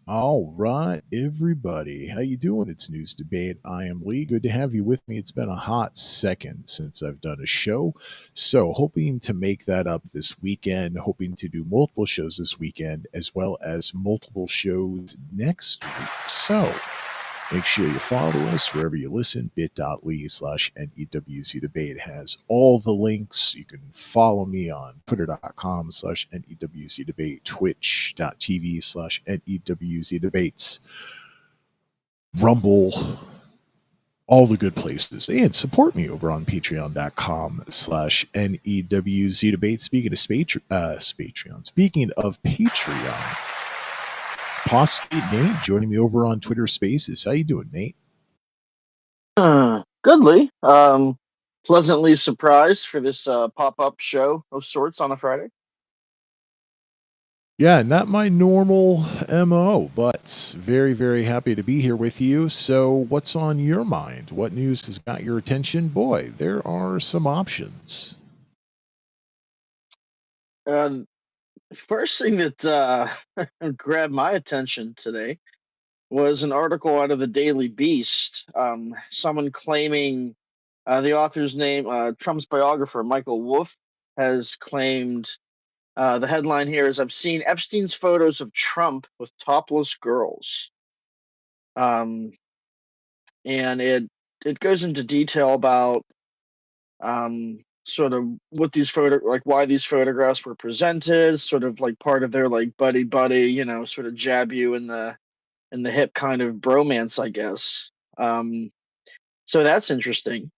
All right, everybody. How you doing? It's News Debate. I am Lee. Good to have you with me. It's been a hot second since I've done a show. So, hoping to make that up this weekend, hoping to do multiple shows this weekend as well as multiple shows next week. So, make sure you follow us wherever you listen. bit.ly/NEWZ debate has all the links. You can follow me on twitter.com/NEWZ debate, twitch.tv/NEWZ debates, Rumble, all the good places. And support me over on patreon.com/NEWZ debate. Patreon, speaking of Patreon, Apostate Nate joining me over on Twitter Spaces. How you doing, Nate? Goodly. Pleasantly surprised for this pop-up show of sorts on a Friday. Yeah, not my normal MO, but very, very happy to be here with you. So, what's on your mind? What news has got your attention? Boy, there are some options. Uh, First thing that grabbed my attention today was an article out of the Daily Beast. Someone claiming the author's name, Trump's biographer, Michael Wolff, has claimed the headline here is I've seen Epstein's photos of Trump with topless girls. Um, and it goes into detail about sort of what these like why these photographs were presented, sort of like part of their like buddy buddy, sort of jab you in the hip kind of bromance, I guess. So that's interesting.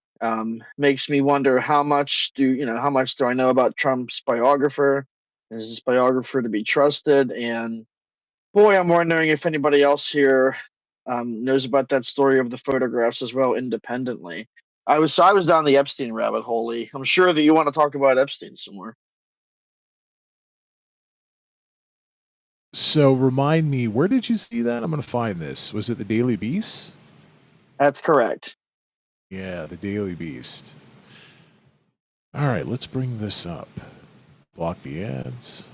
Makes me wonder how much do I know about Trump's biographer? Is this biographer to be trusted? And boy, I'm wondering if anybody else here knows about that story of the photographs as well independently. I was down the Epstein rabbit hole. Lee. I'm sure that you want to talk about Epstein some more. So, remind me, where did you see that? I'm going to find this. Was it the Daily Beast? That's correct. Yeah, the Daily Beast. All right, let's bring this up. Block the ads.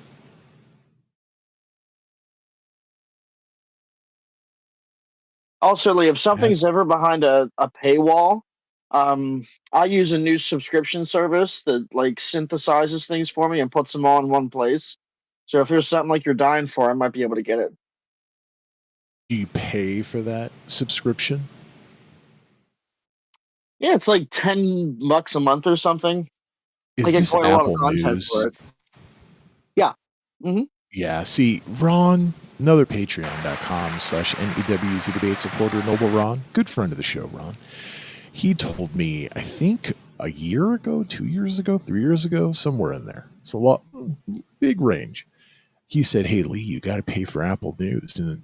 Also, Lee, if Ad. something's ever behind a paywall, I use a new subscription service that like synthesizes things for me and puts them all in one place. So if there's something like you're dying for, I might be able to get it. Do you pay for that subscription? Yeah, it's like $10 a month or something. I Is get this quite a lot of Apple content for News? it. Yeah. hmm Yeah, see, Ron, another patreon.com/NEWZ debate supporter, Noble Ron, good friend of the show, Ron. He told me, I think a year ago, 2 years ago, 3 years ago, somewhere in there. It's a lot, big range. He said, "Hey, Lee, you got to pay for Apple News." And,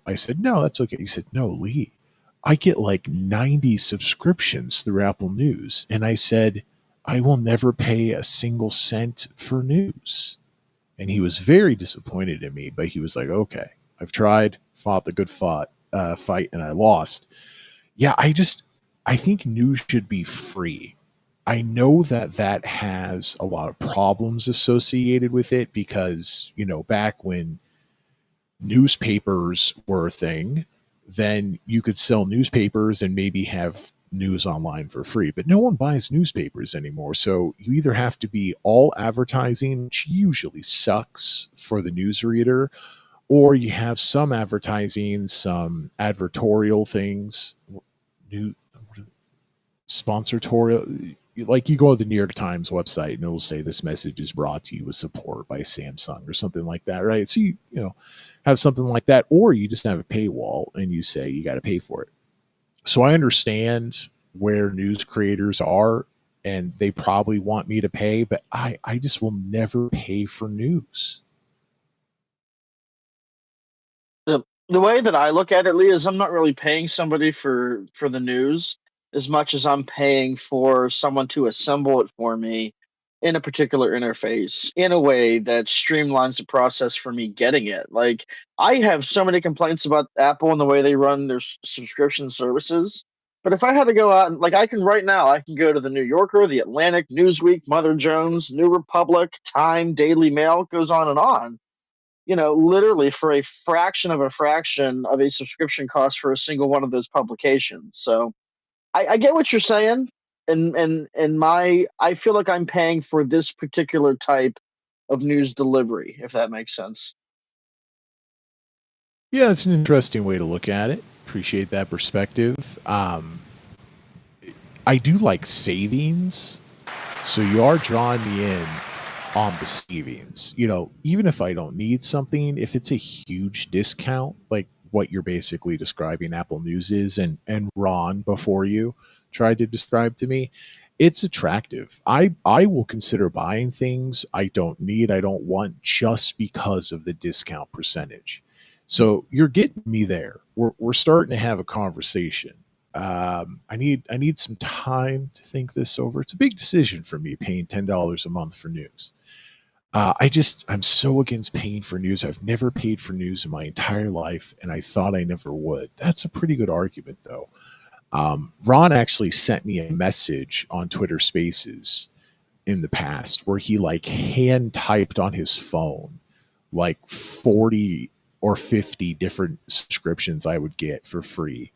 I said, "No, that's okay." He said, "No, Lee, I get like 90 subscriptions through Apple News." And I said, "I will never pay a single cent for news." And he was very disappointed in me, but he was like, "Okay, I've tried, fought the good fight, and I lost." Yeah, I think news should be free. I know that that has a lot of problems associated with it because, back when newspapers were a thing, then you could sell newspapers and maybe have news online for free. But no one buys newspapers anymore. So you either have to be all advertising, which usually sucks for the newsreader, or you have some advertising, some advertorial things, new sponsortorial, like you go to the New York Times website and it'll say this message is brought to you with support by Samsung or something like that, right? So you have something like that, or you just have a paywall and you say you got to pay for it. So I understand where news creators are and they probably want me to pay, but I just will never pay for news. The way that I look at it, Lee, is I'm not really paying somebody for the news as much as I'm paying for someone to assemble it for me in a particular interface in a way that streamlines the process for me getting it. Like I have so many complaints about Apple and the way they run their subscription services. But if I had to go out and like I can right now, I can go to the New Yorker, the Atlantic, Newsweek, Mother Jones, New Republic, Time, Daily Mail, goes on and on. literally for a fraction of a subscription cost for a single one of those publications. So I get what you're saying, and I feel like I'm paying for this particular type of news delivery, if that makes sense. Yeah, it's an interesting way to look at it. Appreciate that perspective. I do like savings, so you are drawing me in on the savings. Even if I don't need something, if it's a huge discount, like what you're basically describing Apple News is, and Ron before you tried to describe to me, it's attractive. I will consider buying things I don't need, I don't want, just because of the discount percentage. So you're getting me there. We're starting to have a conversation. I need some time to think this over. It's a big decision for me, paying $10 a month for news. I'm so against paying for news. I've never paid for news in my entire life, and I thought I never would. That's a pretty good argument, though. Ron actually sent me a message on Twitter Spaces in the past where he like hand typed on his phone like 40 or 50 different subscriptions I would get for free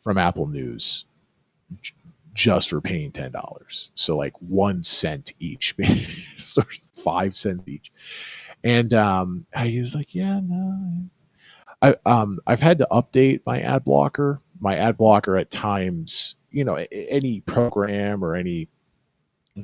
from Apple News just for paying $10. So like 1 cent each, so 5 cents each. And I was like, yeah, no. I've had to update my ad blocker. My ad blocker at times, any program or any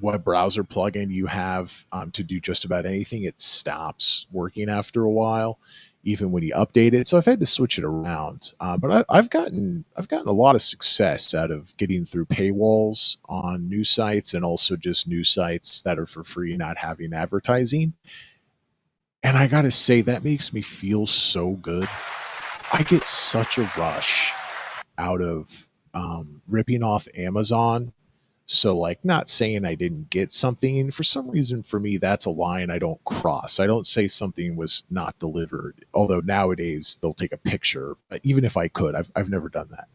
web browser plugin you have to do just about anything, it stops working after a while, even when you update it. So I've had to switch it around. But I've gotten a lot of success out of getting through paywalls on news sites, and also just news sites that are for free, not having advertising. And I gotta say, that makes me feel so good. I get such a rush out of ripping off Amazon. So, like, not saying I didn't get something. For some reason, for me, that's a line I don't cross. I don't say something was not delivered. Although nowadays they'll take a picture. Even if I could, I've never done that.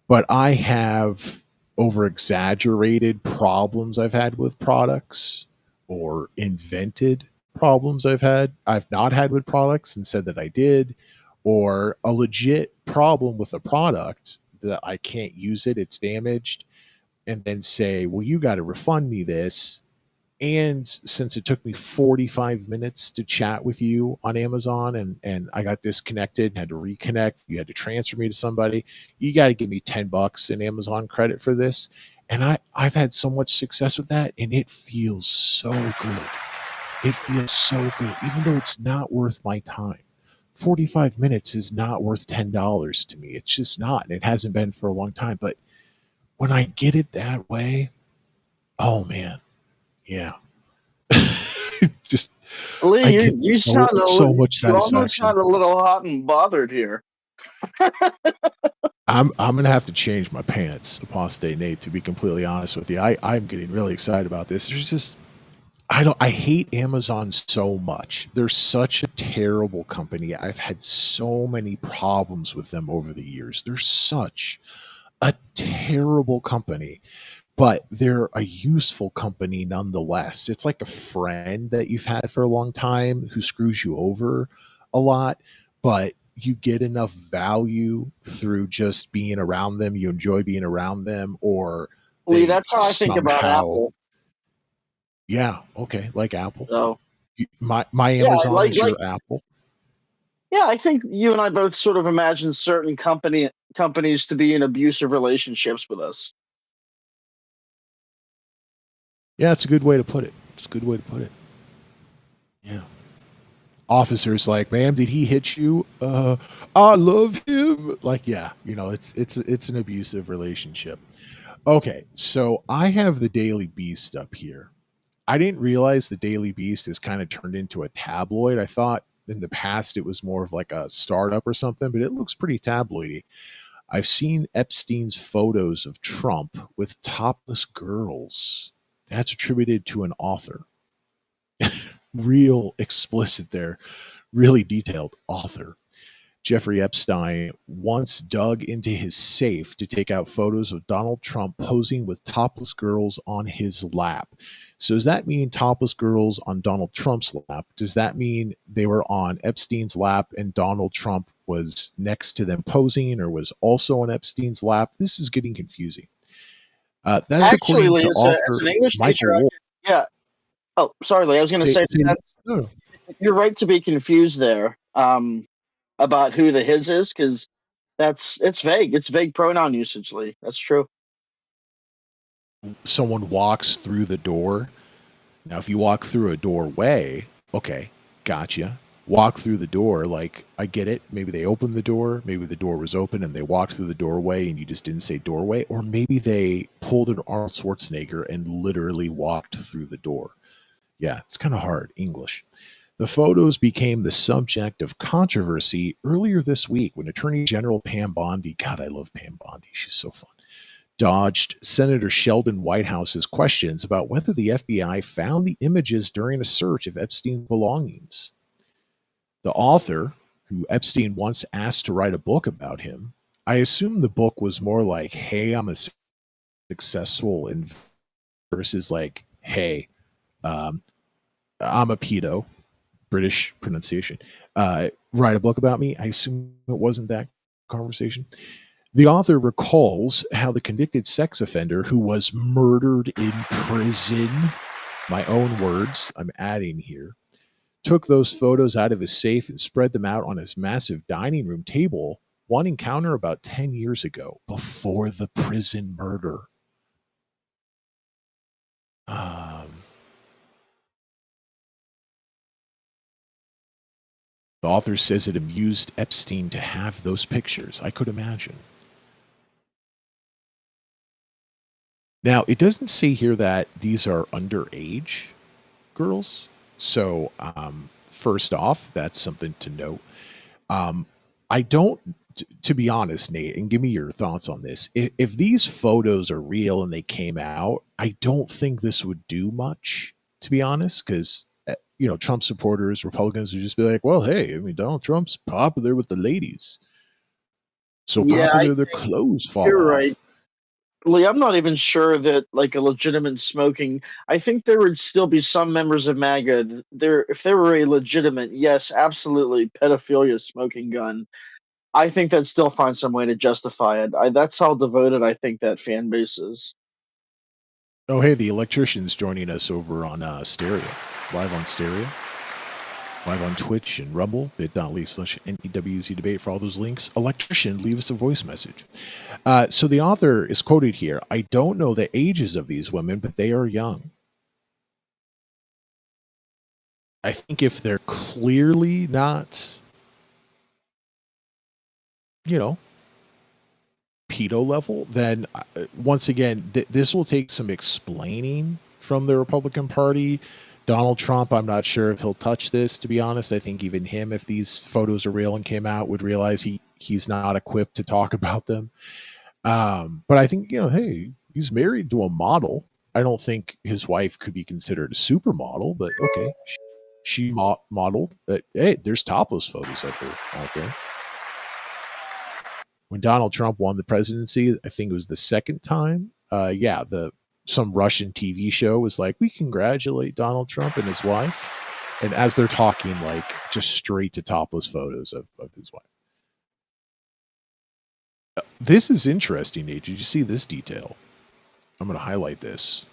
But I have over exaggerated problems I've had with products, or invented problems I've not had with products and said that I did, or a legit problem with a product that I can't use it, it's damaged, and then say, well, you got to refund me this. And since it took me 45 minutes to chat with you on Amazon, and I got disconnected and had to reconnect, you had to transfer me to somebody, you got to give me $10 in Amazon credit for this. And I've had so much success with that, and it feels so good. It feels so good, even though it's not worth my time. 45 minutes is not worth $10 to me. It's just not. And it hasn't been for a long time. But when I get it that way, oh man, yeah. Just Lee, I you get you so sound a so much you almost satisfaction. sound a little hot and bothered here. I'm gonna have to change my pants, Apostate Nate, to be completely honest with you. I'm getting really excited about this. There's just I hate Amazon so much. They're such a terrible company. I've had so many problems with them over the years. They're such a terrible company, but they're a useful company nonetheless. It's like a friend that you've had for a long time who screws you over a lot, but you get enough value through just being around them. You enjoy being around them, or Lee, they that's how I think about somehow, Apple. yeah, okay, like Apple. So My yeah, Amazon like is like your Apple. yeah, I think you and I both sort of imagine certain companies to be in abusive relationships with us. Yeah, it's a good way to put it. It's a good way to put it. Yeah. Officers like, ma'am, did he hit you? I love him. Like, yeah, it's an abusive relationship. Okay, so I have the Daily Beast up here. I didn't realize the Daily Beast has kind of turned into a tabloid. I thought in the past it was more of like a startup or something, but it looks pretty tabloidy. I've seen Epstein's photos of Trump with topless girls. That's attributed to an author. Real explicit there, really detailed author. Jeffrey Epstein once dug into his safe to take out photos of Donald Trump posing with topless girls on his lap. So does that mean topless girls on Donald Trump's lap? Does that mean they were on Epstein's lap and Donald Trump was next to them posing or was also on Epstein's lap? This is getting confusing. That's Actually, according Lee, to as author an English teacher, Michael I Wolff. could, yeah. Oh, sorry, Lee. I was going to Say, say say, that no, you're right to be confused there about who the his is, because it's vague. It's vague pronoun usage, Lee. That's true. someone walks through the door. Now, if you walk through a doorway, okay, gotcha. Walk through the door, like, I get it. Maybe they opened the door. Maybe the door was open and they walked through the doorway and you just didn't say doorway. Or maybe they pulled an Arnold Schwarzenegger and literally walked through the door. Yeah, it's kind of hard English. The photos became the subject of controversy earlier this week when Attorney General Pam Bondi, God, I love Pam Bondi. She's so fun, dodged Senator Sheldon Whitehouse's questions about whether the FBI found the images during a search of Epstein's belongings. The author, who Epstein once asked to write a book about him, I assume the book was more like, hey, I'm a successful investor versus like, hey, um, I'm a pedo, British pronunciation. Write a book about me. I assume it wasn't that conversation. The author recalls how the convicted sex offender who was murdered in prison, my own words, I'm adding here, took those photos out of his safe and spread them out on his massive dining room table, one encounter about 10 years ago, before the prison murder. Um, the author says it amused Epstein to have those pictures. I could imagine. Now, it doesn't say here that these are underage girls. So, first off, that's something to note. Um, I don't, to be honest, Nate, and give me your thoughts on this. If these photos are real and they came out, I don't think this would do much, to be honest, because, Trump supporters, Republicans would just be like, well, hey, I mean, Donald Trump's popular with the ladies. So Yeah, I popular, their think clothes fall you're right. off. Lee, I'm not even sure that like a legitimate smoking. I think there would still be some members of MAGA. There, if there were a legitimate, yes, absolutely pedophilia smoking gun, I think they'd still find some way to justify it. That's how devoted I think that fan base is. Oh, hey, the electrician's joining us over on Stereo, live on Stereo. Live on Twitch and Rumble, bit.ly/NEWZ debate for all those links. Electrician, leave us a voice message. So the author is quoted here. I don't know the ages of these women, but they are young. I think if they're clearly not, you know, pedo level, then once again, this will take some explaining from the Republican Party. Donald Trump, I'm not sure if he'll touch this, to be honest. I think even him, if these photos are real and came out, would realize he's not equipped to talk about them. But I think, hey, he's married to a model. I don't think his wife could be considered a supermodel, but okay, she modeled. But hey, there's topless photos of her out there. When Donald Trump won the presidency, I think it was the second time. Yeah, the some Russian TV show was like, we congratulate Donald Trump and his wife. And as they're talking, like just straight to topless photos of his wife. This is interesting, Nate. Did you see this detail? I'm going to highlight this.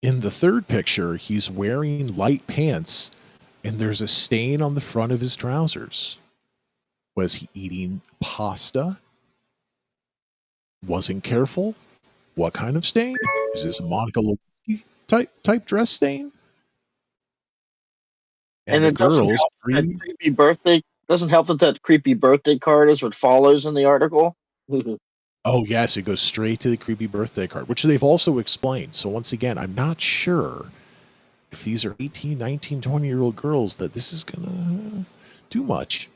In the third picture, he's wearing light pants and there's a stain on the front of his trousers. Was he eating pasta? Wasn't careful? What kind of stain? Is this a Monica Lewinsky type dress stain? And And the it doesn't girls, help that three, creepy birthday doesn't help that creepy birthday card is what follows in the article. oh yes, it goes straight to the creepy birthday card, which they've also explained. So once again, I'm not sure if these are 18, 19, 20-year-old girls that this is gonna do much.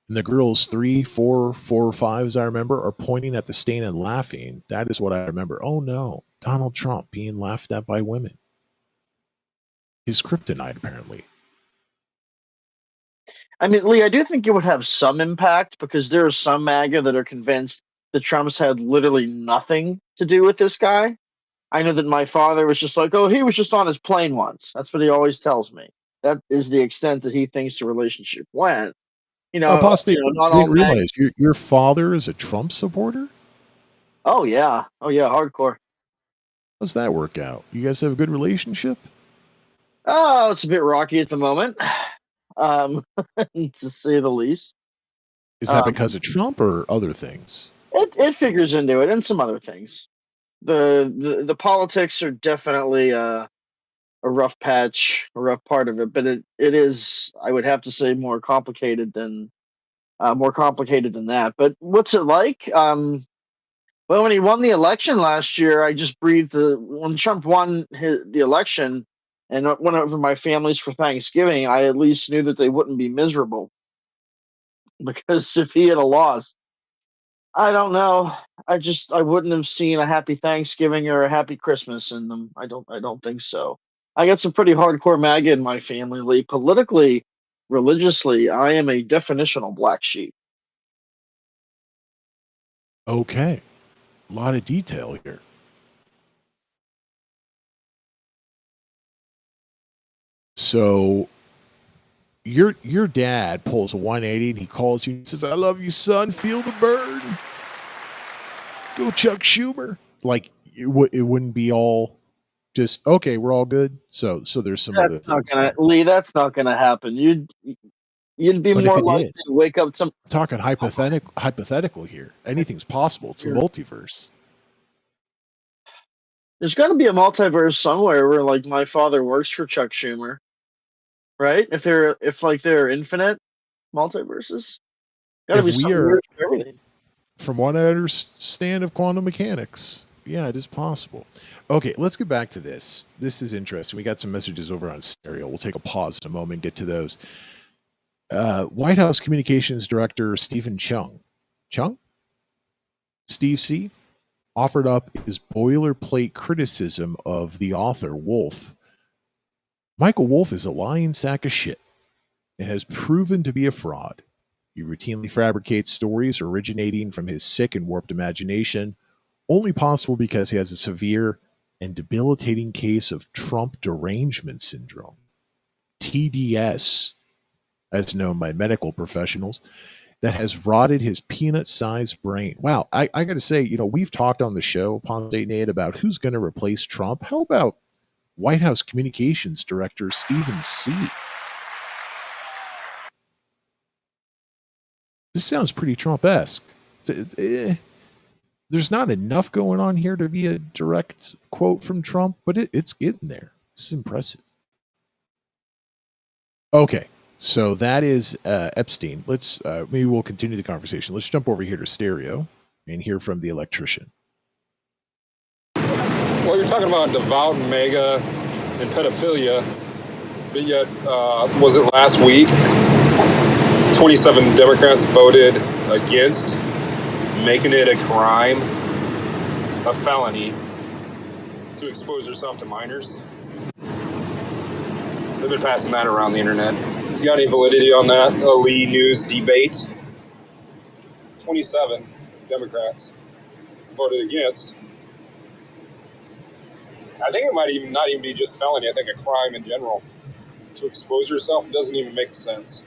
And the girls, 3, 4, 4 or 5, as I remember, are pointing at the stain and laughing. That is what I remember. Oh no, Donald Trump being laughed at by women. His kryptonite, apparently. I mean, Lee, I do think it would have some impact because there are some MAGA that are convinced that Trump's had literally nothing to do with this guy. I know that my father was just like, oh, he was just on his plane once. That's what he always tells me. That is the extent that he thinks the relationship went. Apostate, Not I all didn't MAGA. realize your father is a Trump supporter. Oh yeah, hardcore. How's that work out? You guys have a good relationship? Oh, it's a bit rocky at the moment, um, to say the least. Is that because Um, of Trump or other things? it figures into it and some other things. The politics are definitely a rough patch, a rough part of it, but it is, I would have to say, more complicated than that. But what's it like? Well, when he won the election last year, I just breathed. When Trump won the election and went over my families for Thanksgiving, I at least knew that they wouldn't be miserable because if he had a lost, I don't know. I wouldn't have seen a happy Thanksgiving or a happy Christmas in them. I don't think so. I got some pretty hardcore MAGA in my family. Lee. Politically, religiously, I am a definitional black sheep. Okay, a lot of detail here. So your dad pulls a 180 and he calls you and says, "I love you, son. Feel the burn. Go, Chuck Schumer." Like it wouldn't be all just okay. We're all good. So there's some That's other not things gonna there. Lee. That's not gonna happen. You'd be But if more it likely did, to wake up some. I'm talking hypothetical here. Anything's possible. It's the multiverse. There's got to be a multiverse somewhere where like my father works for Chuck Schumer, right? If like there are infinite multiverses, got to If be we something are, weird for everything. from what I understand of quantum mechanics, yeah, it is possible. Okay, let's get back to this. This is interesting. We got some messages over on stereo. We'll take a pause in a moment, get to those. White House Communications Director Stephen Chung, Steve C, offered up his boilerplate criticism of the author Wolf. Michael Wolf is a lying sack of shit and has proven to be a fraud. He routinely fabricates stories originating from his sick and warped imagination, only possible because he has a severe and debilitating case of Trump derangement syndrome, TDS, as known by medical professionals, that has rotted his peanut sized brain. Wow, I got to say, we've talked on the show, Ponte Nate, about who's going to replace Trump. How about White House Communications Director Stephen C? This sounds pretty Trump esque. There's not enough going on here to be a direct quote from Trump, but it's getting there. It's impressive. Okay, so that is Epstein. Let's maybe we'll continue the conversation. Let's jump over here to stereo and hear from the electrician. Well, you're talking about devout and mega and pedophilia, but yet, was it last week? 27 Democrats voted against making it a crime, a felony, to expose yourself to minors. They've been passing that around the internet. You got any validity on that? A Lee News debate? 27 Democrats voted against. I think it might even not even be just felony. I think a crime in general. To expose yourself doesn't even make sense.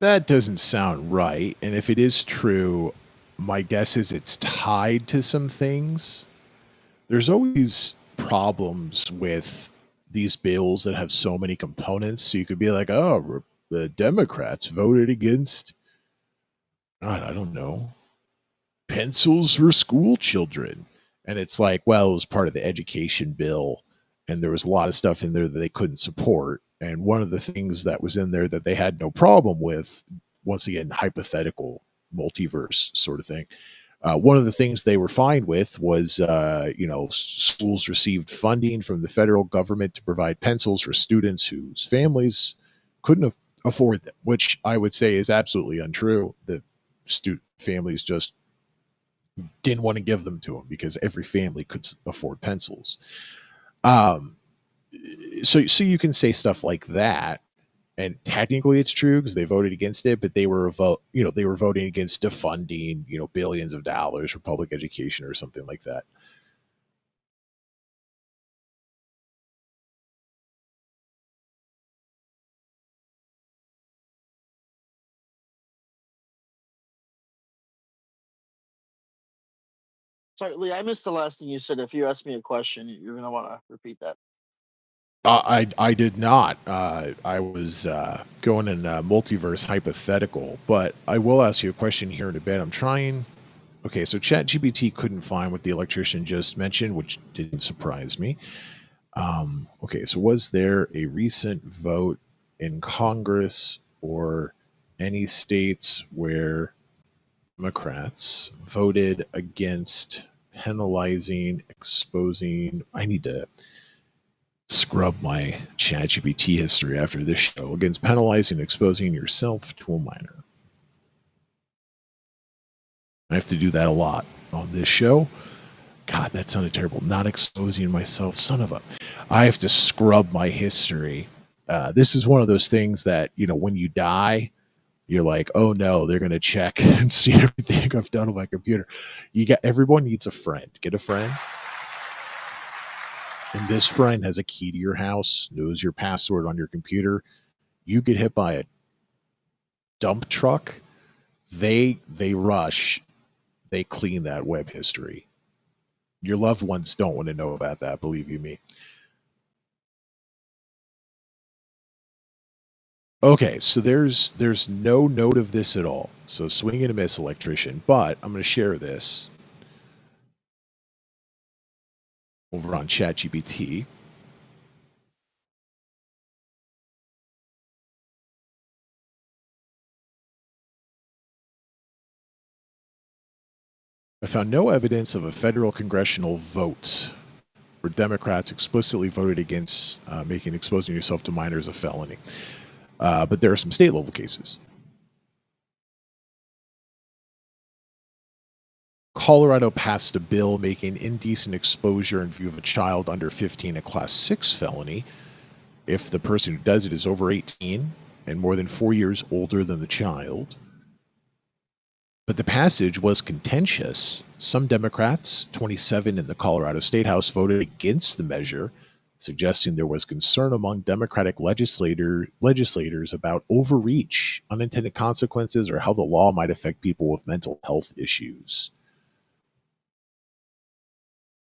That doesn't sound right. And if it is true, my guess is it's tied to some things. There's always problems with these bills that have so many components. So you could be like, oh, the Democrats voted against, God, I don't know, pencils for school children. And it's like, well, it was part of the education bill. And there was a lot of stuff in there that they couldn't support. And one of the things that was in there that they had no problem with, once again, hypothetical multiverse sort of thing. One of the things they were fine with was, schools received funding from the federal government to provide pencils for students whose families couldn't afford them, which I would say is absolutely untrue. The student families just didn't want to give them to them because every family could afford pencils. Um, so you can say stuff like that, and technically it's true because they voted against it, but they were they were voting against defunding, billions of dollars for public education or something like that. Sorry, Lee, I missed the last thing you said. If you ask me a question, you're gonna want to repeat that. I did not. I was going in a multiverse hypothetical, but I will ask you a question here in a bit. I'm trying. Okay, so ChatGPT couldn't find what the electrician just mentioned, which didn't surprise me. Okay, so was there a recent vote in Congress or any states where Democrats voted against penalizing, exposing? I need to scrub my ChatGPT history after this show, against penalizing, exposing yourself to a minor. I have to do that a lot on this show. God, that sounded terrible. Not exposing myself, son of a. I have to scrub my history. This is one of those things that, when you die, you're like, oh no, they're going to check and see everything I've done on my computer. Everyone needs a friend. Get a friend. And this friend has a key to your house, knows your password on your computer. You get hit by a dump truck, they rush, they clean that web history. Your loved ones don't want to know about that, believe you me. Okay, so there's no note of this at all. So swing and a miss, electrician. But I'm going to share this over on ChatGPT. I found no evidence of a federal congressional vote where Democrats explicitly voted against making exposing yourself to minors a felony. But there are some state level cases. Colorado passed a bill making indecent exposure in view of a child under 15 a class 6 felony if the person who does it is over 18 and more than 4 years older than the child. But the passage was contentious. Some Democrats, 27 in the Colorado State House, voted against the measure, suggesting there was concern among Democratic legislators about overreach, unintended consequences, or how the law might affect people with mental health issues.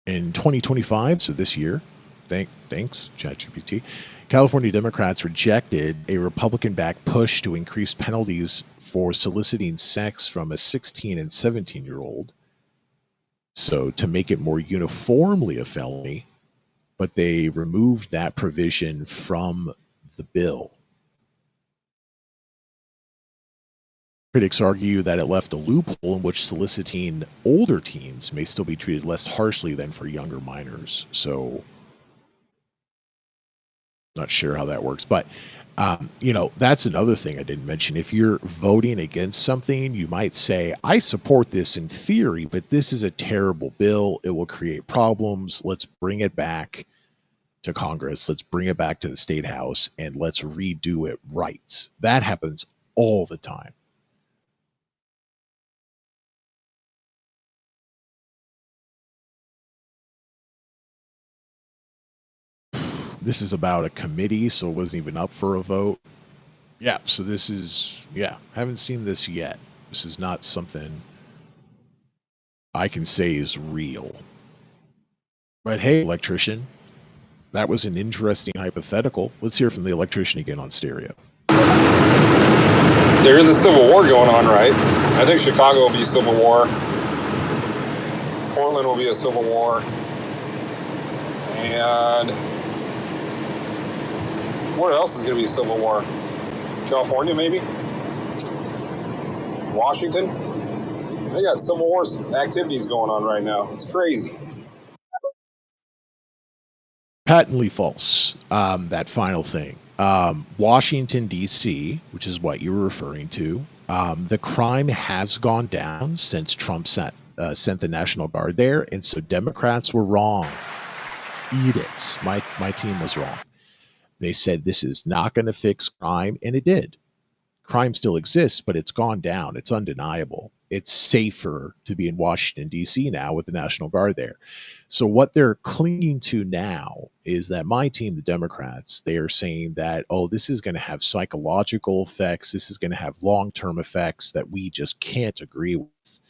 In 2025, so this year, thanks, ChatGPT, California Democrats rejected a Republican-backed push to increase penalties for soliciting sex from a 16 and 17-year-old. So to make it more uniformly a felony, but they removed that provision from the bill. Critics argue that it left a loophole in which soliciting older teens may still be treated less harshly than for younger minors. So, not sure how that works. But, that's another thing I didn't mention. If you're voting against something, you might say, I support this in theory, but this is a terrible bill. It will create problems. Let's bring it back to Congress. Let's bring it back to the State House, and let's redo it right. That happens all the time. This is about a committee, so it wasn't even up for a vote. Yeah, so this is, haven't seen this yet. This is not something I can say is real. But hey, electrician, that was an interesting hypothetical. Let's hear from the electrician again on stereo. There is a civil war going on, right? I think Chicago will be a civil war. Portland will be a civil war. And where else is going to be a civil war? California, maybe? Washington? They got civil war activities going on right now. It's crazy. Patently false, that final thing. Washington, D.C., which is what you were referring to, the crime has gone down since Trump sent the National Guard there, and so Democrats were wrong. edicts. My team was wrong. They said this is not going to fix crime, and it did. Crime still exists, but it's gone down. It's undeniable. It's safer to be in Washington, D.C. now with the National Guard there. So, what they're clinging to now is that my team, the Democrats, they are saying that, oh, this is going to have psychological effects. This is going to have long term effects that we just can't agree with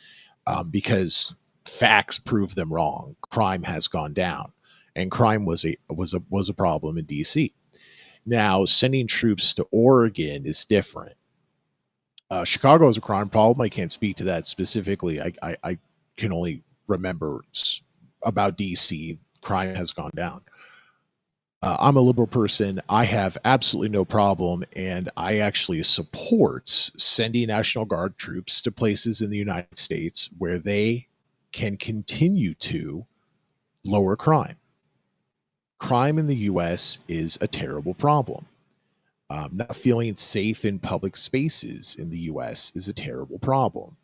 because facts prove them wrong. Crime has gone down, and crime was a problem in D.C. Now, sending troops to Oregon is different. Chicago is a crime problem. I can't speak to that specifically. I can only remember about DC. Crime has gone down. I'm a liberal person. I have absolutely no problem, and I actually support sending National Guard troops to places in the United States where they can continue to lower crime. Crime in the U.S. is a terrible problem. Not feeling safe in public spaces in the US is a terrible problem.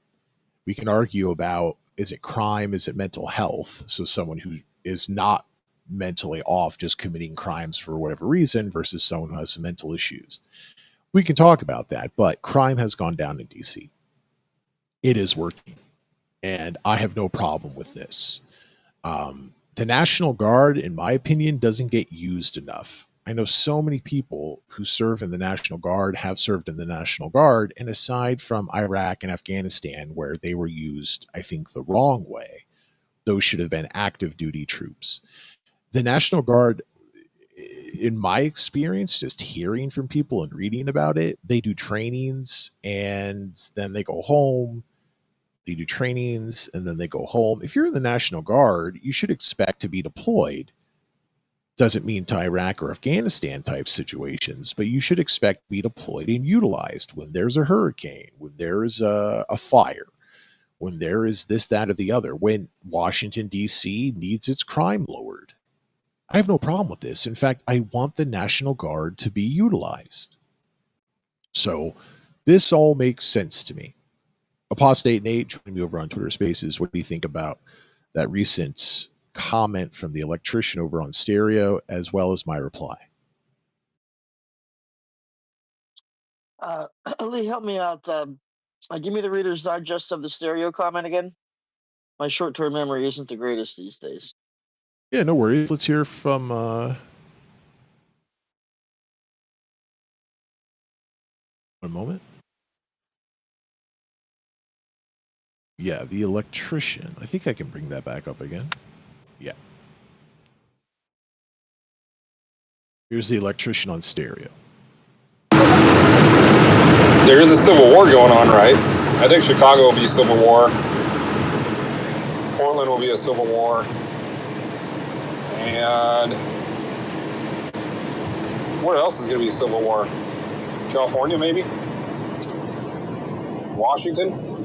We can argue about, is it crime? Is it mental health? So, someone who is not mentally off, just committing crimes for whatever reason, versus someone who has some mental issues. We can talk about that, but crime has gone down in DC. It is working. And I have no problem with this. The National Guard, in my opinion, doesn't get used enough. I know so many people who serve in the National Guard, have served in the National Guard, and aside from Iraq and Afghanistan, where they were used, I think, the wrong way, those should have been active duty troops. The National Guard, in my experience, just hearing from people and reading about it, they do trainings and then they go home. They do trainings and then they go home. If you're in the National Guard, you should expect to be deployed. Doesn't mean to Iraq or Afghanistan type situations, but you should expect to be deployed and utilized when there's a hurricane, when there is a fire, when there is this, that, or the other, when Washington, D.C. needs its crime lowered. I have no problem with this. In fact, I want the National Guard to be utilized. So this all makes sense to me. Apostate Nate, join me over on Twitter Spaces. What do you think about that recent comment from the electrician over on Stereo, as well as my reply? Lee, help me out. Give me the Reader's Digest of the Stereo comment again. My short-term memory isn't the greatest these days. Yeah, no worries. Let's hear from one moment. Yeah, the electrician. I think I can bring that back up again. Yeah. Here's the electrician on Stereo. There is a civil war going on, right? I think Chicago will be a civil war. Portland will be a civil war. And where else is going to be a civil war? California, maybe? Washington?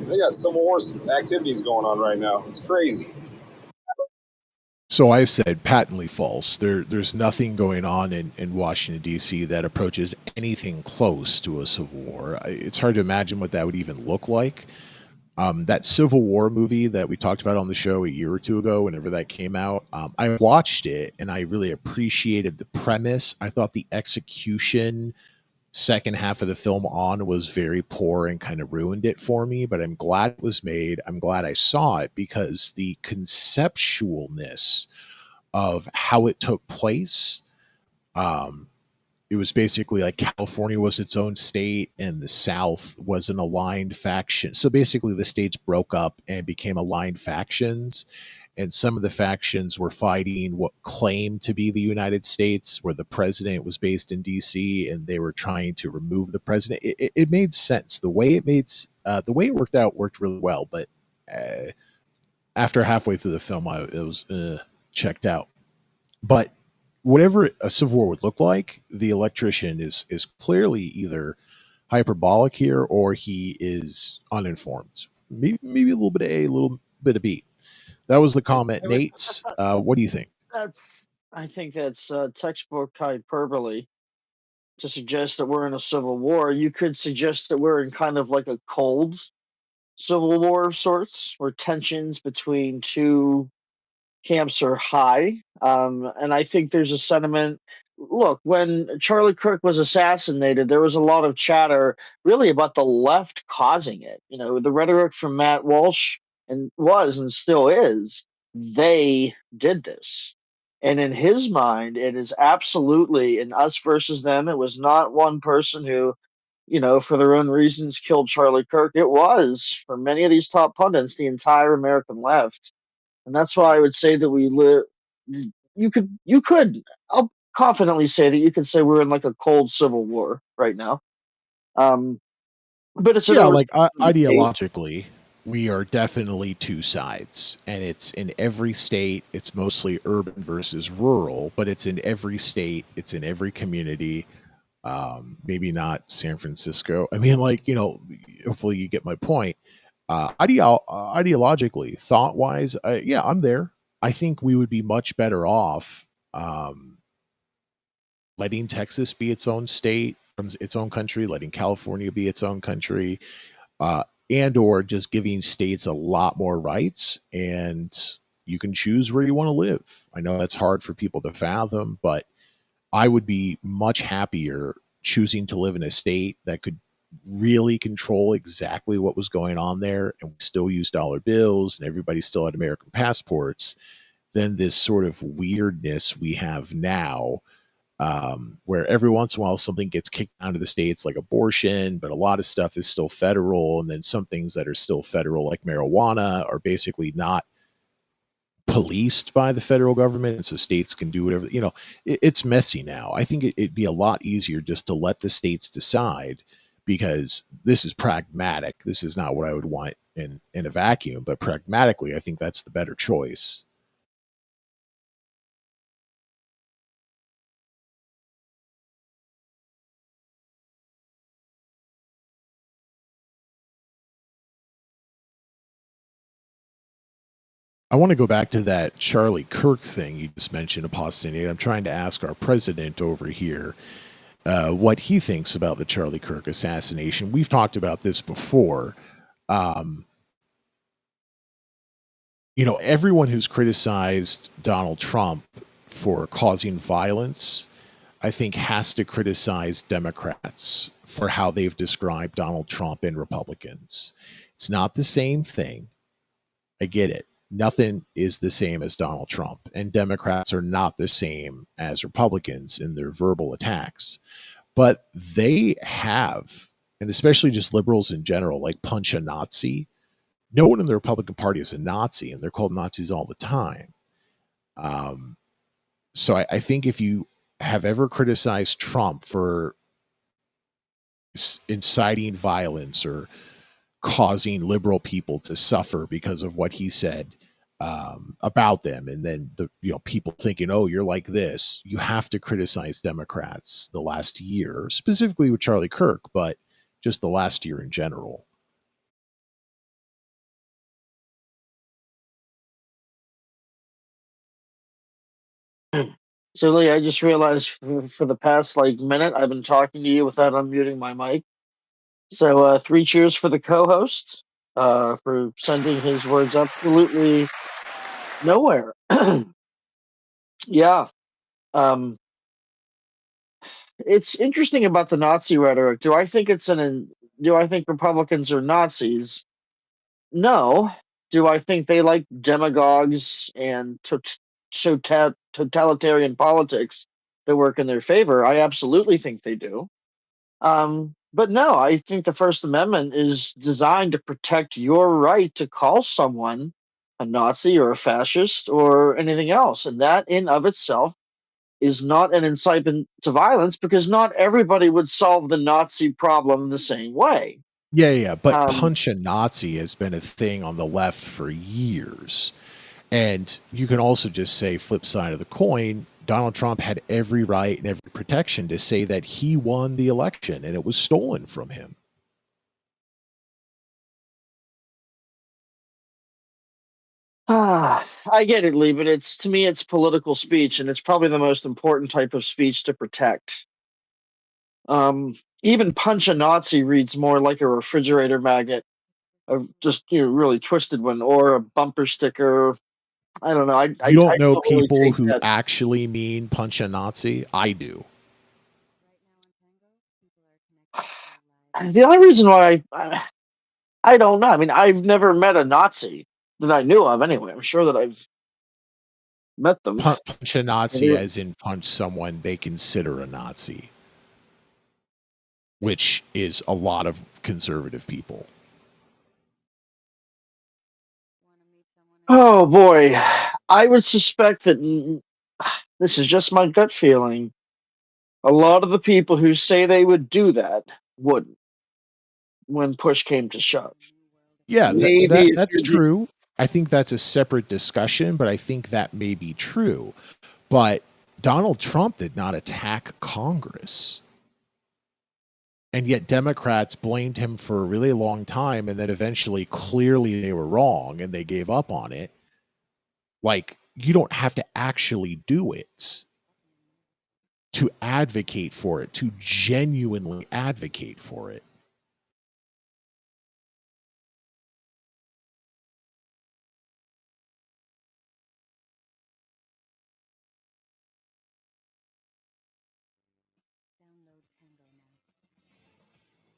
They got civil war activities going on right now. It's crazy. So I said patently false. There's nothing going on in Washington, D.C. that approaches anything close to a civil war. It's hard to imagine what that would even look like. That Civil War movie that we talked about on the show a year or two ago, whenever that came out, I watched it and I really appreciated the premise. I thought the execution second half of the film on was very poor and kind of ruined it for me, but I'm glad it was made. I'm glad I saw it because the conceptualness of how it took place, it was basically like California was its own state and the South was an aligned faction. So basically the states broke up and became aligned factions. And some of the factions were fighting what claimed to be the United States, where the president was based in D.C. and they were trying to remove the president. It made sense. The way the way it worked out worked really well. But after halfway through the film, it was checked out. But whatever a civil war would look like, the electrician is clearly either hyperbolic here or he is uninformed. Maybe a little bit of A, a little bit of B. That was the comment. Nate, what do you think? I think that's textbook hyperbole to suggest that we're in a civil war. You could suggest that we're in kind of like a cold civil war of sorts, where tensions between two camps are high. And I think there's a sentiment. Look, when Charlie Kirk was assassinated, there was a lot of chatter really about the left causing it. The rhetoric from Matt Walsh and still is, they did this. And in his mind, it is absolutely an us versus them. It was not one person who, for their own reasons, killed Charlie Kirk. It was, for many of these top pundits, the entire American left. And that's why I would say that we live. You could. I'll confidently say that you could say we're in like a cold civil war right now. Um, but it's an Yeah, like debate. ideologically, we are definitely two sides, and it's in every state. It's mostly urban versus rural, but it's in every state. It's in every community. Maybe not San Francisco. I mean, like, hopefully you get my point. Ideologically, thought wise, yeah, I'm there. I think we would be much better off um, letting Texas be its own state, from its own country, letting California be its own country, uh, and or just giving states a lot more rights, and you can choose where you want to live. I know that's hard for people to fathom, but I would be much happier choosing to live in a state that could really control exactly what was going on there, and we still use dollar bills and everybody still had American passports, than this sort of weirdness we have now, where every once in a while something gets kicked out of the states, like abortion, but a lot of stuff is still federal. And then some things that are still federal, like marijuana, are basically not policed by the federal government. And so states can do whatever, it's messy now. I think it'd be a lot easier just to let the states decide, because this is pragmatic. This is not what I would want in a vacuum, but pragmatically, I think that's the better choice. I want to go back to that Charlie Kirk thing you just mentioned, Apostate. I'm trying to ask our president over here what he thinks about the Charlie Kirk assassination. We've talked about this before. Um, everyone who's criticized Donald Trump for causing violence, I think, has to criticize Democrats for how they've described Donald Trump and Republicans. It's not the same thing. I get it. Nothing is the same as Donald Trump, and Democrats are not the same as Republicans in their verbal attacks. But they have, and especially just liberals in general, like punch a Nazi. No one in the Republican Party is a Nazi, and they're called Nazis all the time. Um, so I think if you have ever criticized Trump for inciting violence or causing liberal people to suffer because of what he said about them, and then the people thinking, oh, you're like this, you have to criticize Democrats the last year, specifically with Charlie Kirk, but just the last year in general. So, Lee, I just realized for the past like minute, I've been talking to you without unmuting my mic. So, three cheers for the co-host for sending his words absolutely nowhere. Yeah. Um, it's interesting about the Nazi rhetoric. Do I think Republicans are Nazis? No. Do I think they like demagogues and totalitarian politics that work in their favor? I absolutely think they do. But no, I think the First Amendment is designed to protect your right to call someone a Nazi or a fascist or anything else. And that in of itself is not an incitement to violence, because not everybody would solve the Nazi problem the same way. Yeah, but Um, punch a Nazi has been a thing on the left for years. And you can also just say, flip side of the coin, Donald Trump had every right and every protection to say that he won the election and it was stolen from him. I get it, Lee, but it's to me it's political speech, and it's probably the most important type of speech to protect. Even punch a Nazi reads more like a refrigerator magnet, of just really twisted one, or a bumper sticker. I don't know. I You don't know don't really people take who that. actually mean punch a Nazi? I do. The only reason why I don't know. I mean, I've never met a Nazi that I knew of. Anyway, I'm sure that I've met them. Punch a Nazi as in punch someone they consider a Nazi, which is a lot of conservative people. Oh boy, I would suspect that this is just my gut feeling. A lot of the people who say they would do that wouldn't when push came to shove. Yeah, Maybe if that's you're the true. I think that's a separate discussion, but I think that may be true. But Donald Trump did not attack Congress. And yet Democrats blamed him for a really long time, and then eventually clearly they were wrong and they gave up on it. Like, you don't have to actually do it to advocate for it, to genuinely advocate for it.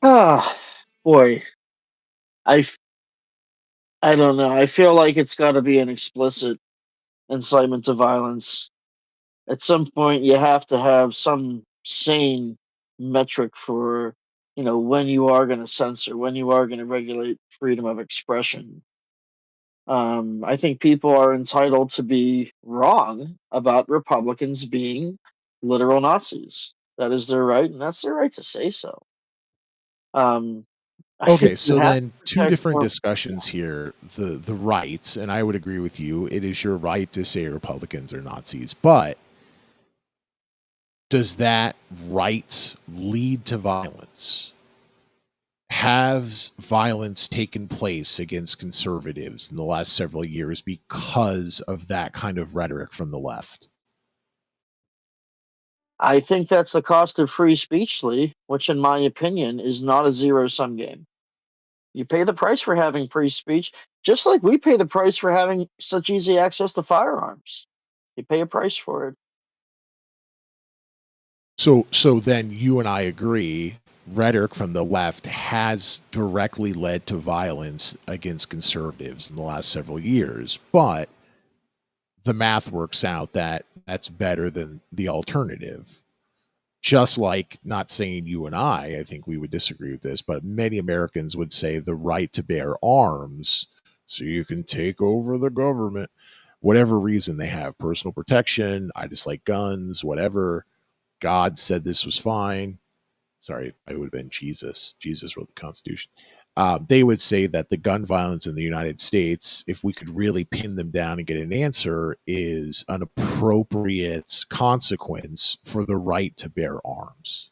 ah boy, I f- I don't know. I feel like it's got to be an explicit incitement to violence. At some point, you have to have some sane metric for when you are going to censor, when you are going to regulate freedom of expression. I think people are entitled to be wrong about Republicans being literal Nazis. That is their right, and that's their right to say so. Um, I Okay, think you so have then to two protect different more. discussions here. The rights, and I would agree with you, it is your right to say Republicans are Nazis, but does that right lead to violence? Has violence taken place against conservatives in the last several years because of that kind of rhetoric from the left? I think that's the cost of free speech, Lee, which, in my opinion, is not a zero sum game. You pay the price for having free speech, just like we pay the price for having such easy access to firearms. You pay a price for it. So then you and I agree rhetoric from the left has directly led to violence against conservatives in the last several years, but the math works out that that's better than the alternative. Just like, not saying you and I think we would disagree with this, but many Americans would say the right to bear arms so you can take over the government, whatever reason they have, personal protection, I dislike guns, whatever. God said this was fine. Sorry, I would have been Jesus. Jesus wrote the Constitution. They would say that the gun violence in the United States, if we could really pin them down and get an answer, is an appropriate consequence for the right to bear arms.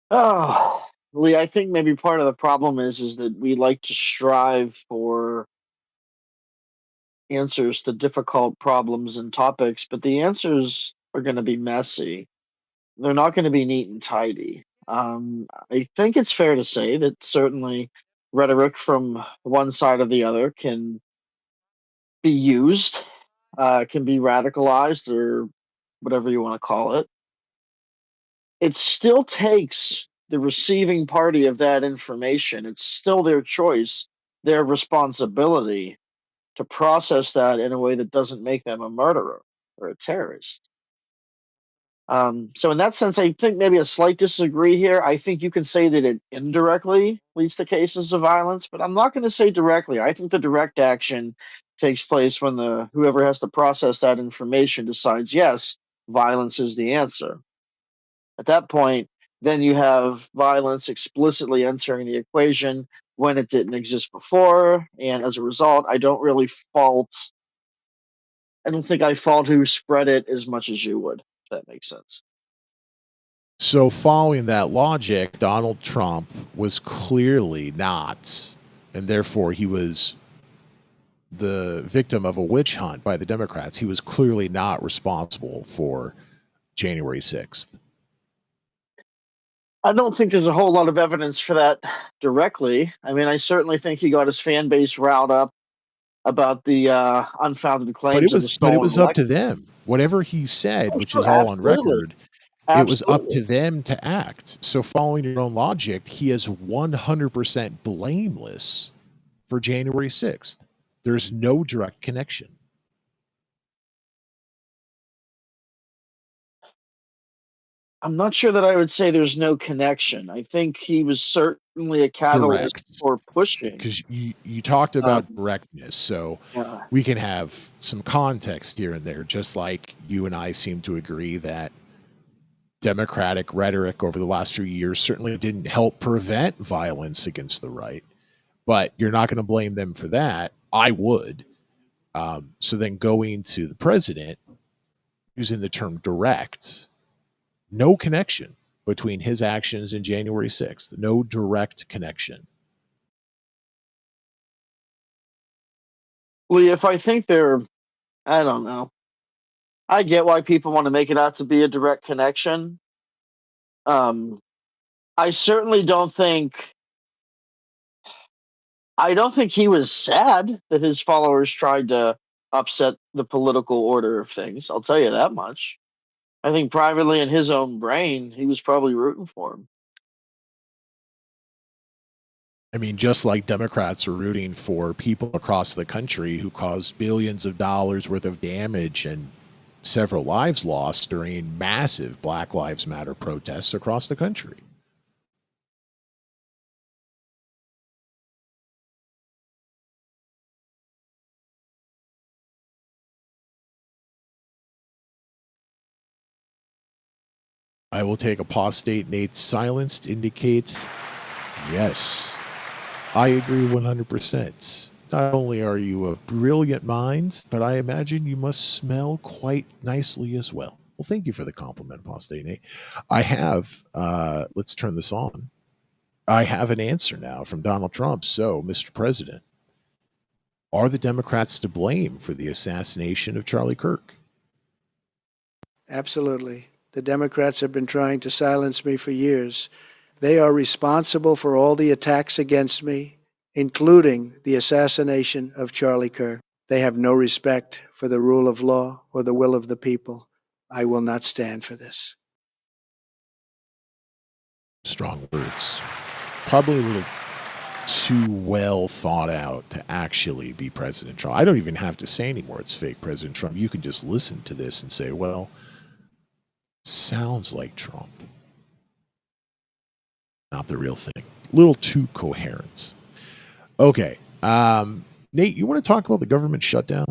Oh, Lee, I think maybe part of the problem is that we like to strive for answers to difficult problems and topics, but the answers are going to be messy. They're not going to be neat and tidy. I think it's fair to say that certainly rhetoric from one side or the other can be used, can be radicalized, or whatever you want to call it. It still takes the receiving party of that information. It's still their choice, their responsibility to process that in a way that doesn't make them a murderer or a terrorist. So in that sense, I think maybe a slight disagree here. I think you can say that it indirectly leads to cases of violence, but I'm not going to say directly. I think the direct action takes place when the whoever has to process that information decides, yes, violence is the answer. At that point, then you have violence explicitly entering the equation when it didn't exist before, and as a result, I don't think I fault who spread it as much as you would, if that makes sense. So, following that logic, Donald Trump was clearly not, and therefore he was the victim of a witch hunt by the Democrats. He was clearly not responsible for January 6th. I don't think there's a whole lot of evidence for that directly. I mean, I certainly think he got his fan base riled up about the unfounded But claims of the it stolen was up to election. them. Whatever he said, Oh, which is sure, all on absolutely, record, it was up absolutely. to them to act. So following your own logic, he is 100% blameless for January 6th. There's no direct connection. I'm not sure that I would say there's no connection. I think he was certainly a catalyst Direct. for pushing. Because you talked about Um, directness. So yeah, we can have some context here and there, just like you and I seem to agree that Democratic rhetoric over the last few years certainly didn't help prevent violence against the right. But you're not going to blame them for that. I would. So then going to the president, using the term direct, no connection between his actions and January 6th, no direct connection. Lee, if I think they're, I don't know. I get why people want to make it out to be a direct connection. Um, I certainly don't think. I don't think he was sad that his followers tried to upset the political order of things. I'll tell you that much. I think privately in his own brain, he was probably rooting for him. I mean, just like Democrats are rooting for people across the country who caused billions of dollars worth of damage and several lives lost during massive Black Lives Matter protests across the country. I will take apostate Nate's silence to indicate yes, I agree 100%. Not only are you a brilliant mind, but I imagine you must smell quite nicely as well. Well, thank you for the compliment, apostate Nate. I have, let's turn this on. I have an answer now from Donald Trump. So, Mr. President, are the Democrats to blame for the assassination of Charlie Kirk? Absolutely. The Democrats have been trying to silence me for years. They are responsible for all the attacks against me, including the assassination of Charlie Kirk. They have no respect for the rule of law or the will of the people. I will not stand for this. Strong words. Probably a little too well thought out to actually be President Trump. I don't even have to say anymore it's fake President Trump. You can just listen to this and say, well, sounds like Trump. Not the real thing. A little too coherent. Okay. Nate, you want to talk about the government shutdown?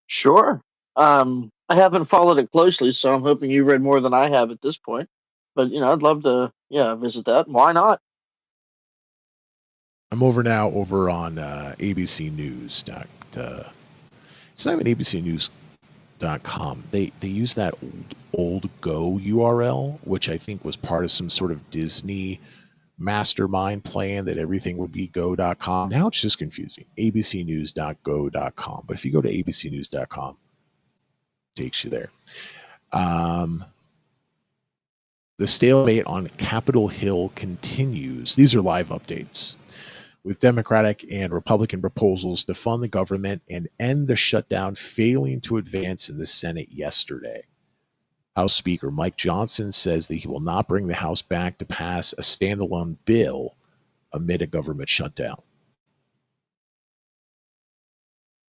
Sure. I haven't followed it closely, so I'm hoping you read more than I have at this point. But I'd love to, visit that. Why not? I'm over now over on ABC News. It's not even abcnews.com. They use that old Go URL, which I think was part of some sort of Disney mastermind plan that everything would be go.com. Now it's just confusing. abcnews.go.com. But if you go to abcnews.com, it takes you there. The stalemate on Capitol Hill continues. These are live updates, with Democratic and Republican proposals to fund the government and end the shutdown failing to advance in the Senate yesterday. House Speaker Mike Johnson says that he will not bring the House back to pass a standalone bill amid a government shutdown.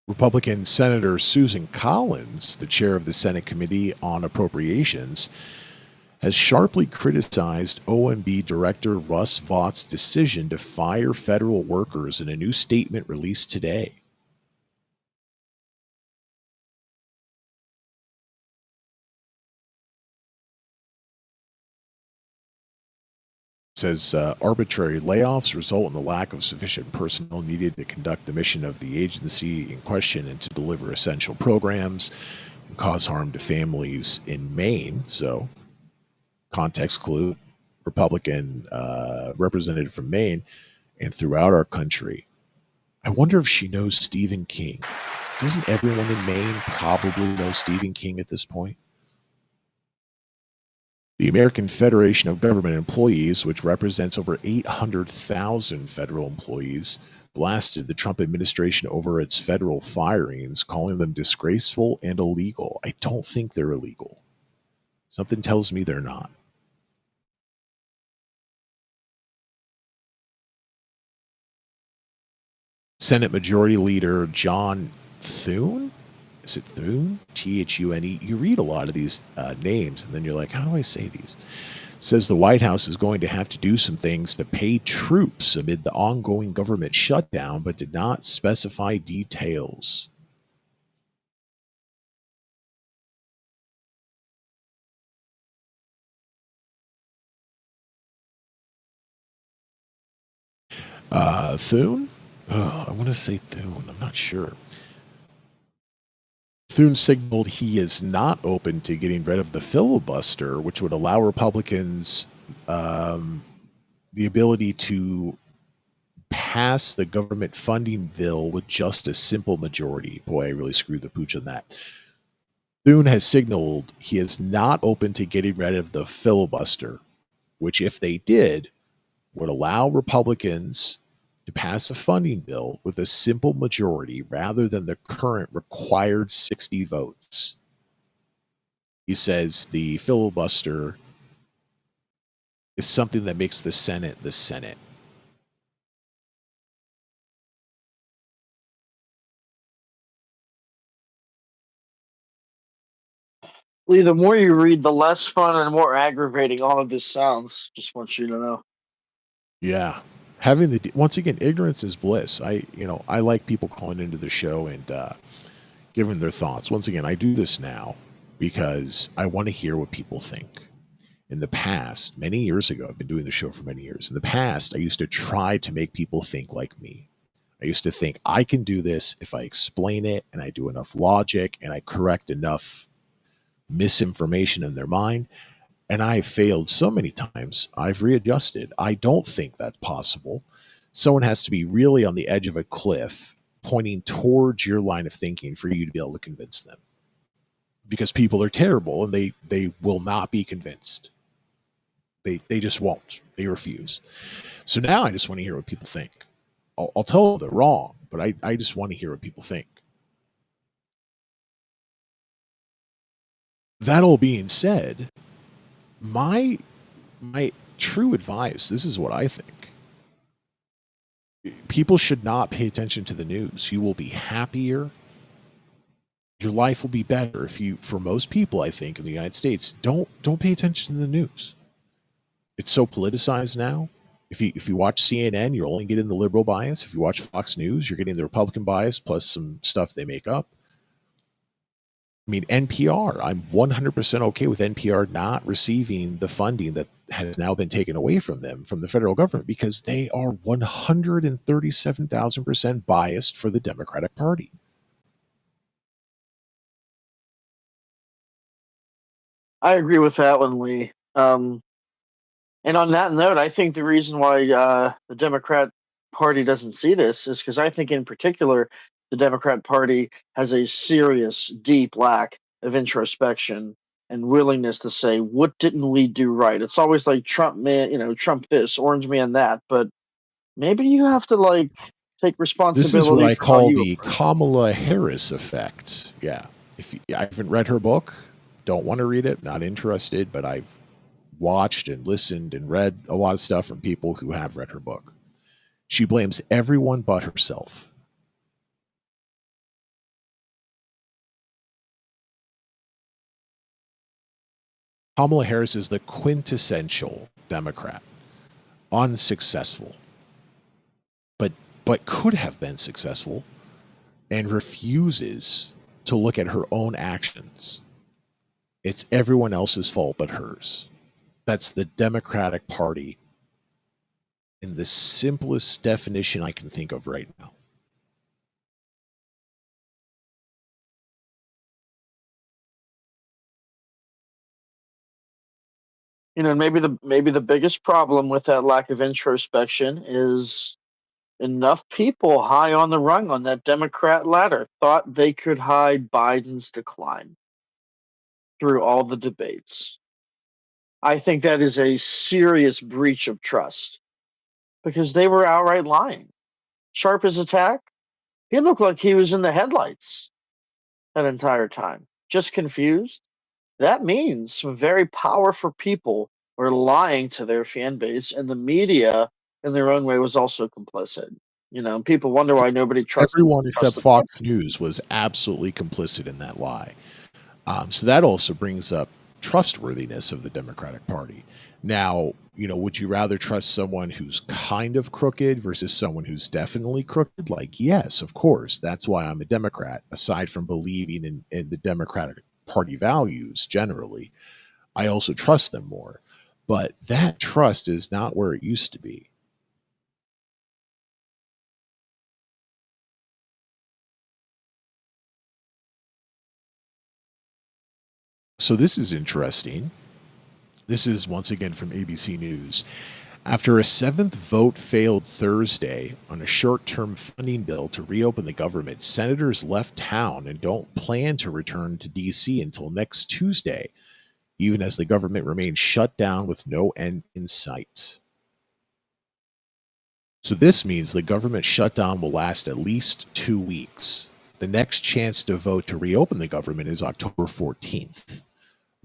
Republican Senator Susan Collins, the chair of the Senate Committee on Appropriations, has sharply criticized OMB Director Russ Vought's decision to fire federal workers in a new statement released today. Says arbitrary layoffs result in the lack of sufficient personnel needed to conduct the mission of the agency in question and to deliver essential programs, and cause harm to families in Maine. So, context clue, Republican representative from Maine and throughout our country. I wonder if she knows Stephen King. Doesn't everyone in Maine probably know Stephen King at this point? The American Federation of Government Employees, which represents over 800,000 federal employees, blasted the Trump administration over its federal firings, calling them disgraceful and illegal. I don't think they're illegal. Something tells me they're not. Senate Majority Leader John Thune, is it Thune? Thune. You read a lot of these names, and then you're like, how do I say these? Says the White House is going to have to do some things to pay troops amid the ongoing government shutdown, but did not specify details. Thune? Oh, I want to say Thune. I'm not sure. Thune signaled he is not open to getting rid of the filibuster, which would allow Republicans the ability to pass the government funding bill with just a simple majority. Boy, I really screwed the pooch on that. Thune has signaled he is not open to getting rid of the filibuster, which, if they did, would allow Republicans to pass a funding bill with a simple majority rather than the current required 60 votes. He says the filibuster is something that makes the Senate the Senate. Lee, the more you read, the less fun and more aggravating all of this sounds. Just want you to know. Yeah. Having the once again, ignorance is bliss. I like people calling into the show and giving their thoughts. Once again, I do this now because I want to hear what people think. In the past, many years ago, I've been doing the show for many years. In the past, I used to try to make people think like me. I used to think I can do this if I explain it and I do enough logic and I correct enough misinformation in their mind. And I failed so many times, I've readjusted. I don't think that's possible. Someone has to be really on the edge of a cliff, pointing towards your line of thinking for you to be able to convince them. Because people are terrible and they will not be convinced. They just won't. They refuse. So now I just want to hear what people think. I'll tell them they're wrong, but I just want to hear what people think. That all being said, my true advice, this is what I think. People should not pay attention to the news. You will be happier. Your life will be better if you, for most people, I think, in the United States, don't pay attention to the news. It's so politicized now. If you watch CNN, you're only getting the liberal bias. If you watch Fox News, you're getting the Republican bias plus some stuff they make up. I mean, NPR, I'm 100% okay with NPR not receiving the funding that has now been taken away from them from the federal government because they are 137,000% biased for the Democratic Party. I agree with that one, Lee. And on that note, I think the reason why the Democrat Party doesn't see this is because I think, in particular, the Democrat Party has a serious, deep lack of introspection and willingness to say, what didn't we do right? It's always like Trump man, Trump this, Orange man that, but maybe you have to take This is what responsibility I for how call you the approach. Kamala Harris effect. Yeah. I haven't read her book, don't want to read it, not interested, but I've watched and listened and read a lot of stuff from people who have read her book. She blames everyone but herself. Kamala Harris is the quintessential Democrat, unsuccessful, but could have been successful and refuses to look at her own actions. It's everyone else's fault but hers. That's the Democratic Party in the simplest definition I can think of right now. Maybe the biggest problem with that lack of introspection is enough people high on the rung on that Democrat ladder thought they could hide Biden's decline through all the debates. I think that is a serious breach of trust because they were outright lying. Sharp as a tack, he looked like he was in the headlights that entire time, just confused. That means some very powerful people were lying to their fan base, and the media, in their own way, was also complicit. People wonder why nobody Everyone except trusted. Fox News was absolutely complicit in that lie. So that also brings up trustworthiness of the Democratic Party. Now, would you rather trust someone who's kind of crooked versus someone who's definitely crooked? Like, yes, of course. That's why I'm a Democrat. Aside from believing in the Democratic Party values generally, I also trust them more. But that trust is not where it used to be. So this is interesting. This is once again from ABC News. After a seventh vote failed Thursday on a short term funding bill to reopen the government, senators left town and don't plan to return to D.C. until next Tuesday, even as the government remains shut down with no end in sight. So, this means the government shutdown will last at least 2 weeks. The next chance to vote to reopen the government is October 14th.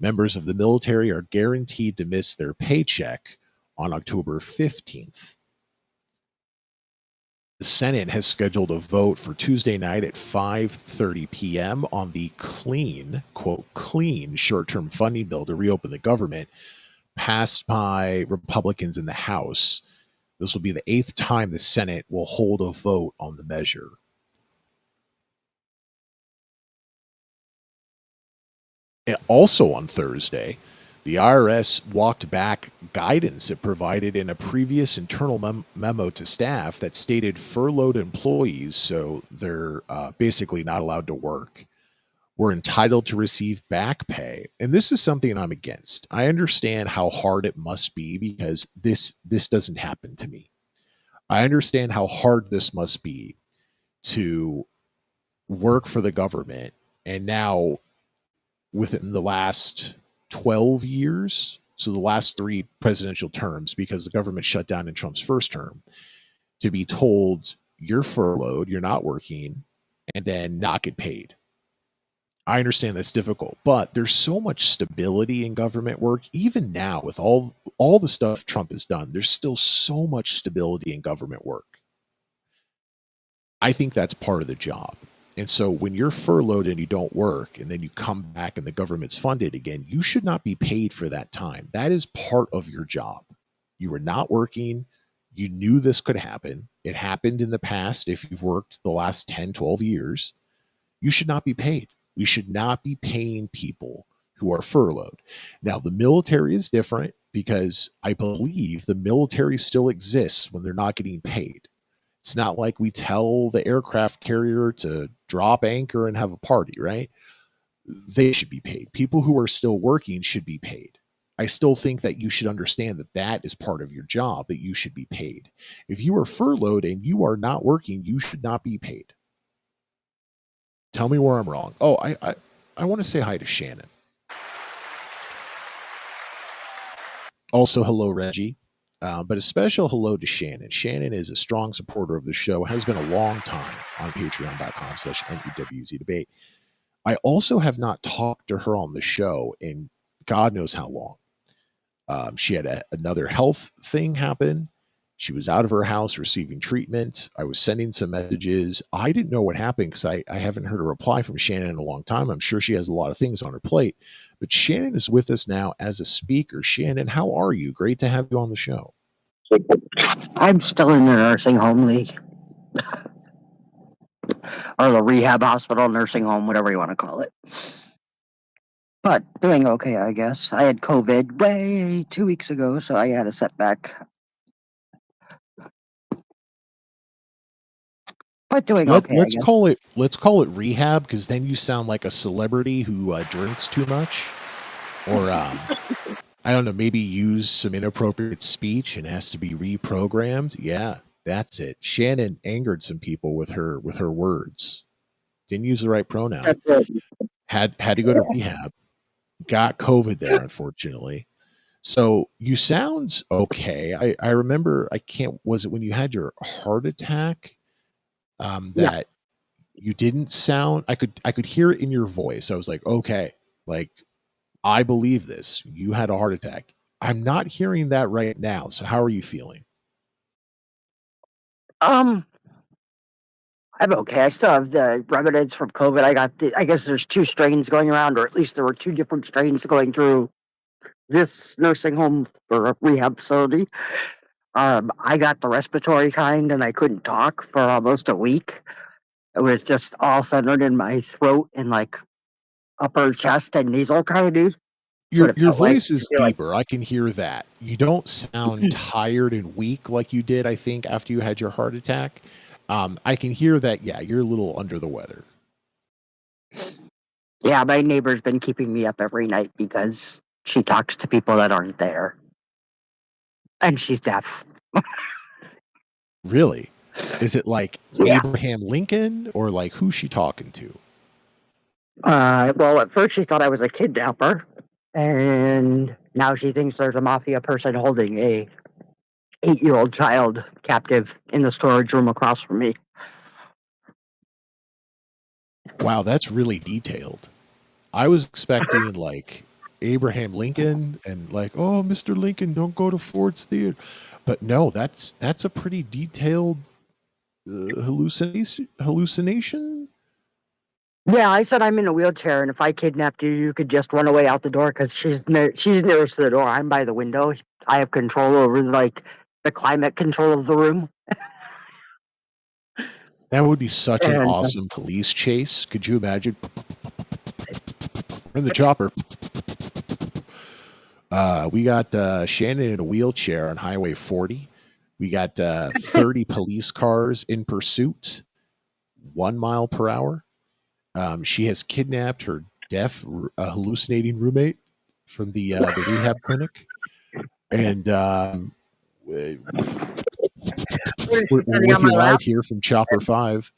Members of the military are guaranteed to miss their paycheck on October 15th. The Senate has scheduled a vote for Tuesday night at 5:30 p.m. on the clean, quote, clean short-term funding bill to reopen the government passed by Republicans in the House. This will be the 8th time the Senate will hold a vote on the measure. And also on Thursday, the IRS walked back guidance it provided in a previous internal memo to staff that stated furloughed employees, so they're basically not allowed to work, were entitled to receive back pay. And this is something I'm against. I understand how hard it must be because this doesn't happen to me. I understand how hard this must be to work for the government, and now within the last 12 years, so the last 3 presidential terms, because the government shut down in Trump's first term, to be told you're furloughed, you're not working, and then not get paid. I understand that's difficult, but there's so much stability in government work. Even now, with all the stuff Trump has done, there's still so much stability in government work. I think that's part of the job. And so when you're furloughed and you don't work and then you come back and the government's funded again, you should not be paid for that time. That is part of your job. You were not working. You knew this could happen. It happened in the past. If you've worked the last 10, 12 years, you should not be paid. We should not be paying people who are furloughed. Now, the military is different because I believe the military still exists when they're not getting paid. It's not like we tell the aircraft carrier to drop anchor and have a party, right? They should be paid. People who are still working should be paid. I still think that you should understand that that is part of your job, that you should be paid. If you are furloughed and you are not working, you should not be paid. Tell me where I'm wrong. Oh, I want to say hi to Shannon. Also, hello, Reggie. But a special hello to Shannon. Shannon is a strong supporter of the show, has been a long time on patreon.com/NEWZ debate. I also have not talked to her on the show in God knows how long. She had another health thing happen. She was out of her house receiving treatment. I was sending some messages. I didn't know what happened because I haven't heard a reply from Shannon in a long time. I'm sure she has a lot of things on her plate. But Shannon is with us now as a speaker. Shannon, how are you? Great to have you on the show. I'm still in the nursing home league. Or the rehab hospital, nursing home, whatever you want to call it. But doing okay, I guess. I had COVID way 2 weeks ago, so I had a setback. But doing okay, I Let's guess. call it rehab, because then you sound like a celebrity who drinks too much, or I don't know, maybe use some inappropriate speech and has to be reprogrammed. Yeah, that's it. Shannon angered some people with her words. Didn't use the right pronoun. That's it. Had to go to rehab. Got COVID there, unfortunately. So you sound okay. I remember I can't was it when you had your heart attack Yeah. that you didn't sound I could hear it in your voice. I was like, okay, like I believe this. You had a heart attack. I'm not hearing that right now. So how are you feeling? Um, I'm okay. I still have the remnants from COVID. I guess there's two strains going around, or at least there were two different strains going through this nursing home or rehab facility. I got the respiratory kind and I couldn't talk for almost a week. It was just all centered in my throat and like upper chest and nasal cavity. That's what it Your felt like. voice I is feel like, deeper. I can hear that. You don't sound tired and weak like you did, I think, after you had your heart attack. I can hear that, yeah, you're a little under the weather. yeah, my neighbor's been keeping me up every night because she talks to people that aren't there. And she's deaf. Really? Is it like Yeah. Abraham Lincoln or like who's she talking to? Well, at first she thought I was a kidnapper, and now she thinks there's a mafia person holding a 8-year-old child captive in the storage room across from me. Wow, that's really detailed. I was expecting like Abraham Lincoln and like, oh, Mr. Lincoln, don't go to Ford's Theater. But no, that's a pretty detailed hallucination. Yeah, I said I'm in a wheelchair, and if I kidnapped you, you could just run away out the door because she's nearest to the door. I'm by the window. I have control over like the climate control of the room. That would be such an And awesome police chase. Could you imagine? We're in the chopper. We got Shannon in a wheelchair on Highway 40. We got 30 police cars in pursuit, 1 mile per hour. She has kidnapped her deaf, hallucinating roommate from the rehab clinic, and we're, what is she we're sitting with on my you lap? live here from Chopper 5.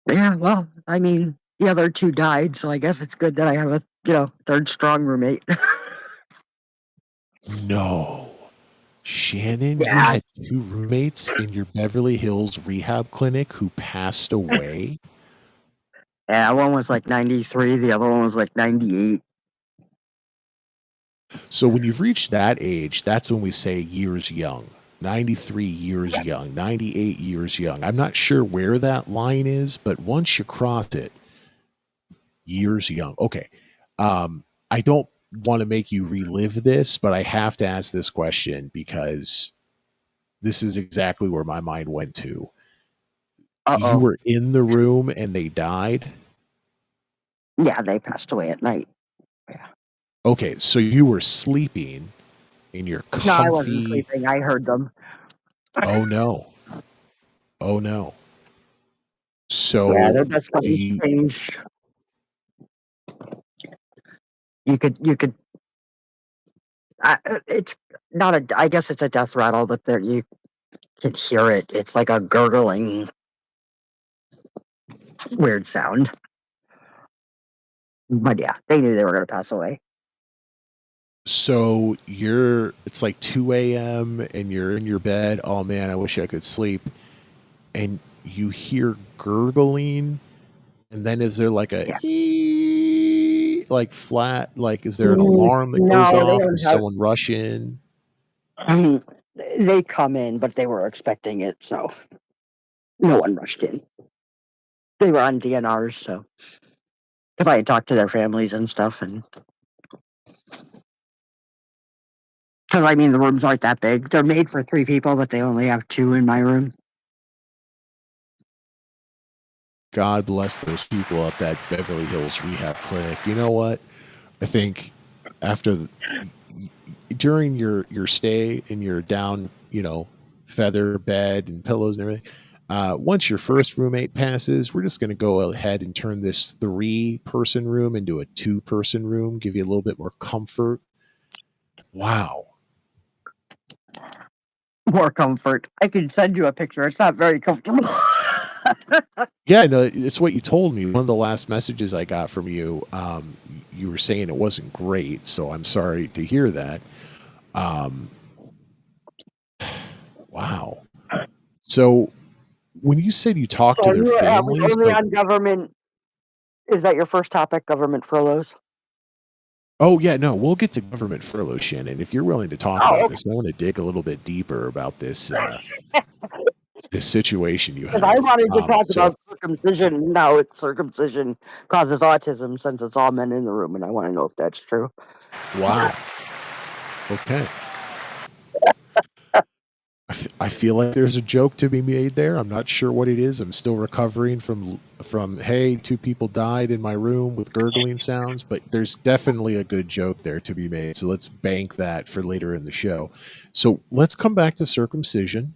Yeah, well, I mean, the other two died, so I guess it's good that I have a third strong roommate. No. Shannon, you Yeah, had two roommates in your Beverly Hills rehab clinic who passed away. yeah. One was like 93, the other one was like 98. So when you've reached that age, that's when we say years young. 93 years young, 98 years young. I'm not sure where that line is, but once you cross it, years young. Okay. I don't want to make you relive this, but I have to ask this question because this is exactly where my mind went to. Uh You oh. were in the room and they died. Yeah, they passed away at night. Yeah. Okay, so you were sleeping in your No, I wasn't comfy. sleeping. I heard them. Oh no. Oh no. Yeah, So they're just something you strange. You could. It's not a. I guess it's a death rattle, but there you can hear it. It's like a gurgling, weird sound. But yeah, they knew they were going to pass away. so you're it's like 2 a.m. and you're in your bed. Oh man, I wish I could sleep. And you hear gurgling, and then is there like a Yeah. like flat, like is there an alarm that goes No, they off? don't Does have. someone rush in? They come in, but they were expecting it, so no one rushed in. They were on DNRs, so because I had talked to their families and stuff, and because I mean the rooms aren't that big. They're made for 3 people, but they only have 2 in my room. God bless those people at that Beverly Hills rehab clinic. You know what? I think after during your stay in your down, feather bed and pillows and everything, once your first roommate passes, we're just going to go ahead and turn this 3-person room into a 2-person room, give you a little bit more comfort. Wow. More comfort. I can send you a picture. It's not very comfortable. Yeah, no, it's what you told me. One of the last messages I got from you, you were saying it wasn't great, so I'm sorry to hear that. Um, wow. So when you said you talked So to are their we families, only like, on government? Is that your first topic, government furloughs? oh yeah, no, we'll get to government furlough, Shannon. If you're willing to talk about Oh, this, I want to dig a little bit deeper about this situation you because I have. wanted to talk So about circumcision. And now it's circumcision causes autism since it's all men in the room, and I want to know if that's true. wow, okay. I feel like there's a joke to be made there. I'm not sure what it is. I'm still recovering from hey, two people died in my room with gurgling sounds, but there's definitely a good joke there to be made. So let's bank that for later in the show. So let's come back to circumcision.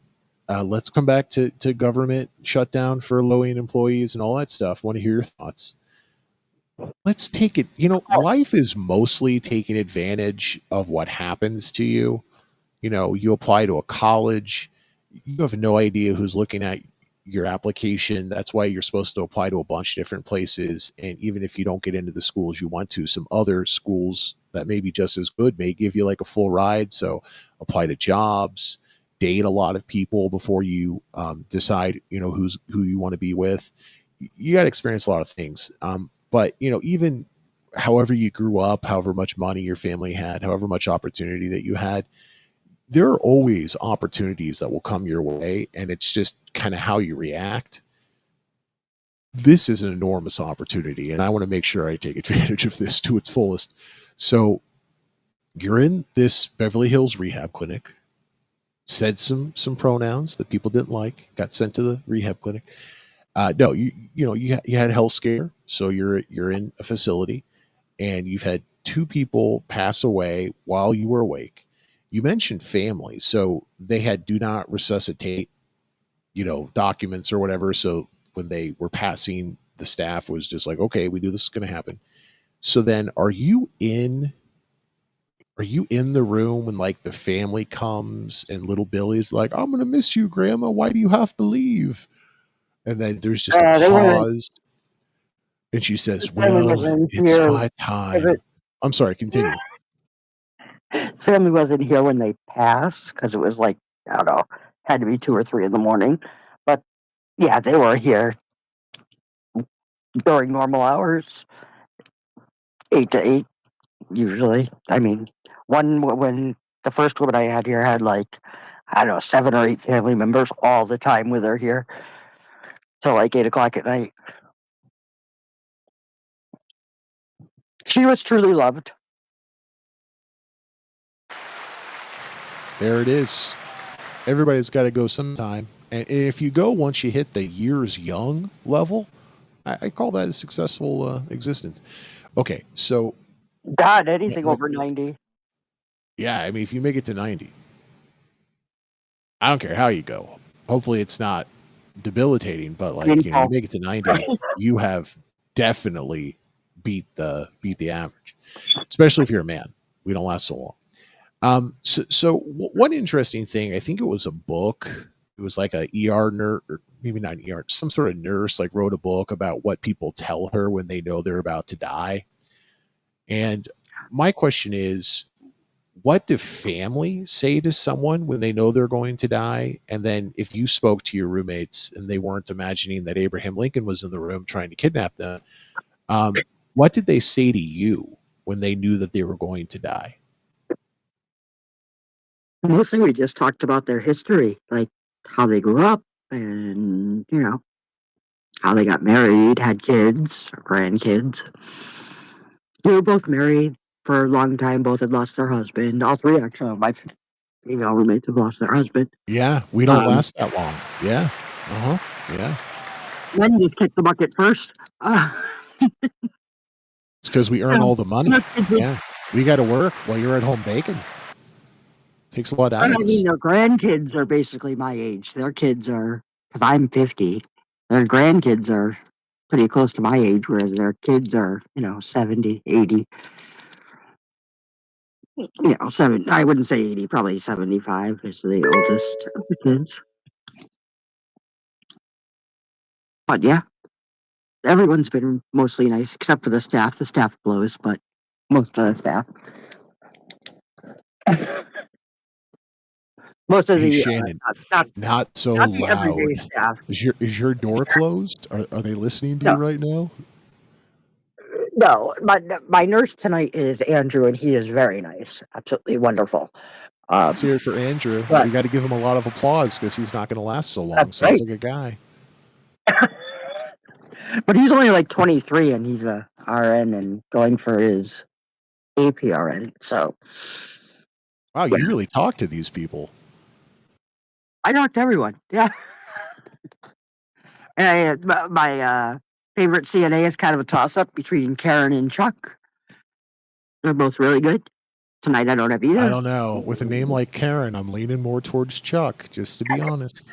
Let's come back to government shutdown, furloughing employees, and all that stuff. Want to hear your thoughts. Let's take it. Life is mostly taking advantage of what happens to you. You apply to a college, you have no idea who's looking at your application. That's why you're supposed to apply to a bunch of different places. And even if you don't get into the schools you want to, some other schools that may be just as good may give you like a full ride. So apply to jobs, date a lot of people before you decide, who you want to be with. You got to experience a lot of things. But even however you grew up, however much money your family had, however much opportunity that you had, there are always opportunities that will come your way, and it's just kind of how you react. This is an enormous opportunity, and I want to make sure I take advantage of this to its fullest. So you're in this Beverly Hills rehab clinic, said some pronouns that people didn't like, got sent to the rehab clinic. No, you had a health scare, so you're in a facility, and you've had two people pass away while you were awake. You mentioned family, so they had do not resuscitate, documents or whatever. So when they were passing, the staff was just like, okay, we knew this is going to happen. So then are you in the room when like the family comes and little Billy's like, I'm going to miss you, Grandma. Why do you have to leave? And then there's just a They weren't. pause. And she The says, family well, wasn't it's here. my time. I'm sorry, continue. Family wasn't here when they passed because it was like I don't know, had to be 2 or 3 in the morning. But yeah, they were here during normal hours, 8 to 8 usually. I mean, when the first woman I had here had like I don't know 7 or 8 family members all the time with her here till like 8 o'clock at night. She was truly loved. There it is. Everybody's got to go sometime. And if you go once you hit the years young level, I call that a successful existence. Okay, so God, anything what- over 90. yeah, I mean, if you make it to 90, I don't care how you go. Hopefully, it's not debilitating, but like you Painful. make it to 90, you have definitely beat the average, especially if you're a man. We don't last so long. One interesting thing, I think it was a book. It was like a ER nurse, or maybe not an ER, some sort of nurse, like wrote a book about what people tell her when they know they're about to die. And my question is, what do family say to someone when they know they're going to die? And then if you spoke to your roommates and they weren't imagining that Abraham Lincoln was in the room trying to kidnap them, what did they say to you when they knew that they were going to die? Mostly we just talked about their history, like how they grew up and, how they got married, had kids, or grandkids. They were both married for a long time. Both had lost their husband. All three, actually, of my female roommates have lost their husband. Yeah, we don't Um, last that long. Yeah. Uh-huh. Yeah. Men just kick the bucket first. It's because we earn So, all the money. their kids Yeah. We got to work while you're at home baking. Takes a lot out I of us. mean, their grandkids are basically my age. Their kids are, because I'm 50, their grandkids are pretty close to my age, whereas their kids are, 70, 80. I wouldn't say 80, probably 75 is the oldest of the kids. But yeah, everyone's been mostly nice except for the staff. The staff blows, but most of the staff. Most of Hey the Shannon, not, not not so not the everyday loud. staff. Is your door closed? Are they listening to you No, right now? no. My nurse tonight is Andrew, and he is very nice, absolutely wonderful. Let's hear it for Andrew. But We got to give him a lot of applause because he's not going to last so long. that's Sounds right. like a guy. But he's only like 23, and he's a RN and going for his APRN. So Wow, yeah, you really talk to these people. I talk to everyone. Yeah, and my favorite CNA is kind of a toss up between Karen and Chuck. They're both really good. Tonight I don't have I either. don't know. With a name like Karen, I'm leaning more towards Chuck, just to be honest.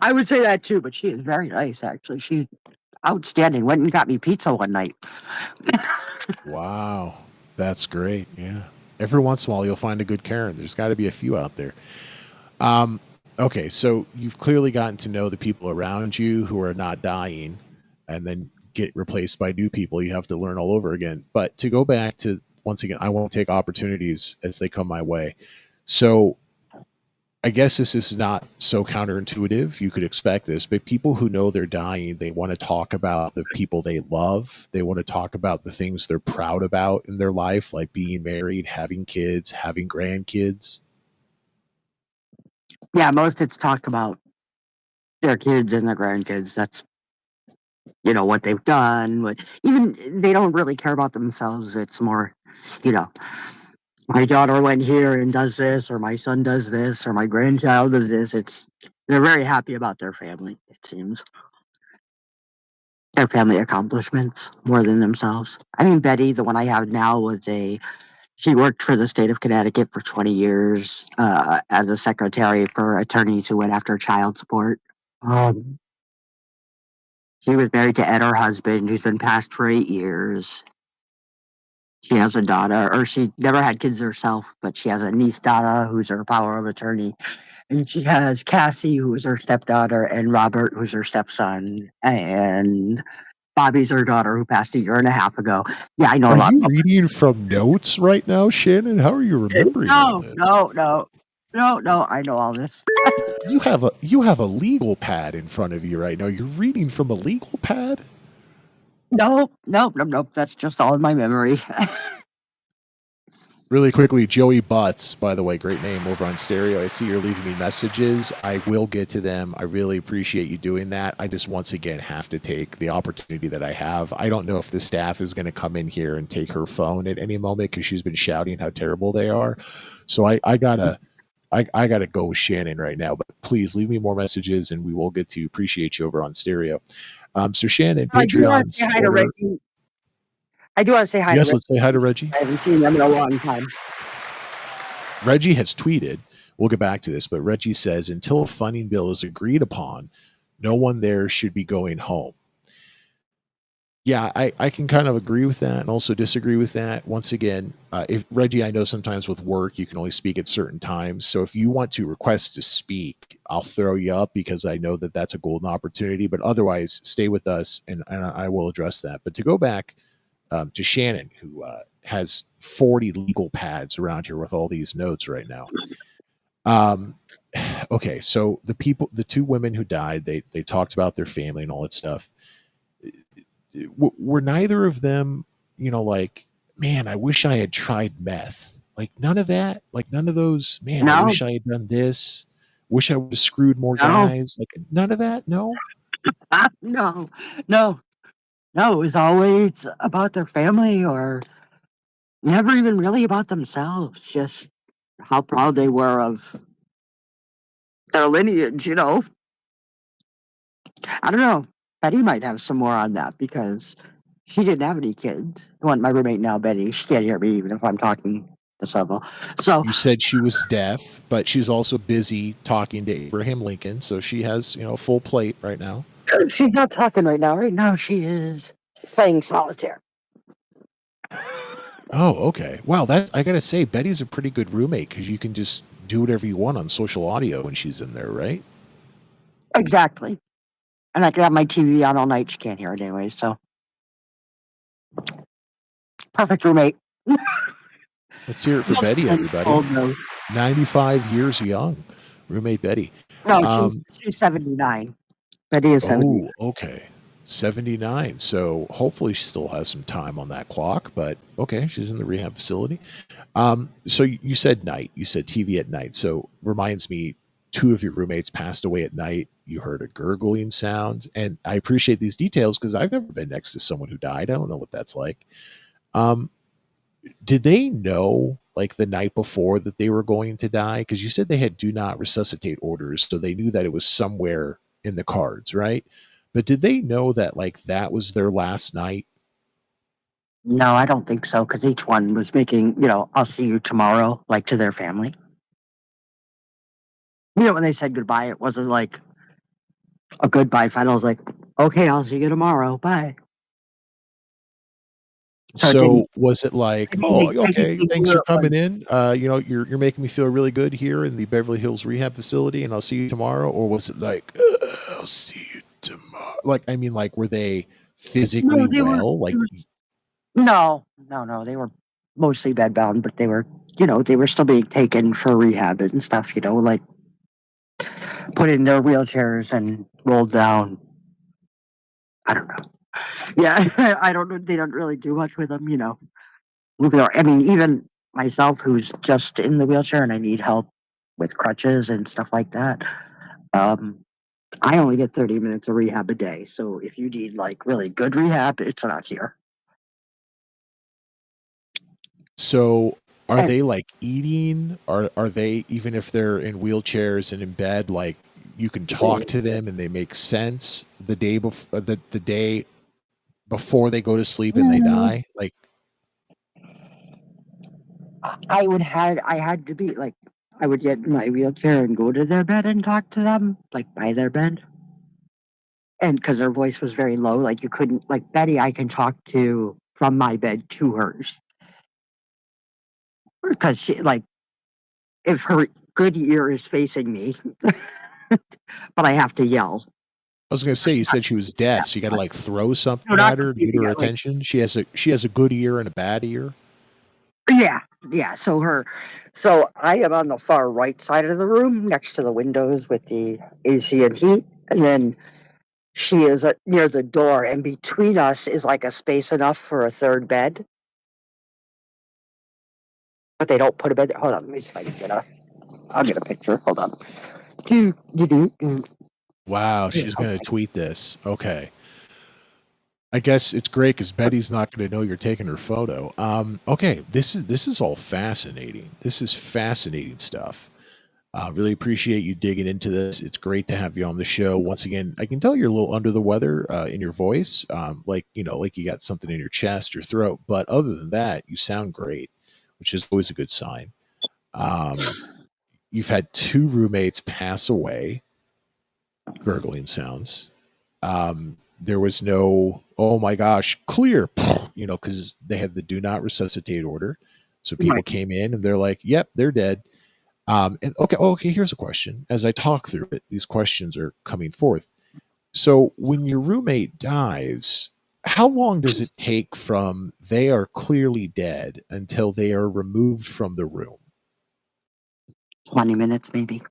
I would say that too, but she is very nice. Actually, she's outstanding. Went and got me pizza one night. Wow, that's great. Yeah. Every once in a while, you'll find a good Karen. There's got to be a few out there. Um, okay, so you've clearly gotten to know the people around you who are not dying, and then get replaced by new people. You have to learn all over again. But to go back to once again, I won't take opportunities as they come my way. So I guess this is not so counterintuitive. You could expect this, but people who know they're dying, they want to talk about the people they love. They want to talk about the things they're proud about in their life, like being married, having kids, having grandkids. Yeah, most it's talk about their kids and their grandkids. That's what they've done. What even they don't really care about themselves. It's more, you know, my daughter went here and does this, or my son does this, or my grandchild does this. They're very happy about their family. It seems their family accomplishments more than themselves. I mean, Betty, the one I have now, she worked for the state of Connecticut for 20 years as a secretary for attorneys who went after child support. Um, she was married to Ed, her husband, who's been passed for 8 years. She has a daughter, or she never had kids herself, but she has a niece Donna, who's her power of attorney. And she has Cassie, who is her stepdaughter, and Robert, who's her stepson, and Bobby's her daughter, who passed a year and a half ago. Yeah, I know a Are lot you about reading from notes right now, Shannon? How are you remembering all No, this? no, no, no. I know all this. You have a legal pad in front of you right now. You're reading from a legal pad? No. That's just all in my memory. Really quickly, Joey Butts, by the way, great name over on Stereo. I see you're leaving me messages. I will get to them. I really appreciate you doing that. I just once again have to take the opportunity that I have. I don't know if the staff is going to come in here and take her phone at any moment because she's been shouting how terrible they are. So I gotta go with Shannon right now. But please leave me more messages, and we will get to appreciate you over on Stereo. So Shannon, I do want Patreon to say hi to supporter. Reggie. I do want to say hi to Yes, Reggie. let's say hi to Reggie. I haven't seen him in a long time. Reggie has tweeted, we'll get back to this, but Reggie says, until a funding bill is agreed upon, no one there should be going home. Yeah, I can kind of agree with that and also disagree with that. Once again, if Reggie, I know sometimes with work, you can only speak at certain times. So if you want to request to speak, I'll throw you up because I know that that's a golden opportunity. But otherwise, stay with us and I will address that. But to go back to Shannon, who has 40 legal pads around here with all these notes right now. Um, okay, so the two women who died, they talked about their family and all that stuff. Were neither of them, like, man, I wish I had tried meth. Like none of that. Like none of those. Man, I No, wish I had done this. Wish I would have screwed more no, guys. Like none of that. No. no, no, no. It was always about their family or never even really about themselves. Just how proud they were of their lineage. I don't know. Betty might have some more on that because she didn't have any kids. The one, my roommate now, Betty, she can't hear me even if I'm talking this level. So You said she was deaf, but she's also busy talking to Abraham Lincoln, so she has, full plate right now. she's not talking right now. Right now, she is playing solitaire. Oh, okay. Wow, that I gotta say, Betty's a pretty good roommate because you can just do whatever you want on social audio when she's in there, right? Exactly. And I can have my TV on all night. She can't hear it anyway, so perfect roommate. Let's hear it for Just Betty, plain everybody. old though. 95 years young, roommate Betty. No, Um, she's 79. Betty is 79. oh, okay. 79. So hopefully she still has some time on that clock, but okay, she's in the rehab facility. So you said night, you said TV at night. So reminds me, two of your roommates passed away at night. You heard a gurgling sound. And I appreciate these details because I've never been next to someone who died. I don't know what that's like. Um, did they know like the night before that they were going to die? Because you said they had do not resuscitate orders, so they knew that it was somewhere in the cards, right? But did they know that like that was their last night? No, I don't think so, because each one was making, I'll see you tomorrow, like to their family. When they said goodbye, it wasn't like a goodbye final. It was like, okay, I'll see you tomorrow. Bye. So it didn't, So was it like, oh, I think okay, they thanks knew for it coming was. in. You're making me feel really good here in the Beverly Hills rehab facility, and I'll see you tomorrow. Or was it like, I'll see you tomorrow? Like, I mean, like, were they physically No, they were, well? they Like, were no. They were mostly bedbound, but they were still being taken for rehab and stuff, like put in their wheelchairs and rolled down. I don't know. Yeah, I don't know. They don't really do much with them, moving around. I mean, even myself, who's just in the wheelchair and I need help with crutches and stuff like that. Um, I only get 30 minutes of rehab a day. So if you need like really good rehab, it's not here. so are And they like eating? Are they, even if they're in wheelchairs and in bed, like you can talk to them and they make sense the day before the day before they go to sleep and they die? Like, I had to be like, I would get in my wheelchair and go to their bed and talk to them, like by their bed. And because their voice was very low, like you couldn't, like Betty, I can talk to from my bed to hers. Because she, like, if her good ear is facing me, but I have to yell. I was gonna say, you said she was deaf, so you got to like throw No, something not at her to get completely. her Like, attention. She has a good ear and a bad ear. yeah, yeah. So I am on the far right side of the room, next to the windows with the AC and heat, and then she is near the door, and between us is like a space enough for a third bed, but they don't put a bed there. Hold on, let me see if I can get a. I'll get a picture. Hold on. Do. Wow, Yeah, she's I'll gonna take. tweet this. Okay, I guess it's great because Betty's not gonna know you're taking her photo. Okay, this is all fascinating. This is fascinating stuff. Really appreciate you digging into this. It's great to have you on the show once again. I can tell you're a little under the weather in your voice, like like you got something in your chest or throat. But other than that, you sound great, which is always a good sign. Um, you've had two roommates pass away, gurgling sounds. There was no, oh my gosh, clear, because they had the do not resuscitate order. So people Right. came in and they're like, yep, they're dead. And okay, here's a question. As I talk through it, these questions are coming forth. So when your roommate dies, how long does it take from they are clearly dead until they are removed from the room? 20 minutes maybe,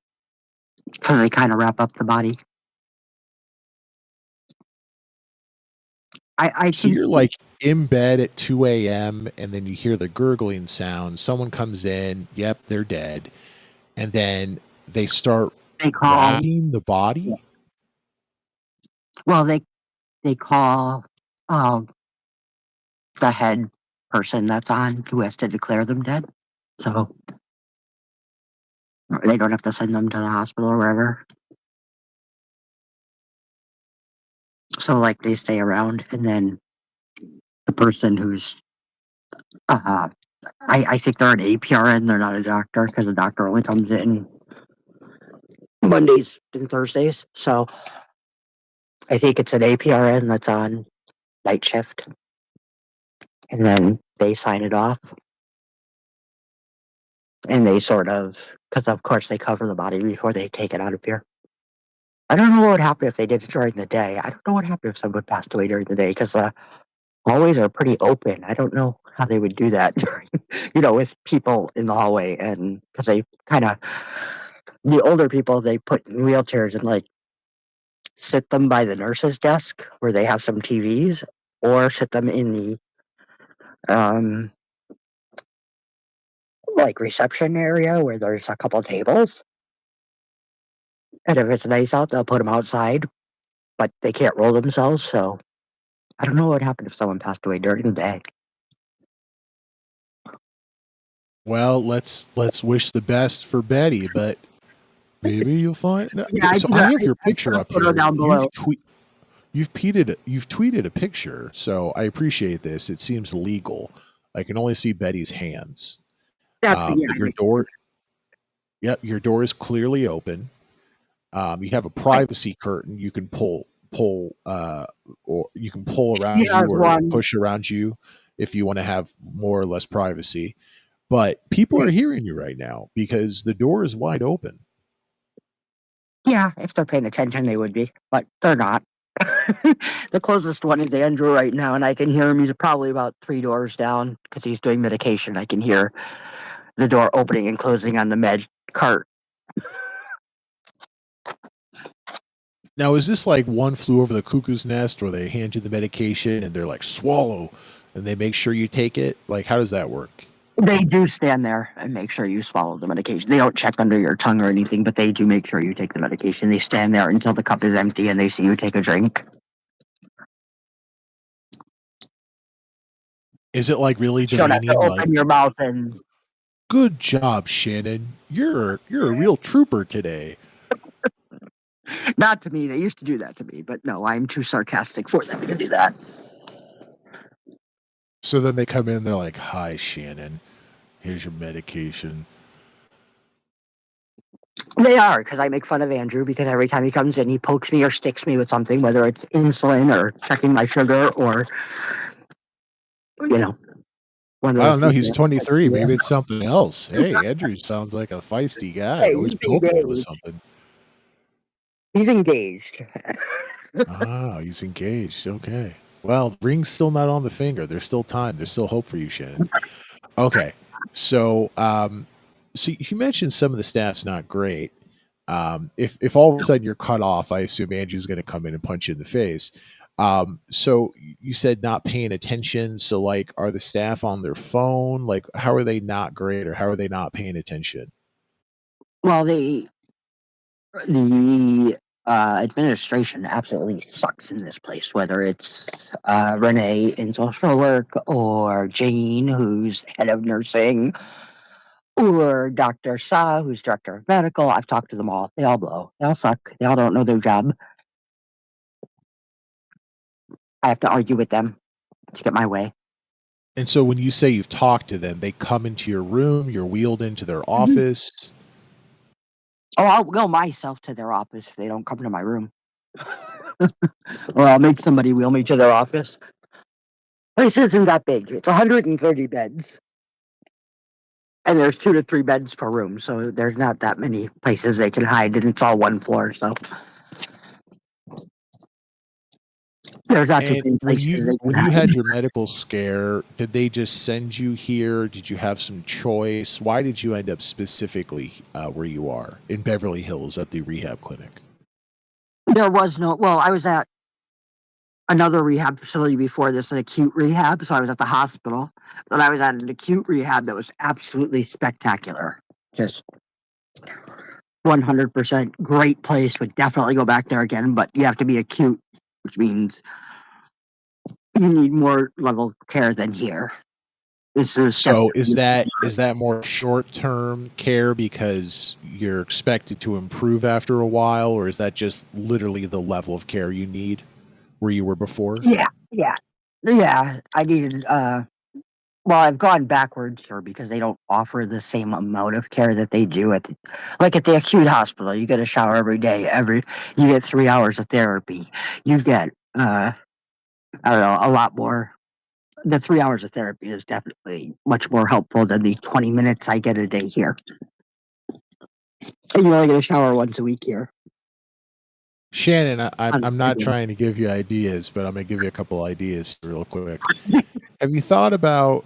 because they kind of wrap up the body. I So think you're like in bed at 2 a.m. and then you hear the gurgling sound. Someone comes in, yep, they're dead. And then they start they call. wrapping the body. Well, they call um, the head person that's on who has to declare them dead. So they don't have to send them to the hospital or wherever. So like they stay around, and then the person who's uh, I think they're an APRN. They're not a doctor because the doctor only comes in Mondays and Thursdays. So I think it's an APRN that's on night shift, and then they sign it off, and they sort of, because of course they cover the body before they take it out of here. I don't know what would happen if they did it during the day. I don't know what happened if someone passed away during the day because the hallways are pretty open. I don't know how they would do that during, with people in the hallway, and because they kind of the older people they put in wheelchairs and like sit them by the nurse's desk where they have some TVs, or sit them in the um like reception area where there's a couple tables. And if it's nice out, they'll put them outside, but they can't roll themselves. So I don't know what would happen if someone passed away during the day. Well, let's wish the best for Betty, but maybe you'll find. No, Yeah, so I have your I put picture a up photo here. down below. You've tweeted a picture, so I appreciate this. It seems legal. I can only see Betty's hands, Yeah, but your door is clearly open. You have a I, privacy curtain you can pull or you can pull she around has you or one. push around you if you want to have more or less privacy. But people are hearing you right now because the door is wide open. Yeah, if they're paying attention, they would be, but they're not. The closest one is Andrew right now, and I can hear him. He's probably about 3 doors down because he's doing medication. I can hear the door opening and closing on the med cart. Now, is this like One Flew Over the Cuckoo's Nest where they hand you the medication and they're like, swallow, and they make sure you take it? Like, how does that work? They do stand there and make sure you swallow the medication. They don't check under your tongue or anything, but they do make sure you take the medication. They stand there until the cup is empty and they see you take a drink. Is it like really You don't have to demeaning? Like, open your mouth and good job, Shannon. You're a real trooper today. not to me. They used to do that to me, but no, I'm too sarcastic for them to do that. So then they come in, they're like, hi, Shannon. Here's your medication. They are, because I make fun of Andrew because every time he comes in, he pokes me or sticks me with something, whether it's insulin or checking my sugar or, you know, one of I those don't know. He's people. 23. Yeah. Maybe it's something else. Hey, Andrew sounds like a feisty guy. Hey, Always he's poking you with engaged. something. He's engaged. Ah, he's engaged. Okay. Well, ring's still not on the finger. There's still time. There's still hope for you, Shannon. Okay. So, so you mentioned some of the staff's not great. If all of a sudden you're cut off, I assume Andrew's going to come in and punch you in the face. So you said not paying attention. So, like, are the staff on their phone? Like, how are they not great, or how are they not paying attention? Well, the administration absolutely sucks in this place, whether it's Renee in social work or Jane, who's head of nursing, or Dr. Sa, who's director of medical. I've talked to them all. They all blow. They all suck. They all don't know their job. I have to argue with them to get my way. And so, when you say you've talked to them, they come into your room. You're wheeled into their office. Oh, I'll go myself to their office if they don't come to my room. Or I'll make somebody wheel me to their office. Place isn't that big. It's 130 beds. And there's 2 to 3 beds per room, so there's not that many places they can hide, and it's all one floor, so there's not too And many when places they can you hide. had your medical scare, did they just send you here? Did you have some choice? Why did you end up specifically where you are in Beverly Hills at the rehab clinic? There was no, well, I was at another rehab facility before this, an acute rehab, so I was at the hospital. But I was at an acute rehab that was absolutely spectacular. Just 100% great place. Would definitely go back there again, but you have to be acute, which means you need more level care than here. This is So is that more short term care because you're expected to improve after a while, or is that just literally the level of care you need where you were before? yeah. I needed well, I've gone backwards here because they don't offer the same amount of care that they do like at the acute hospital. You get a shower every day. You get 3 hours of therapy. You get I don't know, a lot more. The 3 hours of therapy is definitely much more helpful than the 20 minutes I get a day here. And you only get a shower once a week here. Shannon, on I'm not Thanksgiving. trying to give you ideas, but I'm going to give you a couple ideas real quick. Have you thought about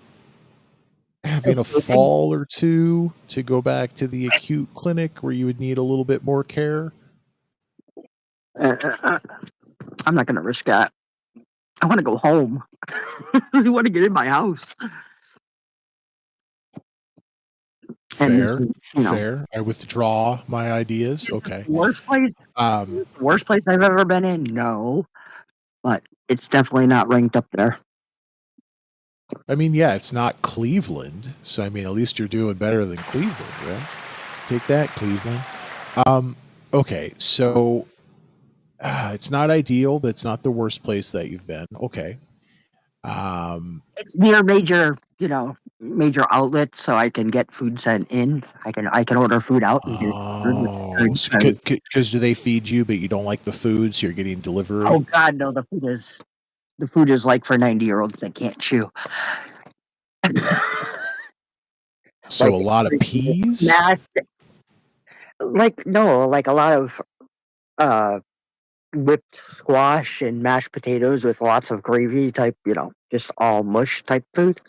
having a Escaping. fall or two to go back to the acute clinic where you would need a little bit more care? I'm not going to risk that. I want to go home. I want to get in my house. And this, Fair, fair. I withdraw my ideas. is this Okay. the worst place? Um, The worst place I've ever been in? No, but it's definitely not ranked up there. I mean, yeah, it's not Cleveland, so I mean, at least you're doing better than Cleveland, right? Take that, Cleveland. Um, okay, so it's not ideal, but it's not the worst place that you've been. Okay. It's near major, major outlets, so I can get food sent in. I can order food out and get it delivered, which is Oh, good because because do they feed you, but you don't like the food, so you're getting delivery? oh god no, the food is like for 90-year-olds that can't chew. So Like a lot of peas. mashed, like no, like a lot of uh whipped squash and mashed potatoes with lots of gravy type, just all mush type food.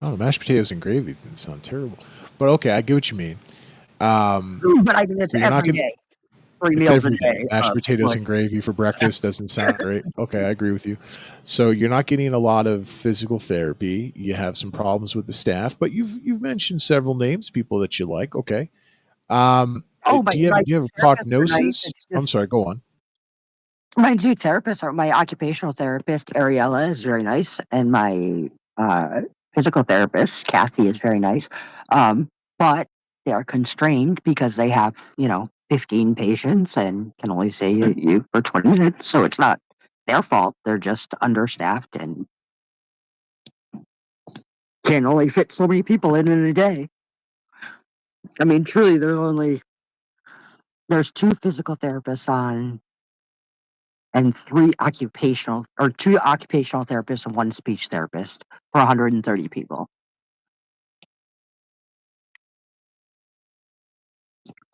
Oh, mashed potatoes and gravy doesn't sound terrible, but okay, I get what you mean. But I mean, it's So you're not every gonna. day, three It's meals a every day. day Mashed of potatoes mush. and gravy for breakfast doesn't sound great. Okay, I agree with you. So you're not getting a lot of physical therapy. You have some problems with the staff, but you've mentioned several names, people that you like. Okay. Oh, my Do you have a therapists are nice. prognosis? It's I'm just sorry. Go on. my two therapists are my occupational therapist, Ariella, is very nice, and my uh, physical therapist, Kathy, is very nice. But they are constrained because they have, 15 patients and can only see you for 20 minutes. So it's not their fault. They're just understaffed and can only fit so many people in a day. I mean, truly, there's two physical therapists on and two occupational therapists and one speech therapist for 130 people.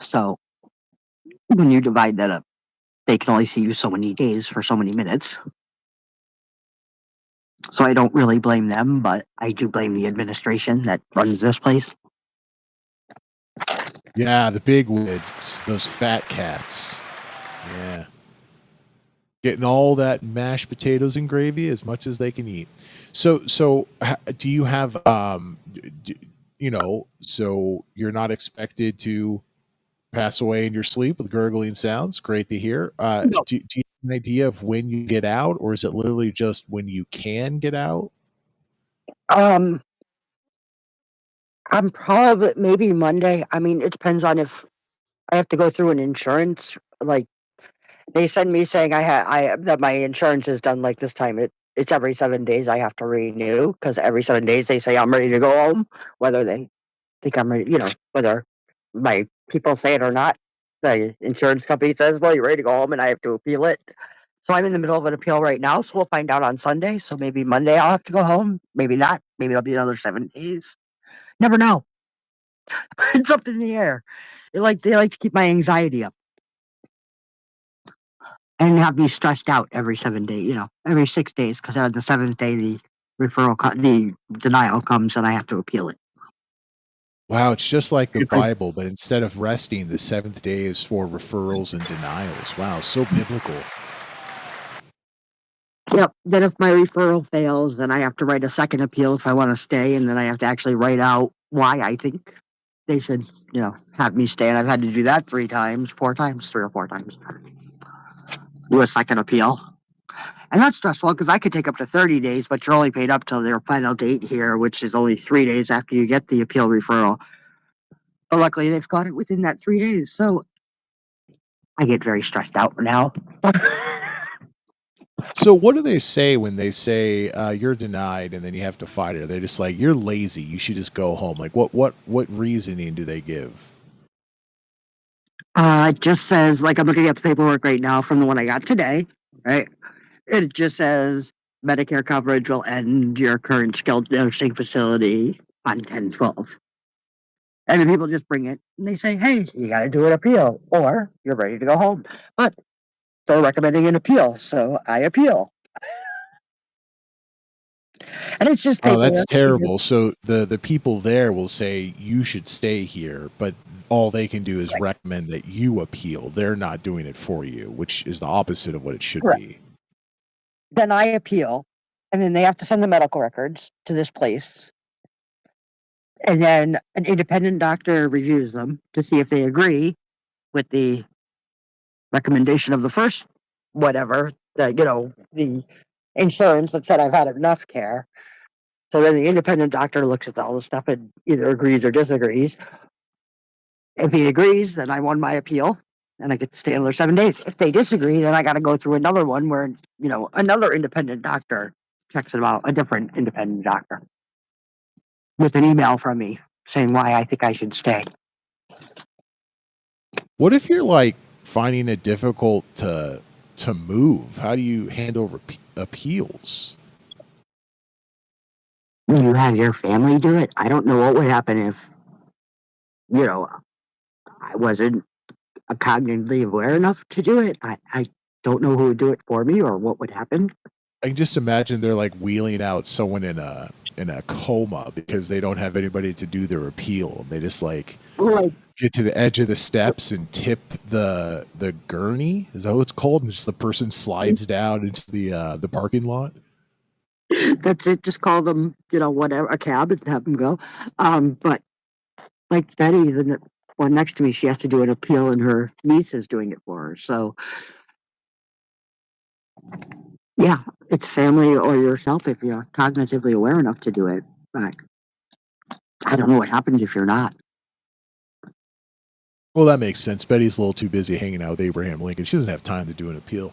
So when you divide that up, they can only see you so many days for so many minutes. So I don't really blame them, but I do blame the administration that runs this place. Yeah, the big wigs, those fat cats. Yeah, getting all that mashed potatoes and gravy as much as they can eat. Do you have so you're not expected to pass away in your sleep with gurgling sounds? Great to hear. No. Do you have an idea of when you get out, or is it literally just when you can get out? Um, I'm probably maybe Monday. I mean, it depends on if I have to go through an insurance. Like they send me saying I that my insurance is done. Like this time, it's every 7 days I have to renew because every 7 days they say I'm ready to go home, whether they think I'm ready, whether my people say it or not. The insurance company says, well, you're ready to go home, and I have to appeal it. So I'm in the middle of an appeal right now, so we'll find out on Sunday. So maybe Monday I'll have to go home. Maybe not. Maybe it'll be another 7 days. Never know. It's up in the air. They like to keep my anxiety up and have me stressed out every 7 days, every 6 days, because on the seventh day the denial comes and I have to appeal it. Wow, it's just like the If I Bible, but instead of resting, the seventh day is for referrals and denials. Wow, so biblical. Yep. Then if my referral fails, then I have to write a second appeal if I want to stay, and then I have to actually write out why I think they should, have me stay. And I've had to do that 3 times, 4 times, 3 or 4 times. Do a second appeal. And that's stressful because I could take up to 30 days, but you're only paid up till their final date here, which is only 3 days after you get the appeal referral. But luckily, they've got it within that 3 days. So I get very stressed out now. So, what do they say when they say you're denied, and then you have to fight it? They're just like, "You're lazy. You should just go home." Like, what reasoning do they give? It just says, like, I'm looking at the paperwork right now from the one I got today, right? It just says Medicare coverage will end your current skilled nursing facility on 10/12. And then people just bring it and they say, hey, you got to do an appeal or you're ready to go home. But they're recommending an appeal. So I appeal. And it's just Oh, that's paperwork. terrible. So the people there will say you should stay here, but all they can do is Right. recommend that you appeal. They're not doing it for you, which is the opposite of what it should Correct. be. Then I appeal. And then they have to send the medical records to this place. And then an independent doctor reviews them to see if they agree with the recommendation of the first whatever, the insurance that said I've had enough care. So then the independent doctor looks at all the stuff and either agrees or disagrees. If he agrees, then I won my appeal and I get to stay another 7 days. If they disagree, then I got to go through another one where, another independent doctor checks it out, a different independent doctor with an email from me saying why I think I should stay. What if you're like finding it difficult to move? How do you handle appeals? You have your family do it. I don't know what would happen if, I wasn't cognitively aware enough to do it. I don't know who would do it for me or what would happen. I can just imagine they're like wheeling out someone in a coma because they don't have anybody to do their appeal. They just like Like, get to the edge of the steps and tip the gurney. Is that what it's called? And just the person slides down into the parking lot. that's it. Just call them, whatever, a cab and have them go. But like Betty, the one next to me, she has to do an appeal and her niece is doing it for her. So yeah, it's family or yourself if you're cognitively aware enough to do it. But I don't know what happens if you're not. Well, that makes sense. Betty's a little too busy hanging out with Abraham Lincoln. She doesn't have time to do an appeal.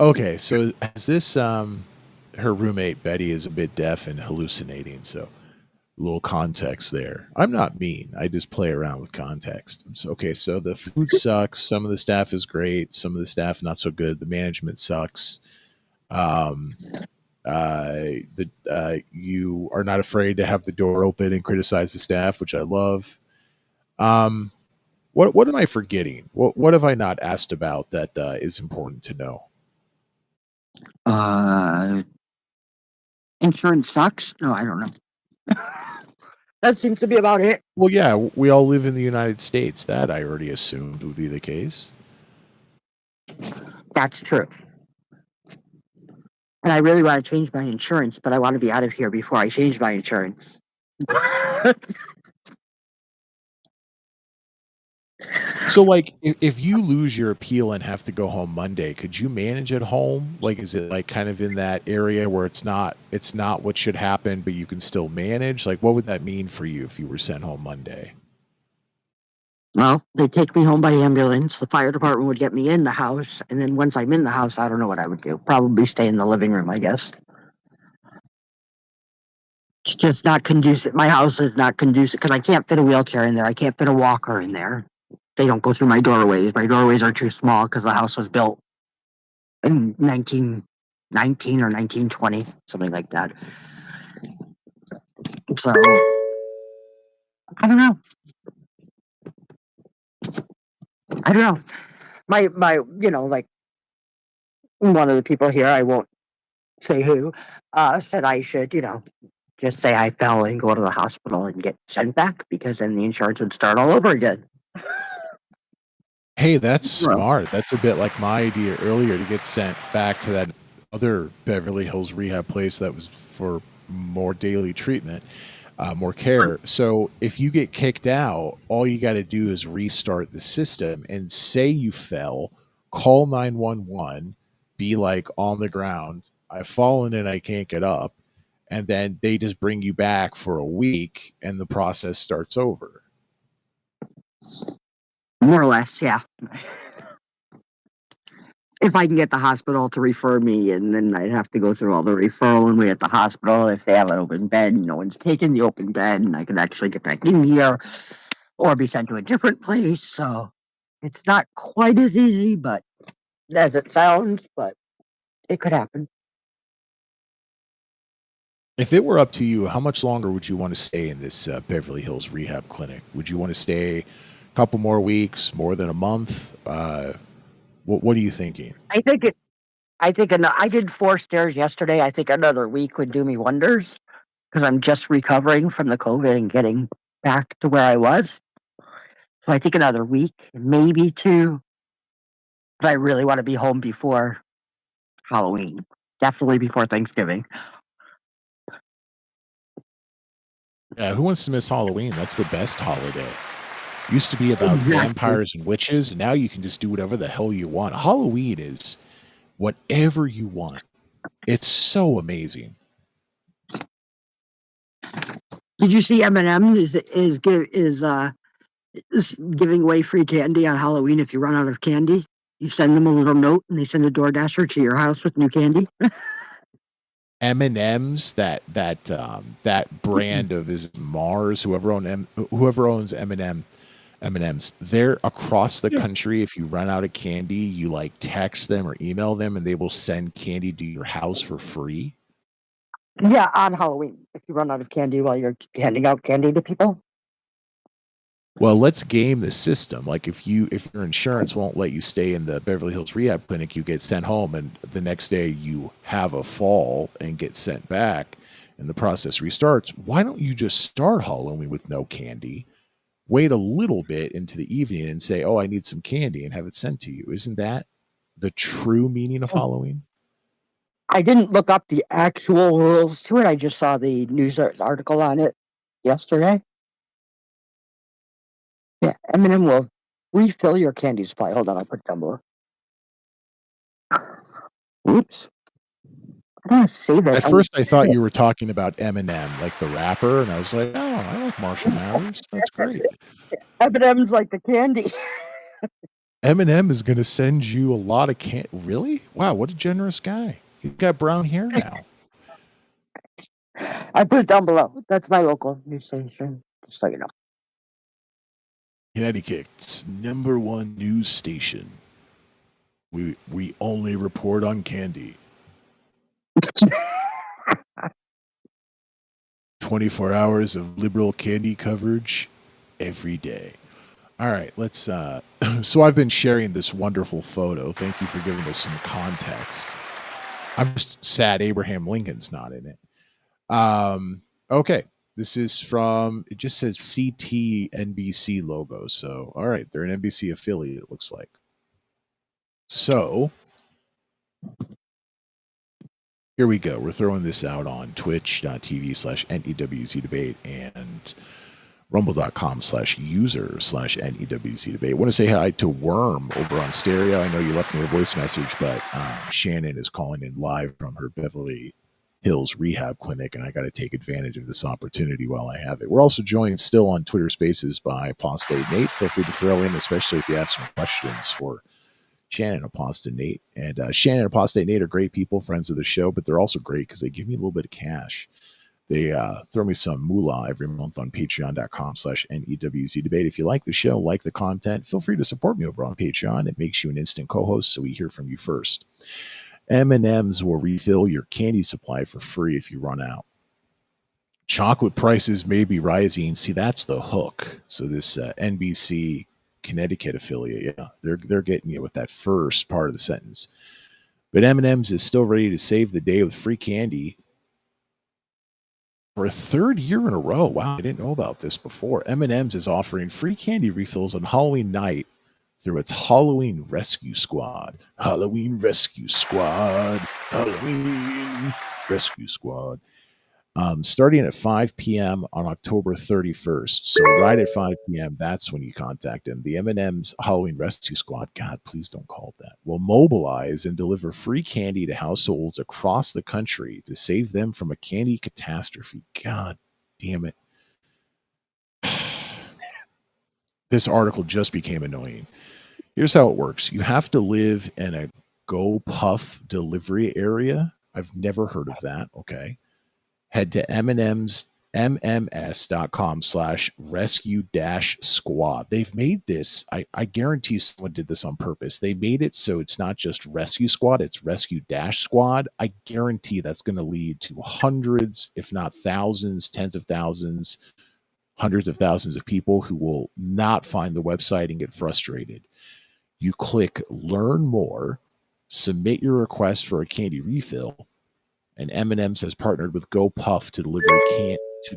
Okay, so as this her roommate Betty is a bit deaf and hallucinating, so a little context there. I'm not mean. I just play around with context. So, okay, so the food sucks. Some of the staff is great. Some of the staff not so good. The management sucks. Um, you are not afraid to have the door open and criticize the staff, which I love. Um, what am I forgetting? What have I not asked about that is important to know? Uh, Insurance sucks. No, I don't know. That seems to be about it. Well, yeah, we all live in the United States. That I already assumed would be the case. That's true. And I really want to change my insurance, but I want to be out of here before I change my insurance. So, like, if you lose your appeal and have to go home Monday, could you manage at home? Like, is it like kind of in that area where it's not what should happen, but you can still manage? Like, what would that mean for you if you were sent home Monday? Well, they take me home by ambulance. The fire department would get me in the house. And then once I'm in the house, I don't know what I would do. Probably stay in the living room, I guess. It's just not conducive. My house is not conducive because I can't fit a wheelchair in there. I can't fit a walker in there. They don't go through my doorways. My doorways are too small because the house was built in 1919 or 1920, something like that. So, I don't know. I don't know. My, like one of the people here, I won't say who, said I should, just say I fell and go to the hospital and get sent back because then the insurance would start all over again. Hey, that's Well, smart. That's a bit like my idea earlier to get sent back to that other Beverly Hills rehab place that was for more daily treatment, more care. So if you get kicked out, all you got to do is restart the system and say you fell, call 911, be like on the ground, I've fallen and I can't get up. And then they just bring you back for a week and the process starts over. more or less, yeah. If I can get the hospital to refer me, and then I'd have to go through all the referral and wait at the hospital. If they have an open bed, no one's taken the open bed, and I could actually get back in here or be sent to a different place. So it's not quite as easy, but as it sounds, but it could happen. If it were up to you, how much longer would you want to stay in this Beverly Hills rehab clinic? Would you want to stay a couple more weeks, more than a month? What are you thinking? I think it. I did 4 stairs yesterday. I think another week would do me wonders because I'm just recovering from the COVID and getting back to where I was. So I think another week, maybe 2. But I really want to be home before Halloween. Definitely before Thanksgiving. Who wants to miss Halloween? That's the best holiday. Used to be about Exactly. vampires and witches, and now you can just do whatever the hell you want. Halloween is whatever you want. It's so amazing. Did you see Eminem is giving away free candy on Halloween if you run out of candy? You send them a little note and they send a DoorDasher to your house with new candy. M&M's, that brand of is Mars, whoever owns M&M's, they're across the country. If you run out of candy, you like text them or email them, and they will send candy to your house for free. Yeah, on Halloween if you run out of candy while you're handing out candy to people. Well, let's game the system. Like if your insurance won't let you stay in the Beverly Hills Rehab Clinic, you get sent home, and the next day you have a fall and get sent back, and the process restarts. Why don't you just start Halloween with no candy? Wait a little bit into the evening and say, "Oh, I need some candy," and have it sent to you. Isn't that the true meaning of Halloween? I didn't look up the actual rules to it. I just saw the news article on it yesterday. Yeah, Eminem will refill your candy supply. Hold on, I'll put it down below. Oops. I don't want to save it. At first, I thought you were talking about Eminem, like the rapper, and I was like, "Oh, I like Marshall Mathers. That's great." Eminem's like the candy. Eminem is going to send you a lot of candy. Really? Wow, what a generous guy. He's got brown hair now. I put it down below. That's my local news station, just so you know. Connecticut's #1 news station. We only report on candy. 24 hours of liberal candy coverage every day. All right, let's so I've been sharing this wonderful photo. Thank you for giving us some context. I'm just sad Abraham Lincoln's not in it. Okay. This is from, it just says CT NBC logo. So, all right, they're an NBC affiliate, it looks like. So, here we go. We're throwing this out on twitch.tv/NEWZ debate and rumble.com/user/NEWZ debate. I want to say hi to Worm over on Stereo. I know you left me a voice message, but Shannon is calling in live from her Beverly Hills Rehab Clinic, and I got to take advantage of this opportunity while I have it. We're also joined still on Twitter Spaces by Apostate Nate. Feel free to throw in, especially if you have some questions for Shannon, Apostate Nate. And Shannon and Apostate Nate are great people, friends of the show, but they're also great because they give me a little bit of cash. They throw me some moolah every month on patreon.com/NEWZ debate. If you like the show, like the content, feel free to support me over on Patreon. It makes you an instant co-host, so we hear from you first. M&M's will refill your candy supply for free if you run out. Chocolate prices may be rising. See, that's the hook. So this NBC Connecticut affiliate, yeah, they're getting you with that first part of the sentence. But M&M's is still ready to save the day with free candy for a third year in a row. Wow, I didn't know about this before. M&M's is offering free candy refills on Halloween night through its Halloween Rescue Squad. Halloween Rescue Squad. Halloween Rescue Squad. Starting at 5 p.m. on October 31st. So right at 5 p.m., that's when you contact them. The M&M's Halloween Rescue Squad, God, please don't call it that, will mobilize and deliver free candy to households across the country to save them from a candy catastrophe. God damn it. This article just became annoying. Here's how it works. You have to live in a Go Puff delivery area. I've never heard of that. Okay. Head to M&M's mms.com/rescue-squad. They've made this, I guarantee someone did this on purpose. They made it so it's not just rescue squad, it's rescue-squad. I guarantee that's going to lead to hundreds, if not thousands, tens of thousands, hundreds of thousands of people who will not find the website and get frustrated. You click learn more, submit your request for a candy refill, and M&M's has partnered with GoPuff to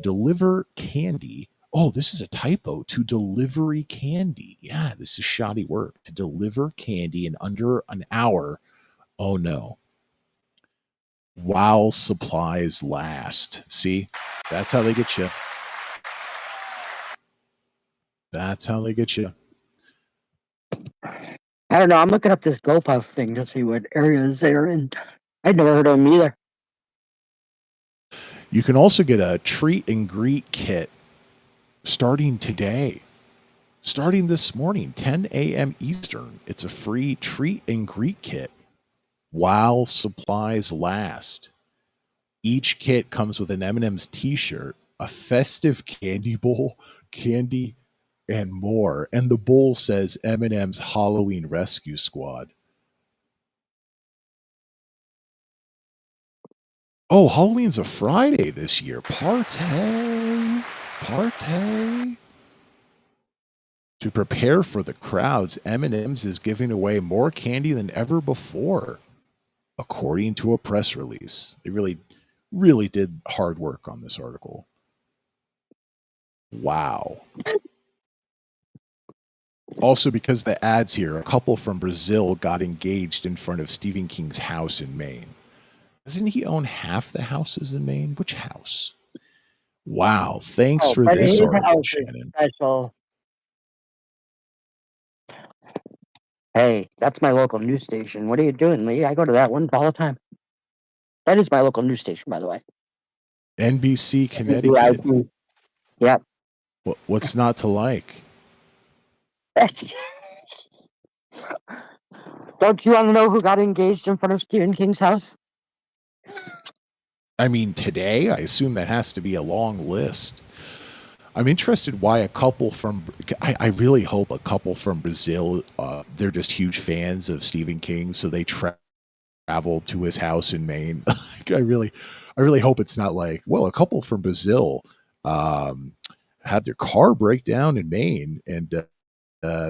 deliver candy. Oh, this is a typo. To delivery candy. Yeah, this is shoddy work. To deliver candy in under an hour. Oh no. While supplies last. See, that's how they get you. That's how they get you. I don't know. I'm looking up this GoPuff thing to see what areas they're in. I'd never heard of them either. You can also get a treat and greet kit starting today. Starting this morning, 10 a.m. Eastern. It's a free treat and greet kit while supplies last. Each kit comes with an M&M's t-shirt, a festive candy bowl, candy, and more. And the bowl says M&M's Halloween Rescue Squad. Oh, Halloween's a Friday this year. Partay. To prepare for the crowds, M&M's is giving away more candy than ever before, according to a press release. They really did hard work on this article. Wow. Also, because the ads here, a couple from Brazil got engaged in front of Stephen King's house in Maine. Doesn't he own half the houses in Maine? Which house? Wow. Thanks for but this his article, house is Shannon. special. Hey, that's my local news station. What are you doing, Lee? I go to that one all the time. That is my local news station, by the way. NBC Connecticut. Yep. What's not to like? Don't you want to know who got engaged in front of Stephen King's house? I mean, today, I assume that has to be a long list. I'm interested why a couple from, I really hope a couple from Brazil, they're just huge fans of Stephen King, so they traveled to his house in Maine. I really hope it's not like, well, a couple from Brazil had their car break down in Maine, and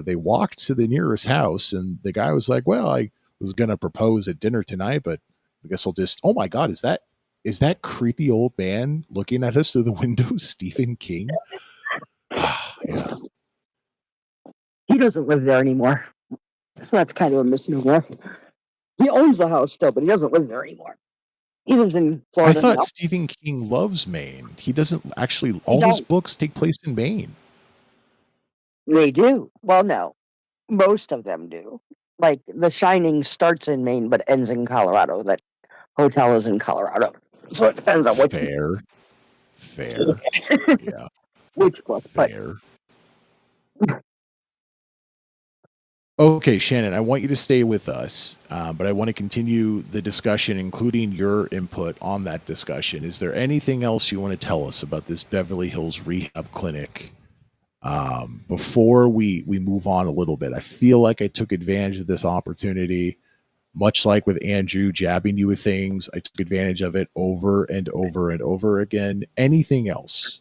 they walked to the nearest house, and the guy was like, well, I was going to propose at dinner tonight, but I guess I'll just, oh my God, is that creepy old man looking at us through the window Stephen King? Yeah. He doesn't live there anymore. That's kind of a misnomer. He owns the house still, but he doesn't live there anymore. He lives in I Florida thought now. Stephen King loves Maine. He doesn't actually, all his books take place in Maine. They do. Well, no. Most of them do. Like, The Shining starts in Maine, but ends in Colorado. That hotel is in Colorado. So it depends on what Fair. Yeah. which book. Fair. Okay, Shannon, I want you to stay with us, but I want to continue the discussion, including your input on that discussion. Is there anything else you want to tell us about this Beverly Hills Rehab Clinic before we move on a little bit? I feel like I took advantage of this opportunity, much like with Andrew jabbing you with things. I took advantage of it over and over and over again. Anything else?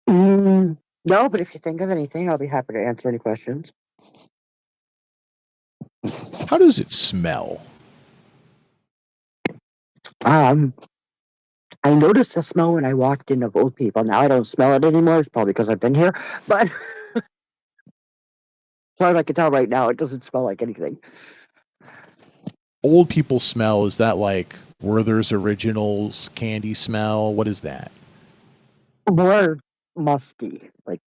No, but if you think of anything, I'll be happy to answer any questions. How does it smell? I noticed the smell when I walked in of old people. Now I don't smell it anymore. It's probably because I've been here. But as far as I can tell right now, it doesn't smell like anything. Old people smell, is that like Werther's Originals candy smell? What is that? More musty, like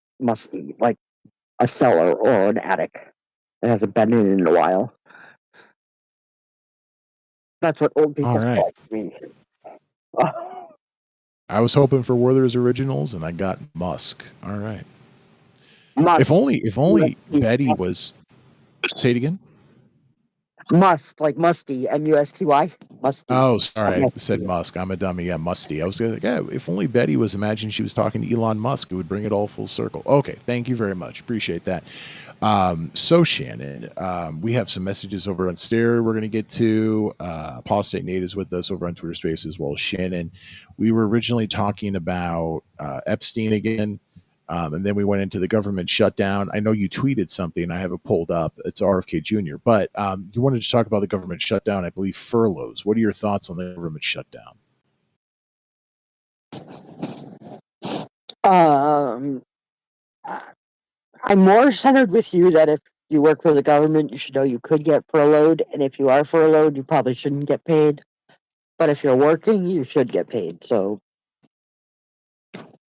a cellar or an attic. It hasn't been in a while. That's what old people All right. smell like to me. I was hoping for Werther's Originals, and I got Musk. All right. Musk. If only Betty was. Say it again. Must, like musty, M-U-S-T-Y, musty. Oh, Not sorry, I musty. said Musk. I'm a dummy. Yeah, Musty. I was like, yeah, if only Betty was imagining she was talking to Elon Musk, it would bring it all full circle. Okay, thank you very much. Appreciate that. So Shannon, we have some messages over on Stereo we're going to get to. Apostate Nate is with us over on Twitter Space as well as Shannon. We were originally talking about Epstein again, and then we went into the government shutdown. I know you tweeted something. I have it pulled up. It's RFK Jr. But you wanted to talk about the government shutdown, I believe furloughs. What are your thoughts on the government shutdown? Um, I'm more centered with you that if you work for the government, you should know you could get furloughed, and if you are furloughed, you probably shouldn't get paid. But if you're working, you should get paid. So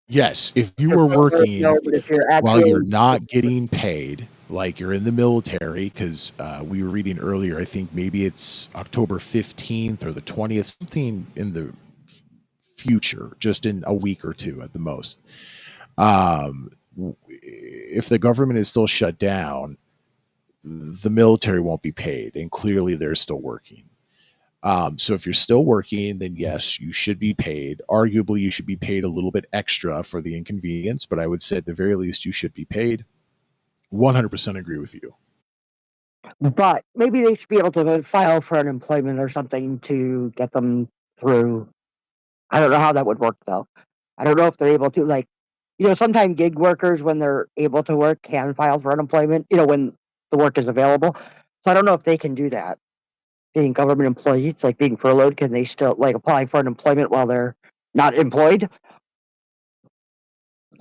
Yes, if you if were you're furloughed, working no, but if you're while you're actually not getting paid, like you're in the military, because we were reading earlier, I think maybe it's October 15th or the 20th, something in the future, just in a week or two at the most. If the government is still shut down, the military won't be paid, and clearly they're still working. So if you're still working, then yes, you should be paid. Arguably, you should be paid a little bit extra for the inconvenience, but I would say at the very least, you should be paid. 100% agree with you. but maybe they should be able to file for unemployment or something to get them through. I don't know how that would work though. I don't know if they're able to, like, sometimes gig workers, when they're able to work, can file for unemployment, when the work is available. So I don't know if they can do that. Being government employees, like being furloughed, can they still like apply for unemployment while they're not employed?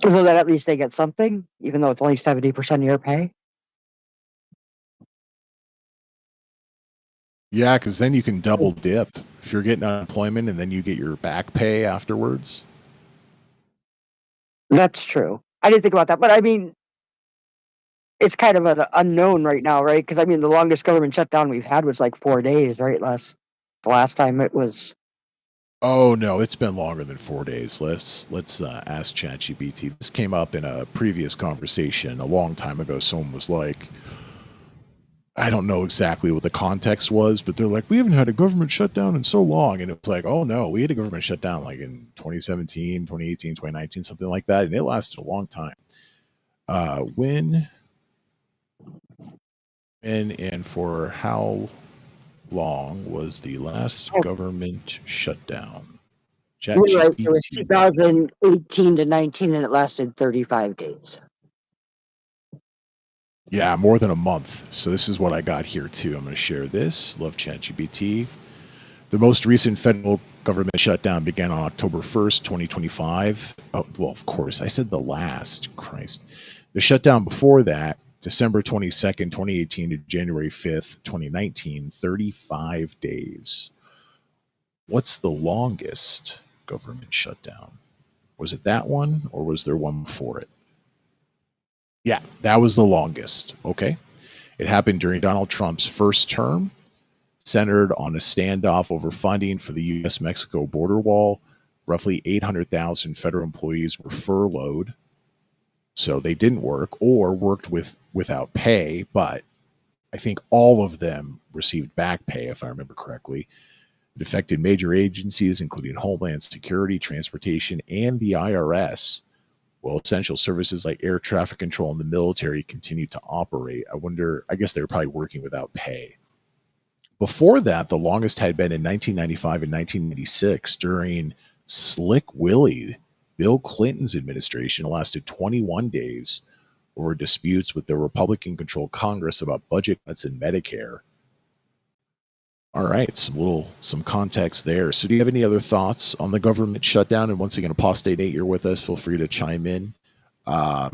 So that at least they get something, even though it's only 70% of your pay. Yeah, because then you can double dip if you're getting unemployment and then you get your back pay afterwards. That's true. I didn't think about that, but I mean, it's kind of an unknown right now, right? Because I mean, the longest government shutdown we've had was like 4 days, right? The last time it was. Oh no, it's been longer than 4 days. Let's ask ChatGPT. This came up in a previous conversation a long time ago. Someone was like, I don't know exactly what the context was, but they're like, we haven't had a government shutdown in so long. And it was like, oh no, we had a government shutdown like in 2017, 2018, 2019, something like that. And it lasted a long time. When and for how long was the last government shutdown? You're right. It was ChatGPT. 2018 to 19, and it lasted 35 days. Yeah, more than a month. So this is what I got here too. I'm going to share this. Love ChatGPT. The most recent federal government shutdown began on October 1st, 2025. Oh, well, of course, I said the last. Christ. The shutdown before that, December 22nd, 2018 to January 5th, 2019, 35 days. What's the longest government shutdown? Was it that one or was there one before it? Yeah, that was the longest. Okay. It happened during Donald Trump's first term, centered on a standoff over funding for the U.S. Mexico border wall. Roughly 800,000 federal employees were furloughed. So they didn't work or worked without pay, but I think all of them received back pay, if I remember correctly. It affected major agencies, including Homeland Security, Transportation, and the IRS. While essential services like air traffic control and the military continued to operate. I guess they were probably working without pay. Before that, the longest had been in 1995 and 1996 during Slick Willie, Bill Clinton's administration. It lasted 21 days over disputes with the Republican controlled Congress about budget cuts and Medicare. All right, some context there. So, do you have any other thoughts on the government shutdown? And once again, Apostate 8, you're with us. Feel free to chime in.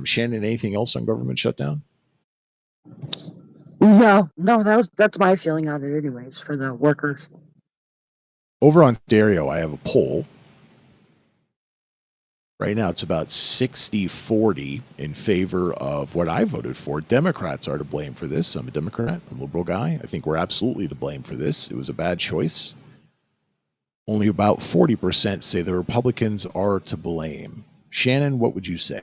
Shannon, anything else on government shutdown? No, that's my feeling on it, anyways, for the workers. Over on Stereo, I have a poll. Right now, it's about 60-40 in favor of what I voted for. Democrats are to blame for this. I'm a Democrat. I'm a liberal guy. I think we're absolutely to blame for this. It was a bad choice. Only about 40% say the Republicans are to blame. Shannon, what would you say?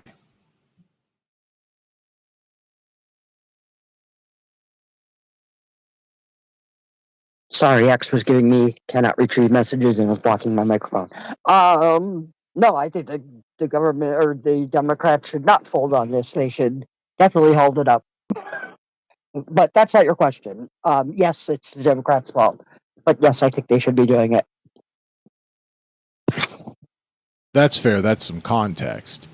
Sorry, X was giving me cannot retrieve messages and was blocking my microphone. No, I think the government or the Democrats should not fold on this. They should definitely hold it up. But that's not your question. Yes, it's the Democrats' fault. But yes, I think they should be doing it. That's fair. That's some context.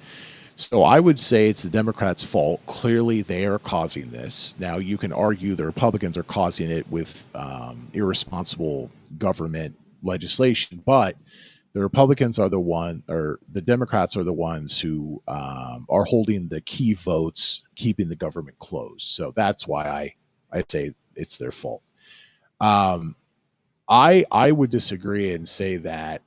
So I would say it's the Democrats' fault. Clearly, they are causing this. Now, you can argue the Republicans are causing it with irresponsible government legislation, but the Republicans are the one, or the Democrats are the ones who are holding the key votes, keeping the government closed. So that's why I say it's their fault. I would disagree and say that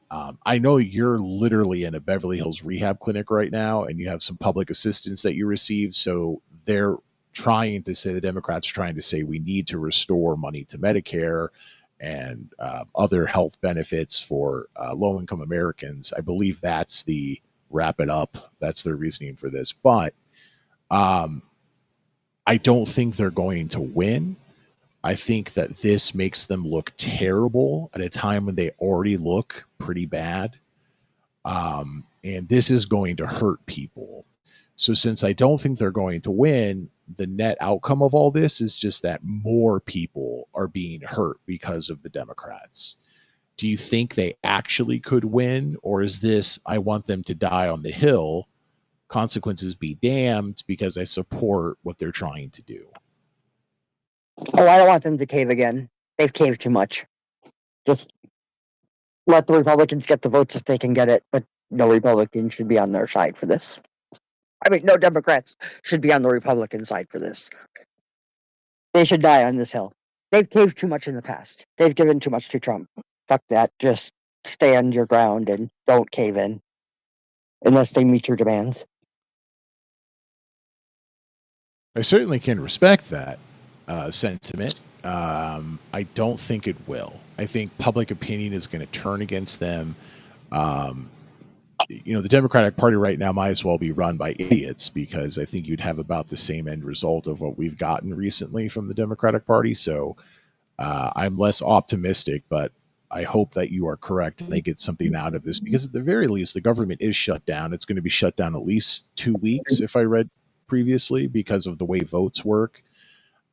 I know you're literally in a Beverly Hills rehab clinic right now, and you have some public assistance that you receive. So they're trying to say, the Democrats are trying to say, we need to restore money to Medicare and other health benefits for low-income Americans. I believe that's the wrap it up. That's their reasoning for this. But I don't think they're going to win. I think that this makes them look terrible at a time when they already look pretty bad. And this is going to hurt people. So since I don't think they're going to win, the net outcome of all this is just that more people are being hurt because of the Democrats. Do you think they actually could win? Or is this, I want them to die on the Hill, consequences be damned, because I support what they're trying to do? Oh, I don't want them to cave again. They've caved too much. Just let the Republicans get the votes if they can get it, but no Republican should be on their side for this. I mean, no Democrats should be on the Republican side for this. They should die on this hill. They've caved too much in the past. They've given too much to Trump. Fuck that. Just stand your ground and don't cave in unless they meet your demands. I certainly can respect that sentiment. I don't think it will. I think public opinion is going to turn against them. The Democratic Party right now might as well be run by idiots, because I think you'd have about the same end result of what we've gotten recently from the Democratic Party. So I'm less optimistic, but I hope that you are correct and they get something out of this, because at the very least, the government is shut down. It's going to be shut down at least 2 weeks, if I read previously, because of the way votes work.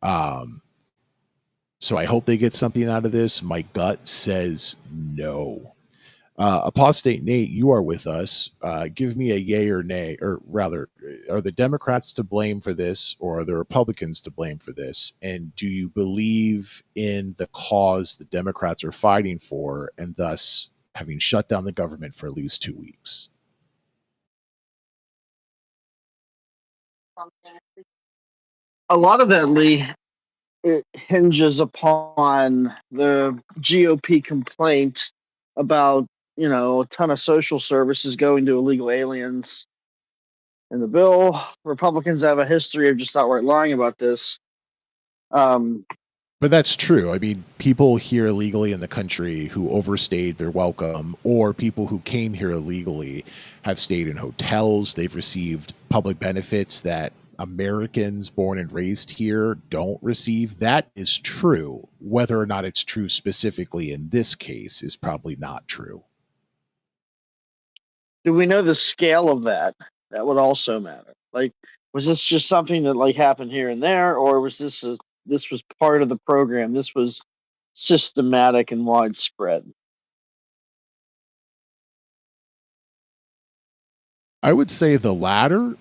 So I hope they get something out of this. My gut says no. Apostate Nate, you are with us. Give me a yay or nay, or rather, are the Democrats to blame for this, or are the Republicans to blame for this? And do you believe in the cause the Democrats are fighting for, and thus having shut down the government for at least 2 weeks? A lot of that, Lee, it hinges upon the GOP complaint about, a ton of social services going to illegal aliens in the bill. Republicans have a history of just outright lying about this. But that's true. I mean, people here illegally in the country who overstayed their welcome, or people who came here illegally, have stayed in hotels. They've received public benefits that Americans born and raised here don't receive. That is true. Whether or not it's true specifically in this case is probably not true. Do we know the scale of that? That would also matter. Like, was this just something that happened here and there, or was this was part of the program? This was systematic and widespread. I would say the latter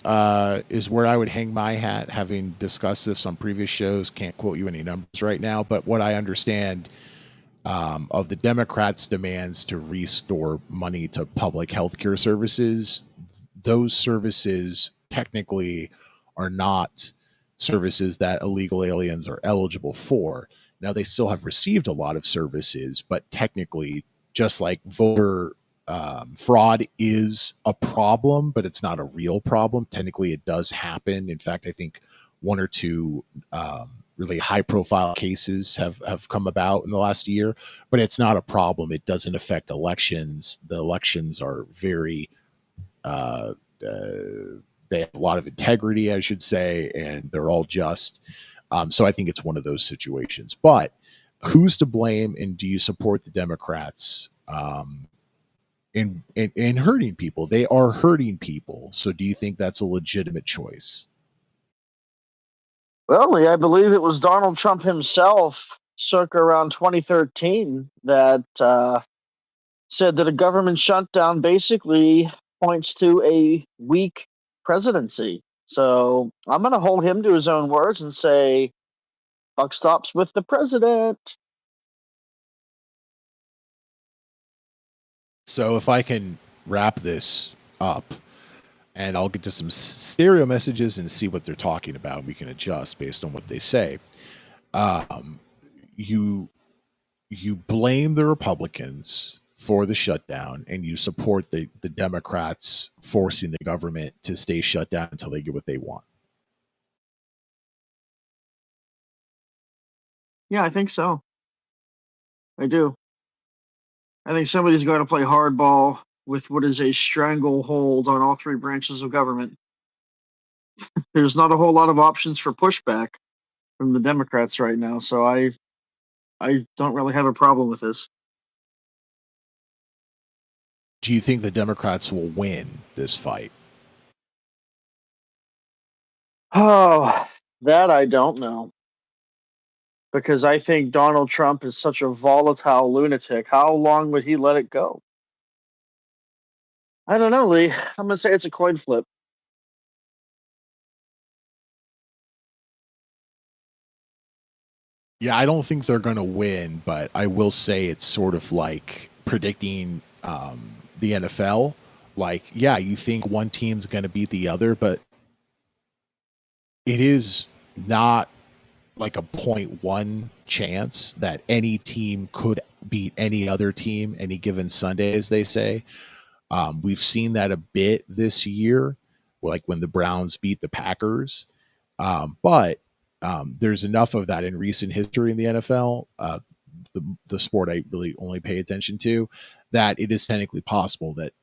is where I would hang my hat, having discussed this on previous shows. Can't quote you any numbers right now, but what I understand of the Democrats' demands to restore money to public healthcare services, those services technically are not services that illegal aliens are eligible for. Now, they still have received a lot of services, but technically, just like voter fraud is a problem, but it's not a real problem. Technically, it does happen. In fact, I think one or two really high profile cases have come about in the last year, but it's not a problem. It doesn't affect elections. The elections are very, they have a lot of integrity, I should say, and they're all just. So I think it's one of those situations. But who's to blame, and do you support the Democrats in hurting people? They are hurting people. So do you think that's a legitimate choice? Well, I believe it was Donald Trump himself, circa around 2013, that said that a government shutdown basically points to a weak presidency. So I'm going to hold him to his own words and say, buck stops with the president. So if I can wrap this up, and I'll get to some stereo messages and see what they're talking about. We can adjust based on what they say. Um, you you blame the Republicans for the shutdown, and you support the Democrats forcing the government to stay shut down until they get what they want. Yeah, I think so. I do. I think somebody's got to play hardball with what is a stranglehold on all three branches of government. There's not a whole lot of options for pushback from the Democrats right now, so I don't really have a problem with this. Do you think the Democrats will win this fight? Oh, that I don't know. Because I think Donald Trump is such a volatile lunatic. How long would he let it go? I don't know, Lee. I'm going to say it's a coin flip. Yeah, I don't think they're going to win, but I will say it's sort of like predicting the NFL. Like, yeah, you think one team's going to beat the other, but it is not like a 0.1 chance that any team could beat any other team any given Sunday, as they say. We've seen that a bit this year, like when the Browns beat the Packers. But there's enough of that in recent history in the NFL, the sport I really only pay attention to, that it is technically possible that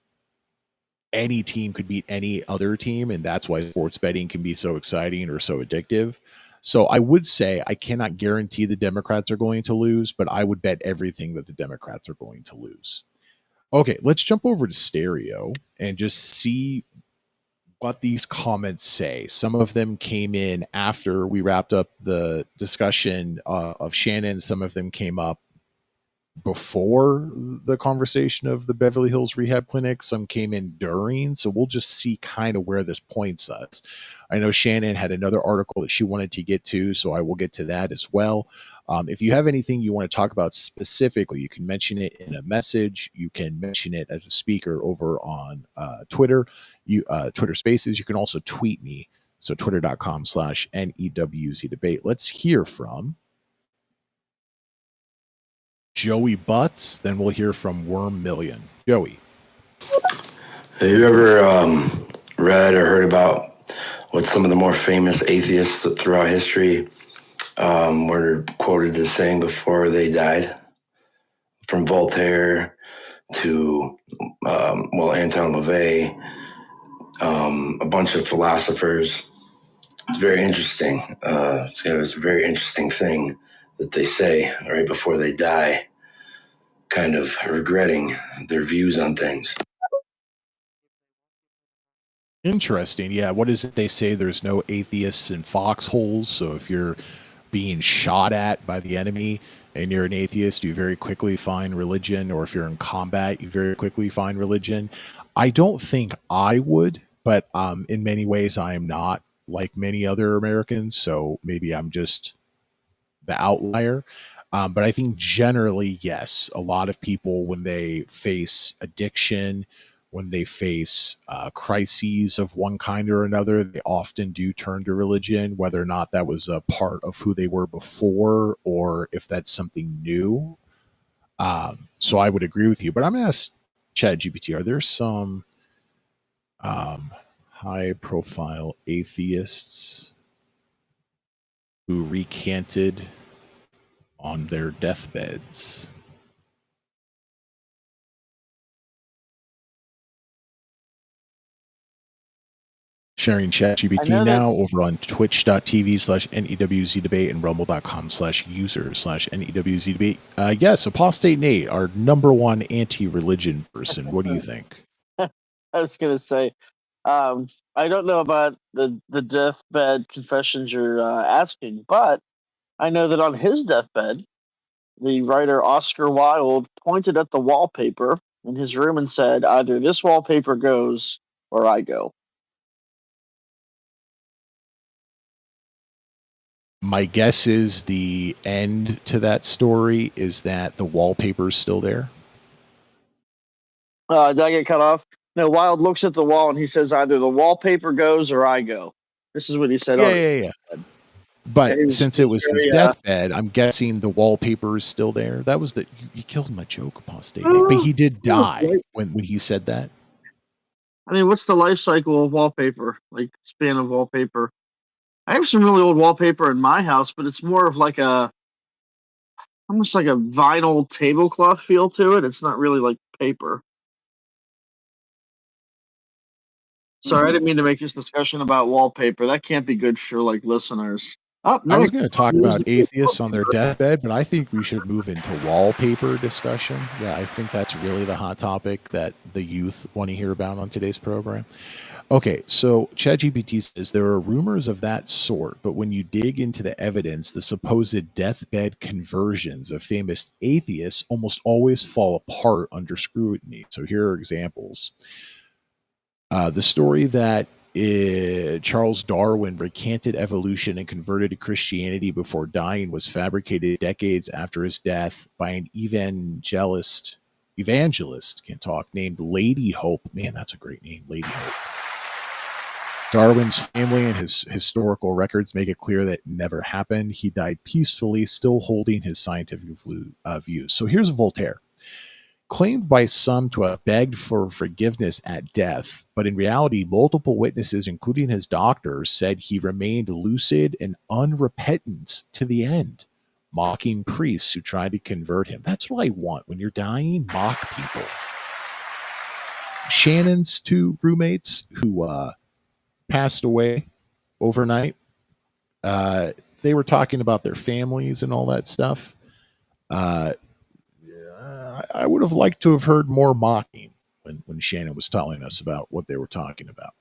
any team could beat any other team, and that's why sports betting can be so exciting or so addictive. So I would say I cannot guarantee the Democrats are going to lose, but I would bet everything that the Democrats are going to lose. Okay, let's jump over to stereo and just see what these comments say. Some of them came in after we wrapped up the discussion of Shannon. Some of them came up before the conversation of the Beverly Hills Rehab Clinic. Some came in during. So we'll just see kind of where this points us. I know Shannon had another article that she wanted to get to, so I will get to that as well. If you have anything you want to talk about specifically, you can mention it in a message. You can mention it as a speaker over on Twitter, Twitter Spaces. You can also tweet me. So twitter.com/NEWZ debate. Let's hear from Joey Butts, then we'll hear from Worm Million. Joey. Have you ever read or heard about what some of the more famous atheists throughout history were quoted as saying before they died? From Voltaire to, Anton LaVey, a bunch of philosophers. It's very interesting. It's a very interesting thing that they say right before they die, kind of regretting their views on things. Interesting. Yeah. What is it they say? There's no atheists in foxholes. So if you're being shot at by the enemy and you're an atheist, you very quickly find religion. Or if you're in combat, you very quickly find religion. I don't think I would, but in many ways, I am not like many other Americans. So maybe I'm just the outlier. But I think generally, yes, a lot of people, when they face addiction, when they face crises of one kind or another, they often do turn to religion, whether or not that was a part of who they were before or if that's something new. So I would agree with you. But I'm going to ask ChatGPT, are there some high profile atheists who recanted on their deathbeds? Sharing I ChatGPT know that. now over on twitch.tv/NEWZ debate and rumble.com/user/NEWZ debate. Yes, Apostate Nate, our number one anti-religion person. What do you think? I was gonna say, I don't know about the deathbed confessions you're asking, but I know that on his deathbed, the writer Oscar Wilde pointed at the wallpaper in his room and said, "Either this wallpaper goes or I go." My guess is the end to that story is that the wallpaper's still there. Did I get cut off? No, Wilde looks at the wall and he says, "Either the wallpaper goes or I go." This is what he said on his Yeah. deathbed. But He since it was his very, deathbed, I'm guessing the wallpaper is still there. That was you killed my joke, Apostate Nate. But he did die when he said that. I mean, what's the life cycle of wallpaper? Like span of wallpaper? I have some really old wallpaper in my house, but it's more of like almost like a vinyl tablecloth feel to it. It's not really like paper. Sorry, I didn't mean to make this discussion about wallpaper. That can't be good for like listeners. Up I was next, going to talk about atheists on their deathbed, but I think we should move into wallpaper discussion. Yeah, I think that's really the hot topic that the youth want to hear about on today's program. Okay, so ChatGPT says there are rumors of that sort, but when you dig into the evidence, the supposed deathbed conversions of famous atheists almost always fall apart under scrutiny. So here are examples. The story that Charles Darwin recanted evolution and converted to Christianity before dying was fabricated decades after his death by an evangelist, can't talk, named Lady Hope. Man, that's a great name, Lady Hope. Darwin's family and his historical records make it clear that it never happened. He died peacefully, still holding his scientific views. So here's Voltaire. Claimed by some to have begged for forgiveness at death, but in reality, multiple witnesses, including his doctors, said he remained lucid and unrepentant to the end, mocking priests who tried to convert him. That's what I want when you're dying, mock people. Shannon's two roommates who passed away overnight, they were talking about their families and all that stuff. I would have liked to have heard more mocking when Shannon was telling us about what they were talking about.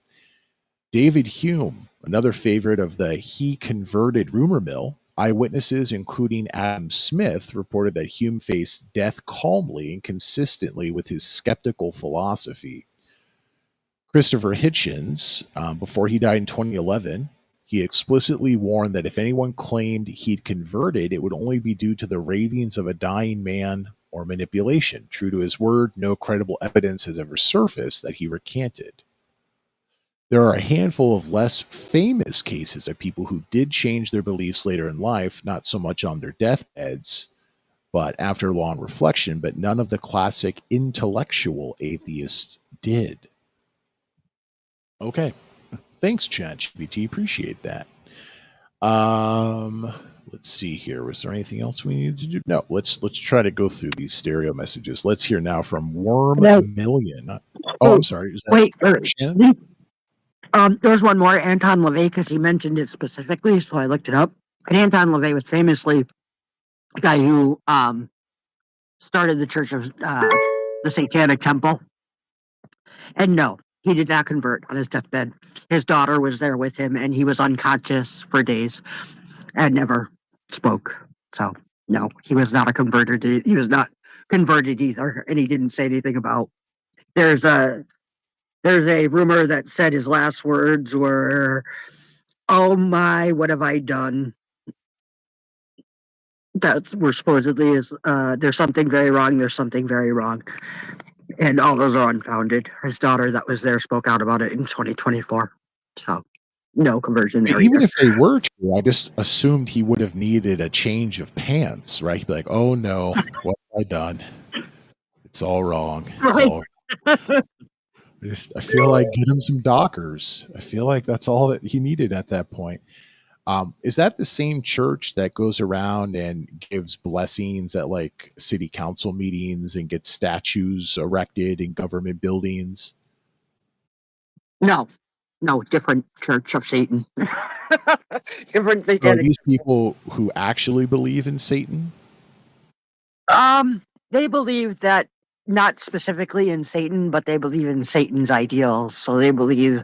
David Hume, another favorite of the he converted rumor mill, eyewitnesses, including Adam Smith, reported that Hume faced death calmly and consistently with his skeptical philosophy. Christopher Hitchens, before he died in 2011, he explicitly warned that if anyone claimed he'd converted, it would only be due to the ravings of a dying man or manipulation. True to his word, no credible evidence has ever surfaced that he recanted. There are a handful of less famous cases of people who did change their beliefs later in life, not so much on their deathbeds, but after long reflection, but none of the classic intellectual atheists did. Okay. Thanks, ChatGPT. Appreciate that. Let's see here. Was there anything else we needed to do? No, let's try to go through these stereo messages. Let's hear now from Worm Million. Oh, I'm sorry. Is that Wait, Shannon? there's one more, Anton LaVey, because he mentioned it specifically, so I looked it up. And Anton LaVey was famously the guy who started the Church of the Satanic Temple. And no, he did not convert on his deathbed. His daughter was there with him, and he was unconscious for days and never spoke. So no, he was not converted either, and he didn't say anything about. There's a rumor that said his last words were, "Oh my, what have I done?" That were supposedly is there's something very wrong. There's something very wrong, and all those are unfounded. His daughter that was there spoke out about it in 2024. So no conversion there. Even if they were true, I just assumed he would have needed a change of pants, right? He'd be like, "Oh no, what have I done? It's all wrong. It's all." I feel like get him some Dockers. I feel like that's all that he needed at that point. Is that the same church that goes around and gives blessings at like city council meetings and gets statues erected in government buildings? No, No, different Church of Satan. Different So are satanic. these people who actually believe in Satan? They believe that not specifically in Satan, but they believe in Satan's ideals. So they believe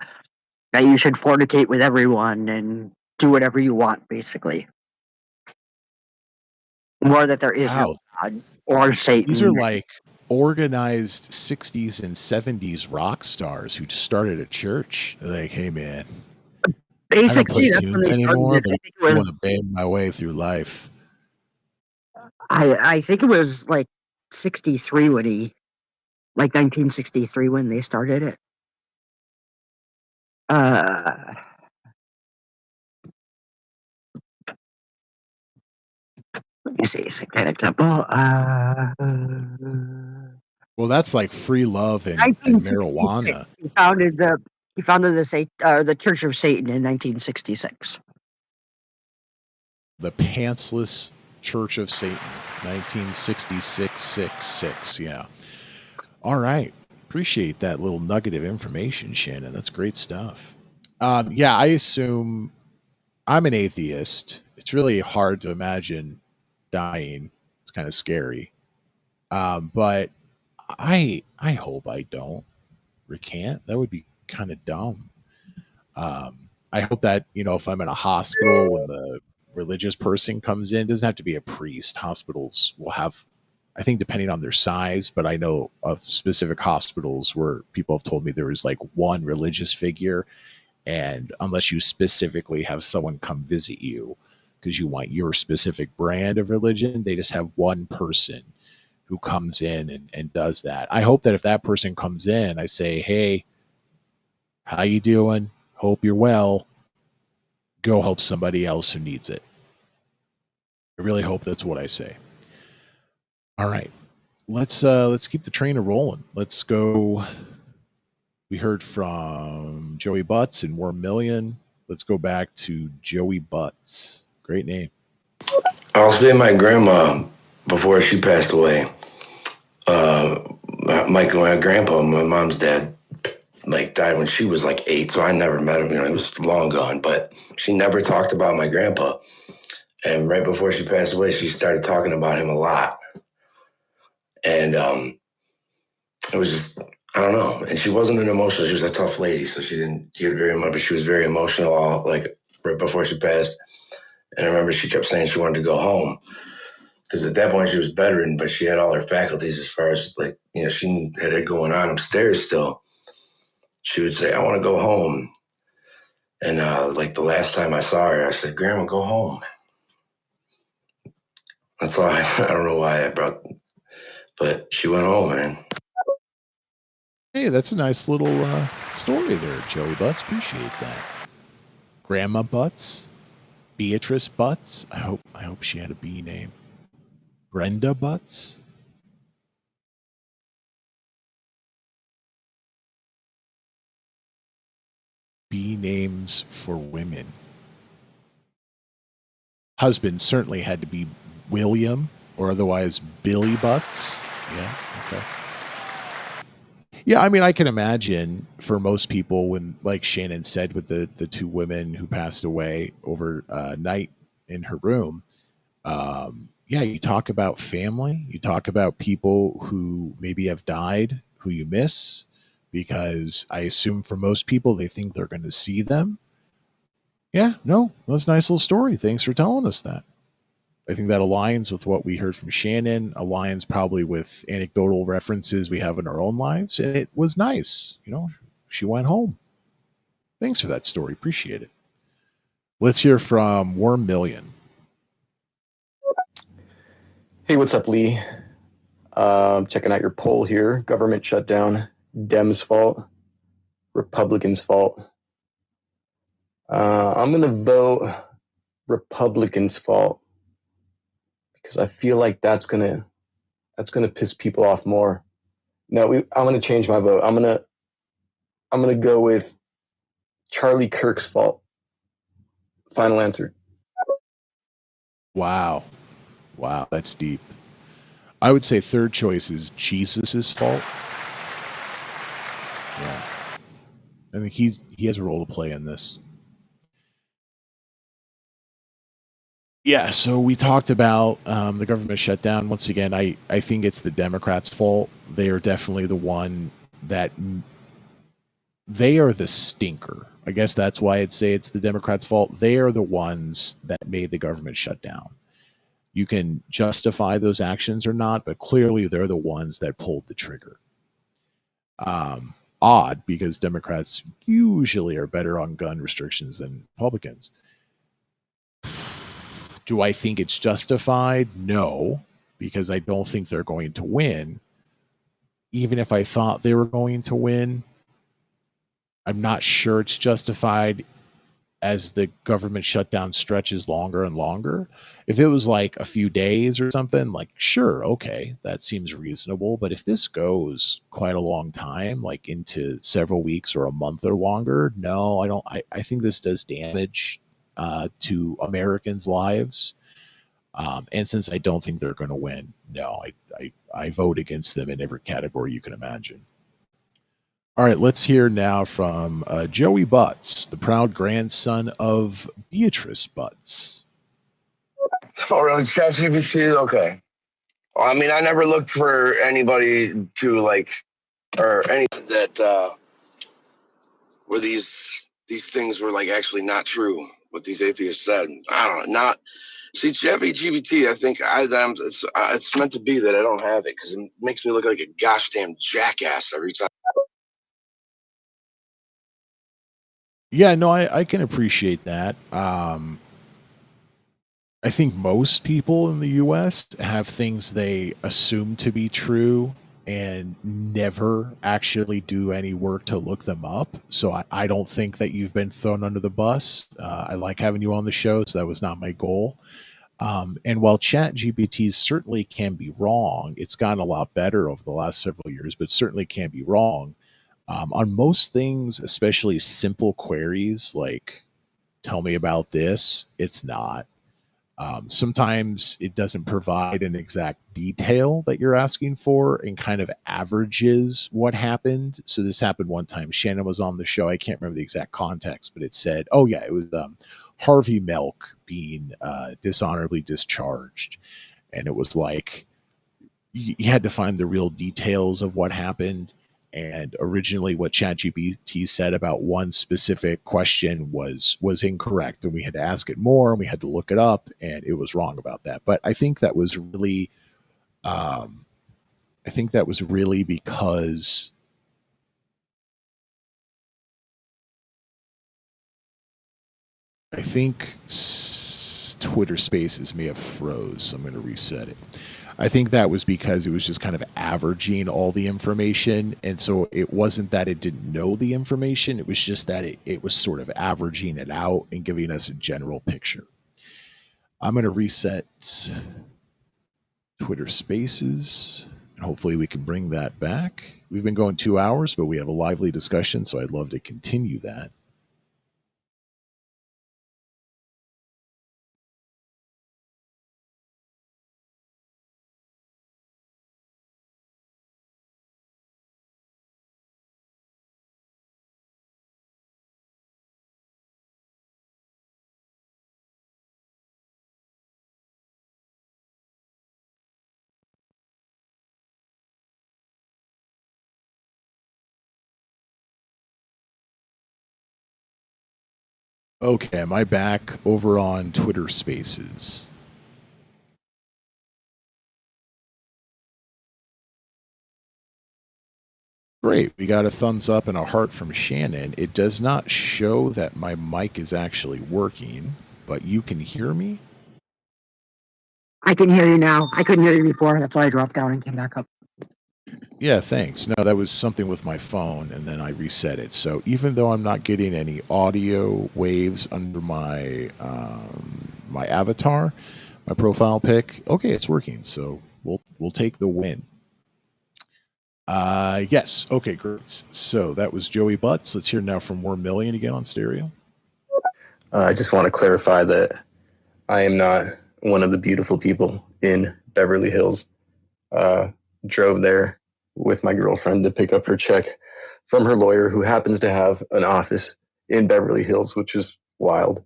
that you should fornicate with everyone and do whatever you want, basically. More that there is no Wow. God or These Satan. are like organized 60s and 70s rock stars who started a church. They're like, hey, man, I don't play Basically, that's when tunes they started anymore, it. but I I think it want was. to bang my way through life. I think it was like 63 when like 1963 when they started it. Let me see, Satanic Temple. Well, that's like free love and marijuana. 1966. He founded the Church of Satan in 1966. The Pantsless Church of Satan, 1966. Yeah. All right. Appreciate that little nugget of information, Shannon. That's great stuff. Yeah, I assume I'm an atheist. It's really hard to imagine dying. It's kind of scary. But I hope I don't recant. That would be kind of dumb. I hope that, if I'm in a hospital when the religious person comes in, it doesn't have to be a priest. Hospitals will have, I think, depending on their size, but I know of specific hospitals where people have told me there was like one religious figure. And unless you specifically have someone come visit you because you want your specific brand of religion, they just have one person who comes in and does that. I hope that if that person comes in, I say, hey, how you doing? Hope you're well. Go help somebody else who needs it. I really hope that's what I say. All right. Let's keep the train rolling. Let's go. We heard from Joey Butts and Worm Million. Let's go back to Joey Butts. Great name. I'll say my grandma, before she passed away, uh, my grandpa, my mom's dad, like died when she was like 8, so I never met him. He was long gone. But she never talked about my grandpa. And right before she passed away, she started talking about him a lot. And it was just, I don't know. And she wasn't an emotional. She was a tough lady, so she didn't get very much. But she was very emotional, all like right before she passed. And I remember she kept saying she wanted to go home because at that point she was bedridden, but she had all her faculties as far as like, she had it going on upstairs still. She would say, I want to go home. And like the last time I saw her, I said, Grandma, go home. That's all. I don't know why I brought, but she went home, man. Hey, that's a nice little story there, Joey Butts. Appreciate that. Grandma Butts, Beatrice Butts. I hope she had a B name. Brenda Butts. B names for women. Husband certainly had to be William or otherwise Billy Butts. Yeah. Okay. Yeah, I mean, I can imagine for most people when, like Shannon said, with the two women who passed away over night in her room. Yeah, you talk about family. You talk about people who maybe have died, who you miss, because I assume for most people they think they're going to see them. Yeah, no, that's a nice little story. Thanks for telling us that. I think that aligns with what we heard from Shannon, aligns probably with anecdotal references we have in our own lives. And it was nice. She went home. Thanks for that story. Appreciate it. Let's hear from Worm Million. Hey, what's up, Lee? Checking out your poll here. Government shutdown, Dems' fault, Republicans' fault. I'm gonna vote Republicans' fault because I feel like that's gonna piss people off more. No, I'm gonna change my vote. I'm gonna go with Charlie Kirk's fault. Final answer. Wow. Wow, that's deep. I would say third choice is Jesus's fault. Yeah. I think he has a role to play in this. Yeah, so we talked about the government shutdown. Once again, I think it's the Democrats' fault. They are definitely the one that they are the stinker. I guess that's why I'd say it's the Democrats' fault. They are the ones that made the government shut down. You can justify those actions or not, but clearly they're the ones that pulled the trigger. Odd, because Democrats usually are better on gun restrictions than Republicans. Do I think it's justified? No, because I don't think they're going to win. Even if I thought they were going to win, I'm not sure it's justified as the government shutdown stretches longer and longer. If it was like a few days or something, like, sure, okay, that seems reasonable. But if this goes quite a long time, like into several weeks or a month or longer, no, I don't. I think this does damage to Americans' lives. And since I don't think they're going to win, no, I vote against them in every category you can imagine. All right, let's hear now from Joey Butts, the proud grandson of Beatrice Butts. Oh, really? ChatGPT? Okay. Well, I mean, I never looked for anybody to like, or any that where these things were like actually not true. What these atheists said. I don't know. Not see ChatGPT. I think it's meant to be that I don't have it because it makes me look like a gosh damn jackass every time. Yeah, no, I can appreciate that. I think most people in the US have things they assume to be true and never actually do any work to look them up. So I don't think that you've been thrown under the bus. I like having you on the show, so that was not my goal. And while Chat GPT certainly can be wrong, it's gotten a lot better over the last several years, but certainly can be wrong. On most things, especially simple queries like, tell me about this, it's not. Sometimes it doesn't provide an exact detail that you're asking for and kind of averages what happened. So this happened one time. Shannon was on the show. I can't remember the exact context, but it said, oh, yeah, it was Harvey Milk being dishonorably discharged. And it was like, you had to find the real details of what happened. And originally, what ChatGPT said about one specific question was incorrect, and we had to ask it more, and we had to look it up, and it was wrong about that. But I think that was really, because I think Twitter Spaces may have froze, so I'm going to reset it. I think that was because it was just kind of averaging all the information. And so it wasn't that it didn't know the information. It was just that it was sort of averaging it out and giving us a general picture. I'm going to reset Twitter Spaces, and hopefully we can bring that back. We've been going 2 hours, but we have a lively discussion, so I'd love to continue that. Okay, am I back over on Twitter Spaces? Great. We got a thumbs up and a heart from Shannon. It does not show that my mic is actually working, but you can hear me? I can hear you now. I couldn't hear you before. That's why I dropped down and came back up. Yeah, thanks. No, that was something with my phone, and then I reset it. So even though I'm not getting any audio waves under my my avatar, my profile pic, okay, it's working. So we'll take the win. Yes. Okay, great. So that was Joey Butts. Let's hear now from Worm Million again on stereo. I just want to clarify that I am not one of the beautiful people in Beverly Hills. Drove there with my girlfriend to pick up her check from her lawyer, who happens to have an office in Beverly Hills, which is wild.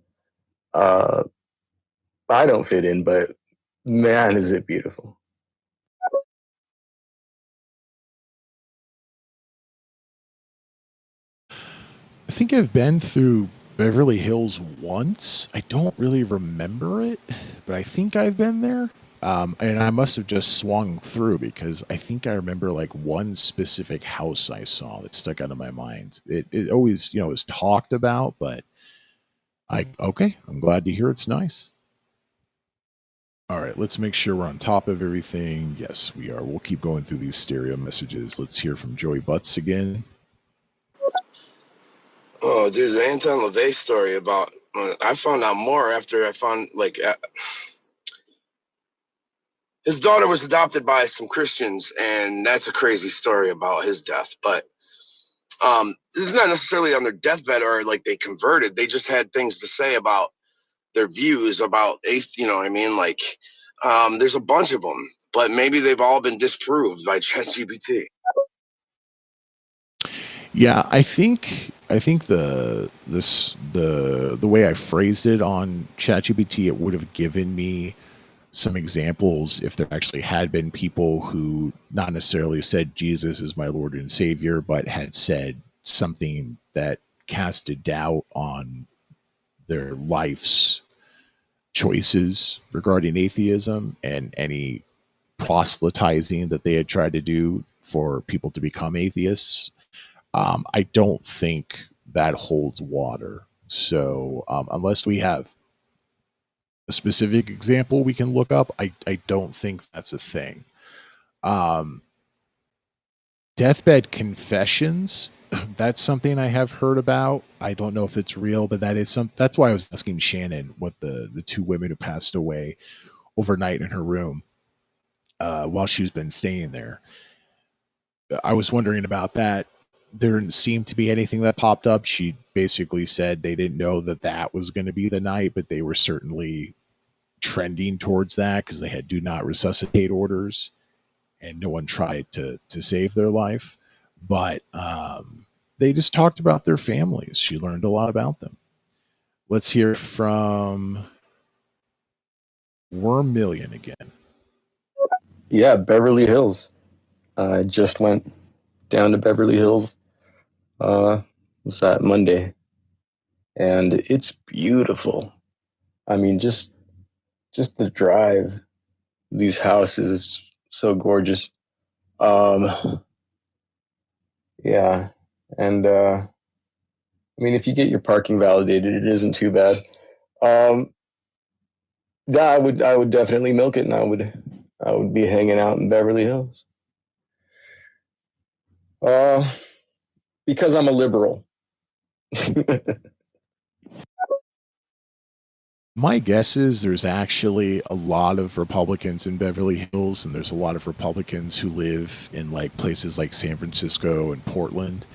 I don't fit in, but man, is it beautiful. I think I've been through Beverly Hills once. I don't really remember it, but I think I've been there. And I must have just swung through because I think I remember like one specific house I saw that stuck out of my mind. It always, is talked about, but okay, I'm glad to hear it's nice. All right, let's make sure we're on top of everything. Yes, we are. We'll keep going through these stereo messages. Let's hear from Joey Butts again. Oh, dude, the Anton LaVey story about I found out more after I found his daughter was adopted by some Christians, and that's a crazy story about his death. But it's not necessarily on their deathbed or like they converted. They just had things to say about their views about you know what I mean? Like, there's a bunch of them, but maybe they've all been disproved by ChatGPT. Yeah, I think the way I phrased it on ChatGPT, it would have given me some examples if there actually had been people who not necessarily said Jesus is my Lord and Savior, but had said something that casted doubt on their life's choices regarding atheism and any proselytizing that they had tried to do for people to become atheists. I don't think that holds water. So unless we have a specific example we can look up, I don't think that's a thing. Um, Deathbed confessions. That's something I have heard about. I don't know if it's real, but that's why I was asking Shannon what the two women who passed away overnight in her room while she's been staying there. I was wondering about that. There didn't seem to be anything that popped up. She basically said they didn't know that was going to be the night, but they were certainly trending towards that because they had do not resuscitate orders and no one tried to save their life. But they just talked about their families. She learned a lot about them. Let's hear from Worm Million again. Yeah, Beverly Hills. I just went down to Beverly Hills. Was that Monday? And it's beautiful. I mean, just the drive. These houses is so gorgeous. Yeah, and I mean, if you get your parking validated, it isn't too bad. Yeah, I would definitely milk it, and I would be hanging out in Beverly Hills. Because I'm a liberal. My guess is there's actually a lot of Republicans in Beverly Hills, and there's a lot of Republicans who live in like places like San Francisco and Portland.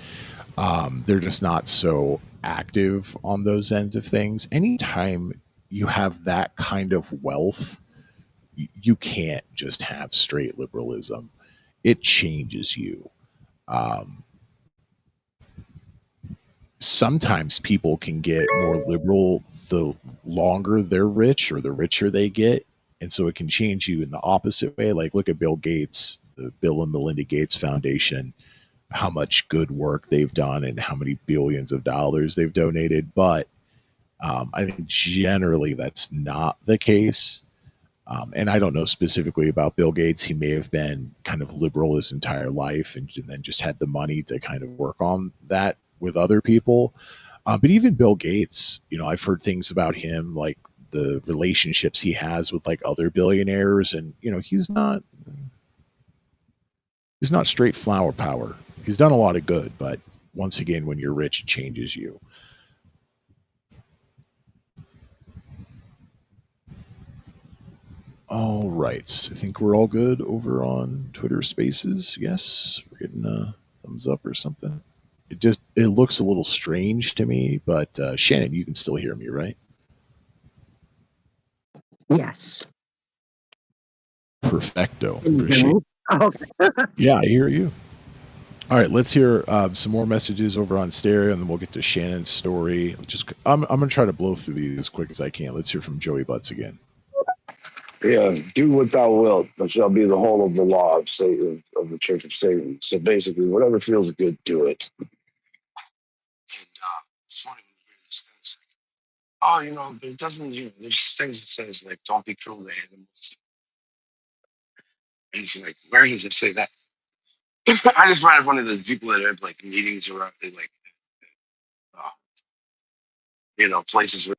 They're just not so active on those ends of things. Anytime you have that kind of wealth, you can't just have straight liberalism. It changes you. Um, Sometimes people can get more liberal the longer they're rich or the richer they get. And so it can change you in the opposite way. Like, look at Bill Gates, the Bill and Melinda Gates Foundation, how much good work they've done and how many billions of dollars they've donated. But I think generally that's not the case. And I don't know specifically about Bill Gates. He may have been kind of liberal his entire life and then just had the money to kind of work on that with other people. But even Bill Gates, I've heard things about him, like the relationships he has with like other billionaires. And, he's not straight flower power. He's done a lot of good, but once again, when you're rich, it changes you. All right. I think we're all good over on Twitter Spaces. Yes, we're getting a thumbs up or something. It looks a little strange to me, but Shannon, you can still hear me, right? Yes. Perfecto. Can you hear Appreciate me? it. Okay. Yeah, I hear you. All right, let's hear some more messages over on stereo, and then we'll get to Shannon's story. I'm gonna try to blow through these as quick as I can. Let's hear from Joey Butts again. Yeah, do what thou wilt, but shall be the whole of the law of Satan, of the Church of Satan. So basically, whatever feels good, do it. And it's funny when you hear these things. Oh, but it doesn't. There's things that says like, don't be cruel to animals. And it's like, where does it say that? I just read one of the people that have like meetings around, like, uh, places where.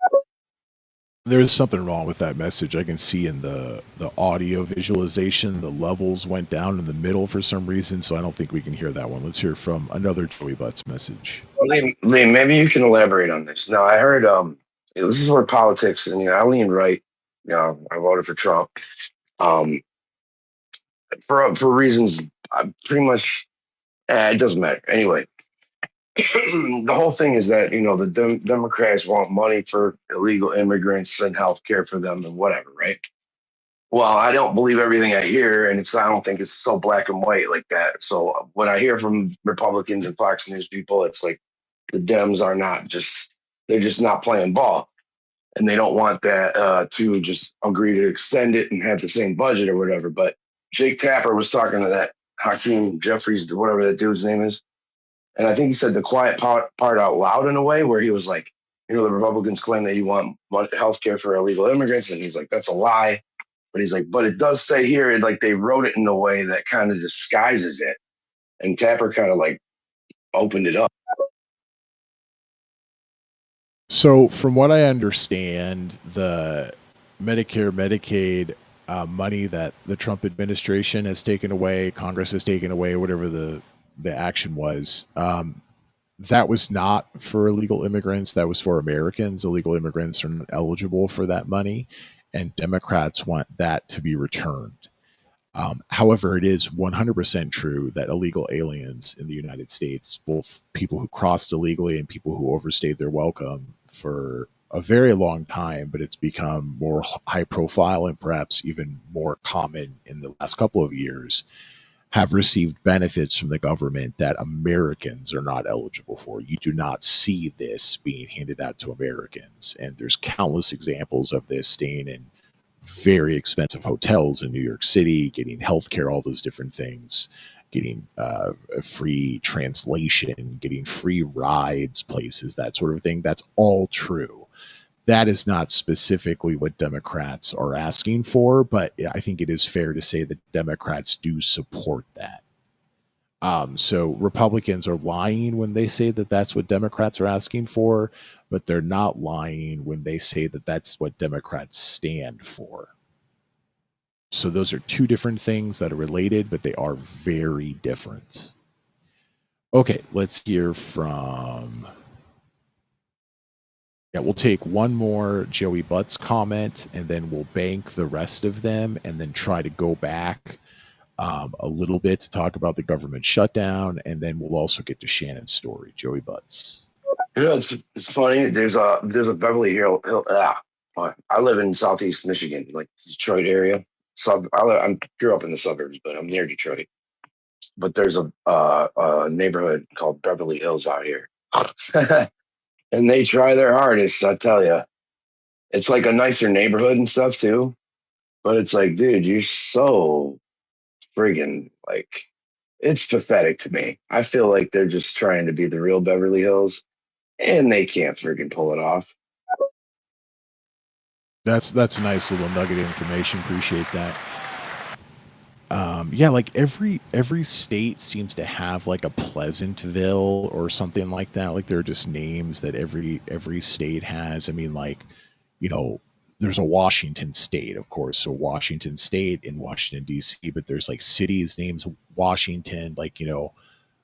There's something wrong with that message. I can see in the audio visualization, the levels went down in the middle for some reason, so I don't think we can hear that one. Let's hear from another Joey Butts message. Liam, maybe you can elaborate on this. Now, I heard this is where politics, and I lean right. I voted for Trump. Um, for reasons pretty much, it doesn't matter. Anyway, the whole thing is that the Democrats want money for illegal immigrants and health care for them and whatever, right? Well, I don't believe everything I hear, and I don't think it's so black and white like that. So when I hear from Republicans and Fox News people, it's like the Dems are not just they're just not playing ball, and they don't want that to just agree to extend it and have the same budget or whatever. But Jake Tapper was talking to that Hakeem Jeffries, whatever that dude's name is, and I think he said the quiet part out loud in a way where he was like, the Republicans claim that you want health care for illegal immigrants, and he's like, that's a lie. But he's like, but it does say here, like they wrote it in a way that kind of disguises it. And Tapper kind of like opened it up. So, from what I understand, the Medicare, Medicaid money that the Trump administration has taken away, Congress has taken away, whatever the action was, that was not for illegal immigrants. That was for Americans. Illegal immigrants are not eligible for that money, and Democrats want that to be returned. However, it is 100% true that illegal aliens in the United States, both people who crossed illegally and people who overstayed their welcome for a very long time, but it's become more high profile and perhaps even more common in the last couple of years, have received benefits from the government that Americans are not eligible for. You do not see this being handed out to Americans. And there's countless examples of this, staying in very expensive hotels in New York City, getting healthcare, all those different things, getting free translation, getting free rides, places, that sort of thing. That's all true. That is not specifically what Democrats are asking for, but I think it is fair to say that Democrats do support that. So Republicans are lying when they say that that's what Democrats are asking for, but they're not lying when they say that that's what Democrats stand for. So those are two different things that are related, but they are very different. Okay, let's hear from. Yeah, we'll take one more Joey Butts comment, and then we'll bank the rest of them, and then try to go back a little bit to talk about the government shutdown, and then we'll also get to Shannon's story. Joey Butts. It's funny. There's a Beverly I live in Southeast Michigan, like Detroit area. So I grew up in the suburbs, but I'm near Detroit. But there's a neighborhood called Beverly Hills out here, and they try their hardest. I tell you, it's like a nicer neighborhood and stuff too. But it's like, dude, you're so friggin' like, it's pathetic to me. I feel like they're just trying to be the real Beverly Hills, and they can't friggin' pull it off. That's a nice little nugget of information. Appreciate that. Yeah, like every state seems to have like a Pleasantville or something like that. Like there are just names that every state has. I mean, like, you know, there's a Washington State, of course. So Washington State in Washington D.C., but there's like cities names Washington. Like, you know,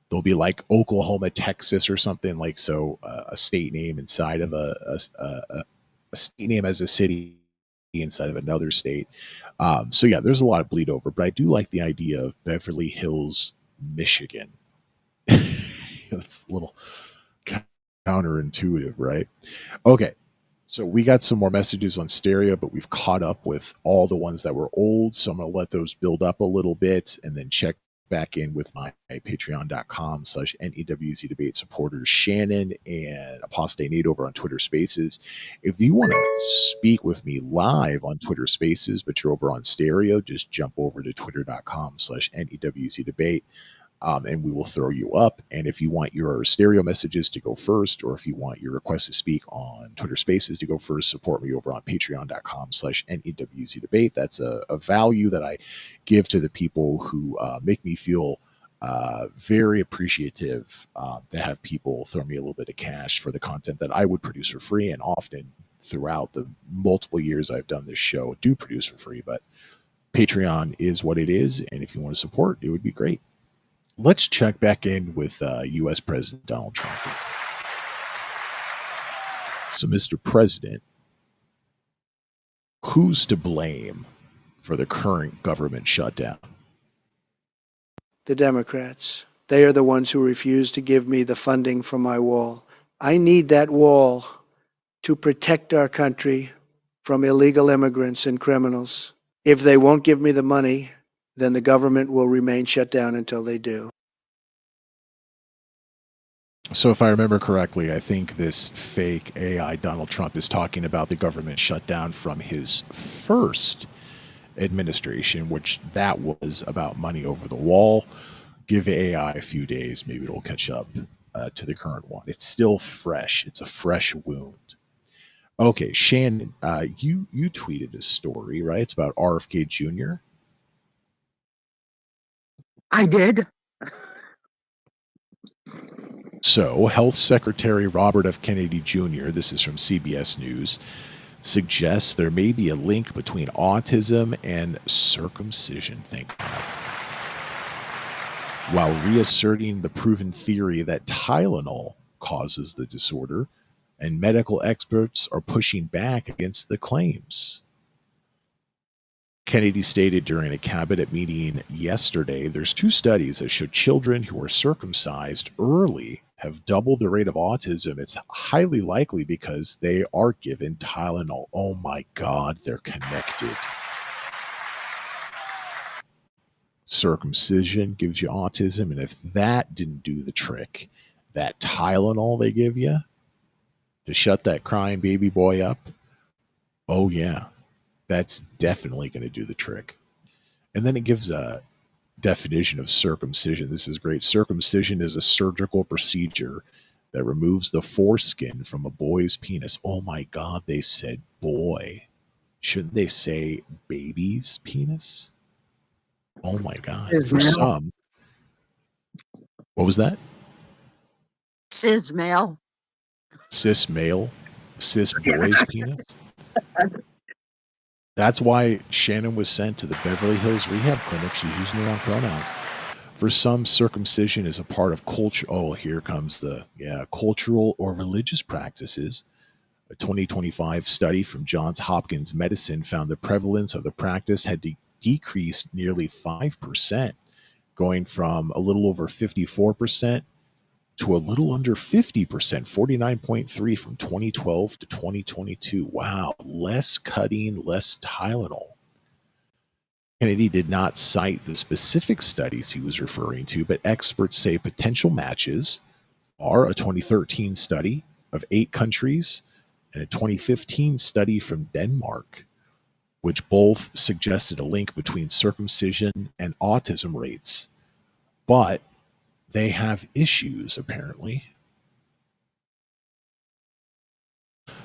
there'll be like Oklahoma, Texas, or something like so. A state name inside of a state name as a city inside of another state. So yeah, there's a lot of bleed over, but I do like the idea of Beverly Hills, Michigan. It's a little counterintuitive, right? Okay. So we got some more messages on stereo, but we've caught up with all the ones that were old. So I'm going to let those build up a little bit and then check back in with my patreon.com/NEWZ debate supporters, Shannon and Apostate Nate over on Twitter Spaces. If you want to speak with me live on Twitter Spaces, but you're over on stereo, just jump over to twitter.com/NEWZ debate. And we will throw you up. And if you want your stereo messages to go first, or if you want your request to speak on Twitter Spaces to go first, support me over on patreon.com/NEWZ debate. That's a value that I give to the people who make me feel very appreciative to have people throw me a little bit of cash for the content that I would produce for free, and often throughout the multiple years I've done this show do produce for free. But Patreon is what it is, and if you want to support, it would be great. Let's check back in with U.S. President Donald Trump. So, Mr. President, who's to blame for the current government shutdown? The Democrats. They are the ones who refuse to give me the funding for my wall. I need that wall to protect our country from illegal immigrants and criminals. If they won't give me the money, then the government will remain shut down until they do. So if I remember correctly, I think this fake AI Donald Trump is talking about the government shutdown from his first administration, which that was about money over the wall. Give AI a few days, maybe it'll catch up to the current one. It's still fresh. It's a fresh wound. Okay, Shannon, you tweeted a story, right? It's about RFK Jr. I did. So, Health Secretary Robert F. Kennedy Jr., this is from CBS News, suggests there may be a link between autism and circumcision. Thank God. While reasserting the proven theory that Tylenol causes the disorder, and medical experts are pushing back against the claims. Kennedy stated during a cabinet meeting yesterday, there's 2 studies that show children who are circumcised early have doubled the rate of autism. It's highly likely because they are given Tylenol. Oh my God, they're connected. Circumcision gives you autism, and if that didn't do the trick, that Tylenol they give you to shut that crying baby boy up, oh yeah, that's definitely going to do the trick. And then it gives a definition of circumcision. This is great. Circumcision is a surgical procedure that removes the foreskin from a boy's penis. Oh my God, they said boy. Shouldn't they say baby's penis? Oh my God. For some. What was that? Cis male. Cis male? Cis boy's penis? That's why Shannon was sent to the Beverly Hills Rehab Clinic. She's using the wrong pronouns. For some, circumcision is a part of culture. Oh, here comes the cultural or religious practices. A 2025 study from Johns Hopkins Medicine found the prevalence of the practice had decreased nearly 5%, going from a little over 54% to a little under 50%, 49.3 from 2012 to 2022. Wow, less cutting, less Tylenol. Kennedy did not cite the specific studies he was referring to, but experts say potential matches are a 2013 study of 8 countries and a 2015 study from Denmark, which both suggested a link between circumcision and autism rates. But they have issues, apparently.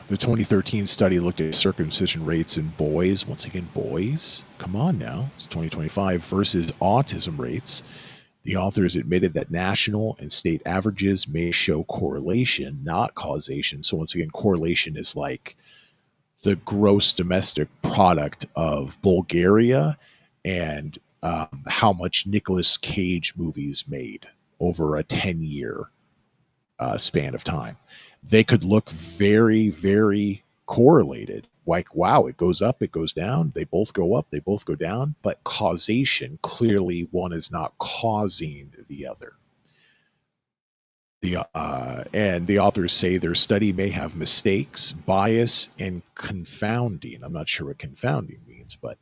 The 2013 study looked at circumcision rates in boys. Once again, boys. Come on now. It's 2025 versus autism rates. The authors admitted that national and state averages may show correlation, not causation. So once again, correlation is like the gross domestic product of Bulgaria and how much Nicolas Cage movies made over a 10-year span of time. They could look very, very correlated. Like, wow, it goes up, it goes down. They both go up, they both go down. But causation, clearly one is not causing the other. And the authors say their study may have mistakes, bias, and confounding. I'm not sure what confounding means, but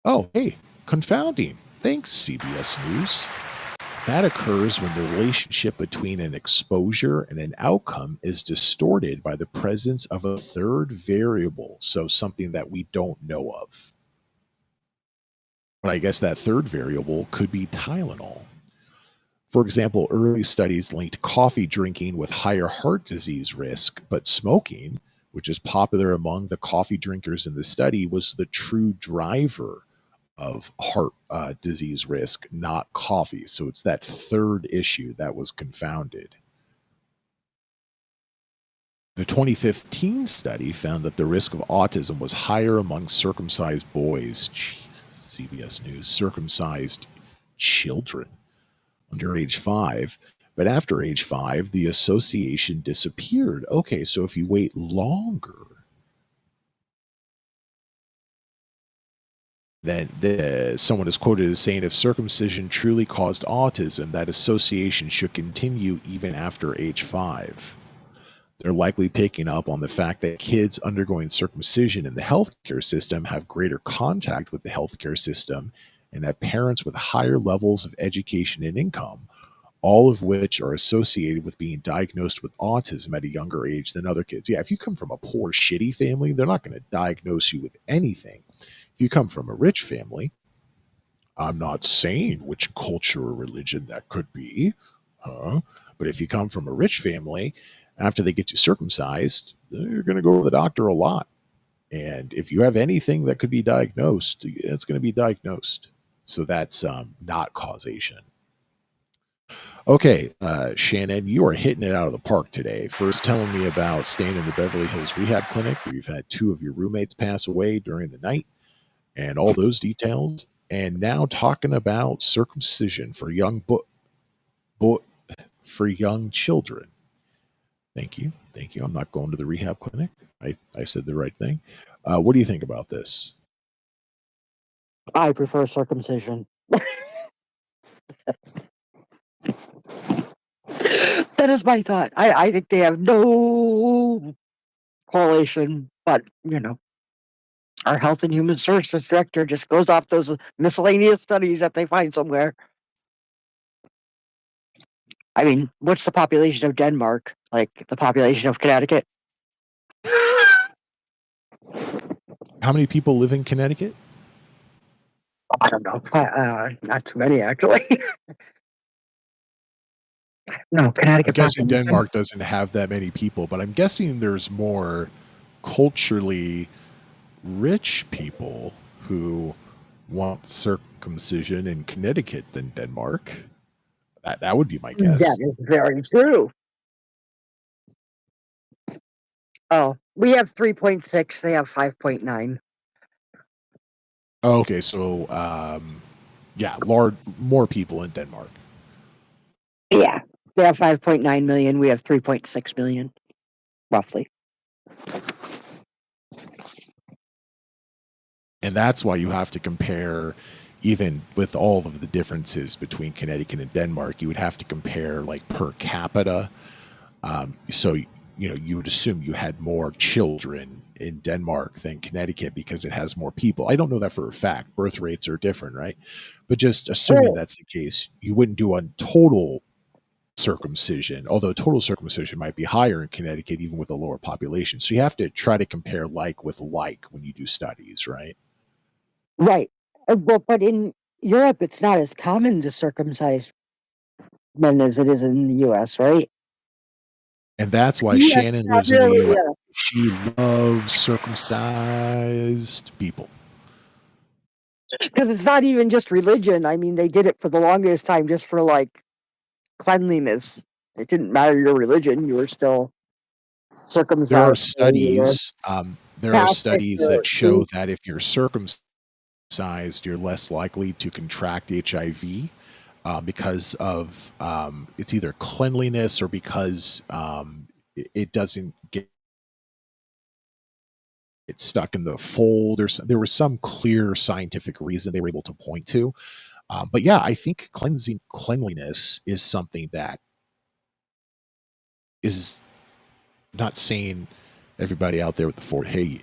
oh, hey, confounding. Thanks, CBS News. That occurs when the relationship between an exposure and an outcome is distorted by the presence of a third variable, so something that we don't know of. But I guess that third variable could be Tylenol. For example, early studies linked coffee drinking with higher heart disease risk, but smoking, which is popular among the coffee drinkers in the study, was the true driver of heart disease risk, not coffee. So it's that third issue that was confounded. The 2015 study found that the risk of autism was higher among circumcised boys. Jesus, CBS News, circumcised children under age 5. But after age 5, the association disappeared. Okay, so if you wait longer, then someone is quoted as saying, if circumcision truly caused autism, that association should continue even after age 5. They're likely picking up on the fact that kids undergoing circumcision in the healthcare system have greater contact with the healthcare system and have parents with higher levels of education and income, all of which are associated with being diagnosed with autism at a younger age than other kids. Yeah, if you come from a poor, shitty family, they're not going to diagnose you with anything. If you come from a rich family, I'm not saying which culture or religion that could be, but if you come from a rich family, after they get you circumcised, you're going to go to the doctor a lot. And if you have anything that could be diagnosed, it's going to be diagnosed. So that's not causation. Okay, Shannon, you are hitting it out of the park today. First telling me about staying in the Beverly Hills Rehab Clinic, where you've had 2 of your roommates pass away during the night, and all those details. And now talking about circumcision for young for young children. Thank you. Thank you. I'm not going to the rehab clinic. I said the right thing. What do you think about this? I prefer circumcision. That is my thought. I think they have no correlation, but our Health and Human Services Director just goes off those miscellaneous studies that they find somewhere. I mean, what's the population of Denmark? Like the population of Connecticut? How many people live in Connecticut? I don't know. Not too many, actually. No, I'm Connecticut guessing population. Denmark doesn't have that many people, but I'm guessing there's more culturally rich people who want circumcision in Connecticut than Denmark. That would be my guess. That is very true. Oh, we have 3.6. They have 5.9. Okay, so yeah, more people in Denmark. Yeah, they have 5.9 million. We have 3.6 million, roughly. And that's why you have to compare, even with all of the differences between Connecticut and Denmark, you would have to compare like per capita. So, you would assume you had more children in Denmark than Connecticut because it has more people. I don't know that for a fact. Birth rates are different, right? But just assuming that's the case, you wouldn't do a total circumcision, although total circumcision might be higher in Connecticut, even with a lower population. So you have to try to compare like with like when you do studies, right? Right. Well, but in Europe, it's not as common to circumcise men as it is in the U.S., right? And that's why Yeah, Shannon not lives in the really, U.S. She loves circumcised people. because it's not even just religion. I mean, they did it for the longest time just for like cleanliness. It didn't matter your religion; you were still circumcised. There are when you were studies. There are Catholic studies or that show that if you're circumcised, you're less likely to contract HIV because of it's either cleanliness or because it doesn't get stuck in the fold. There was some clear scientific reason they were able to point to. But yeah, I think cleanliness is something that is not saying everybody out there with the fort, hey,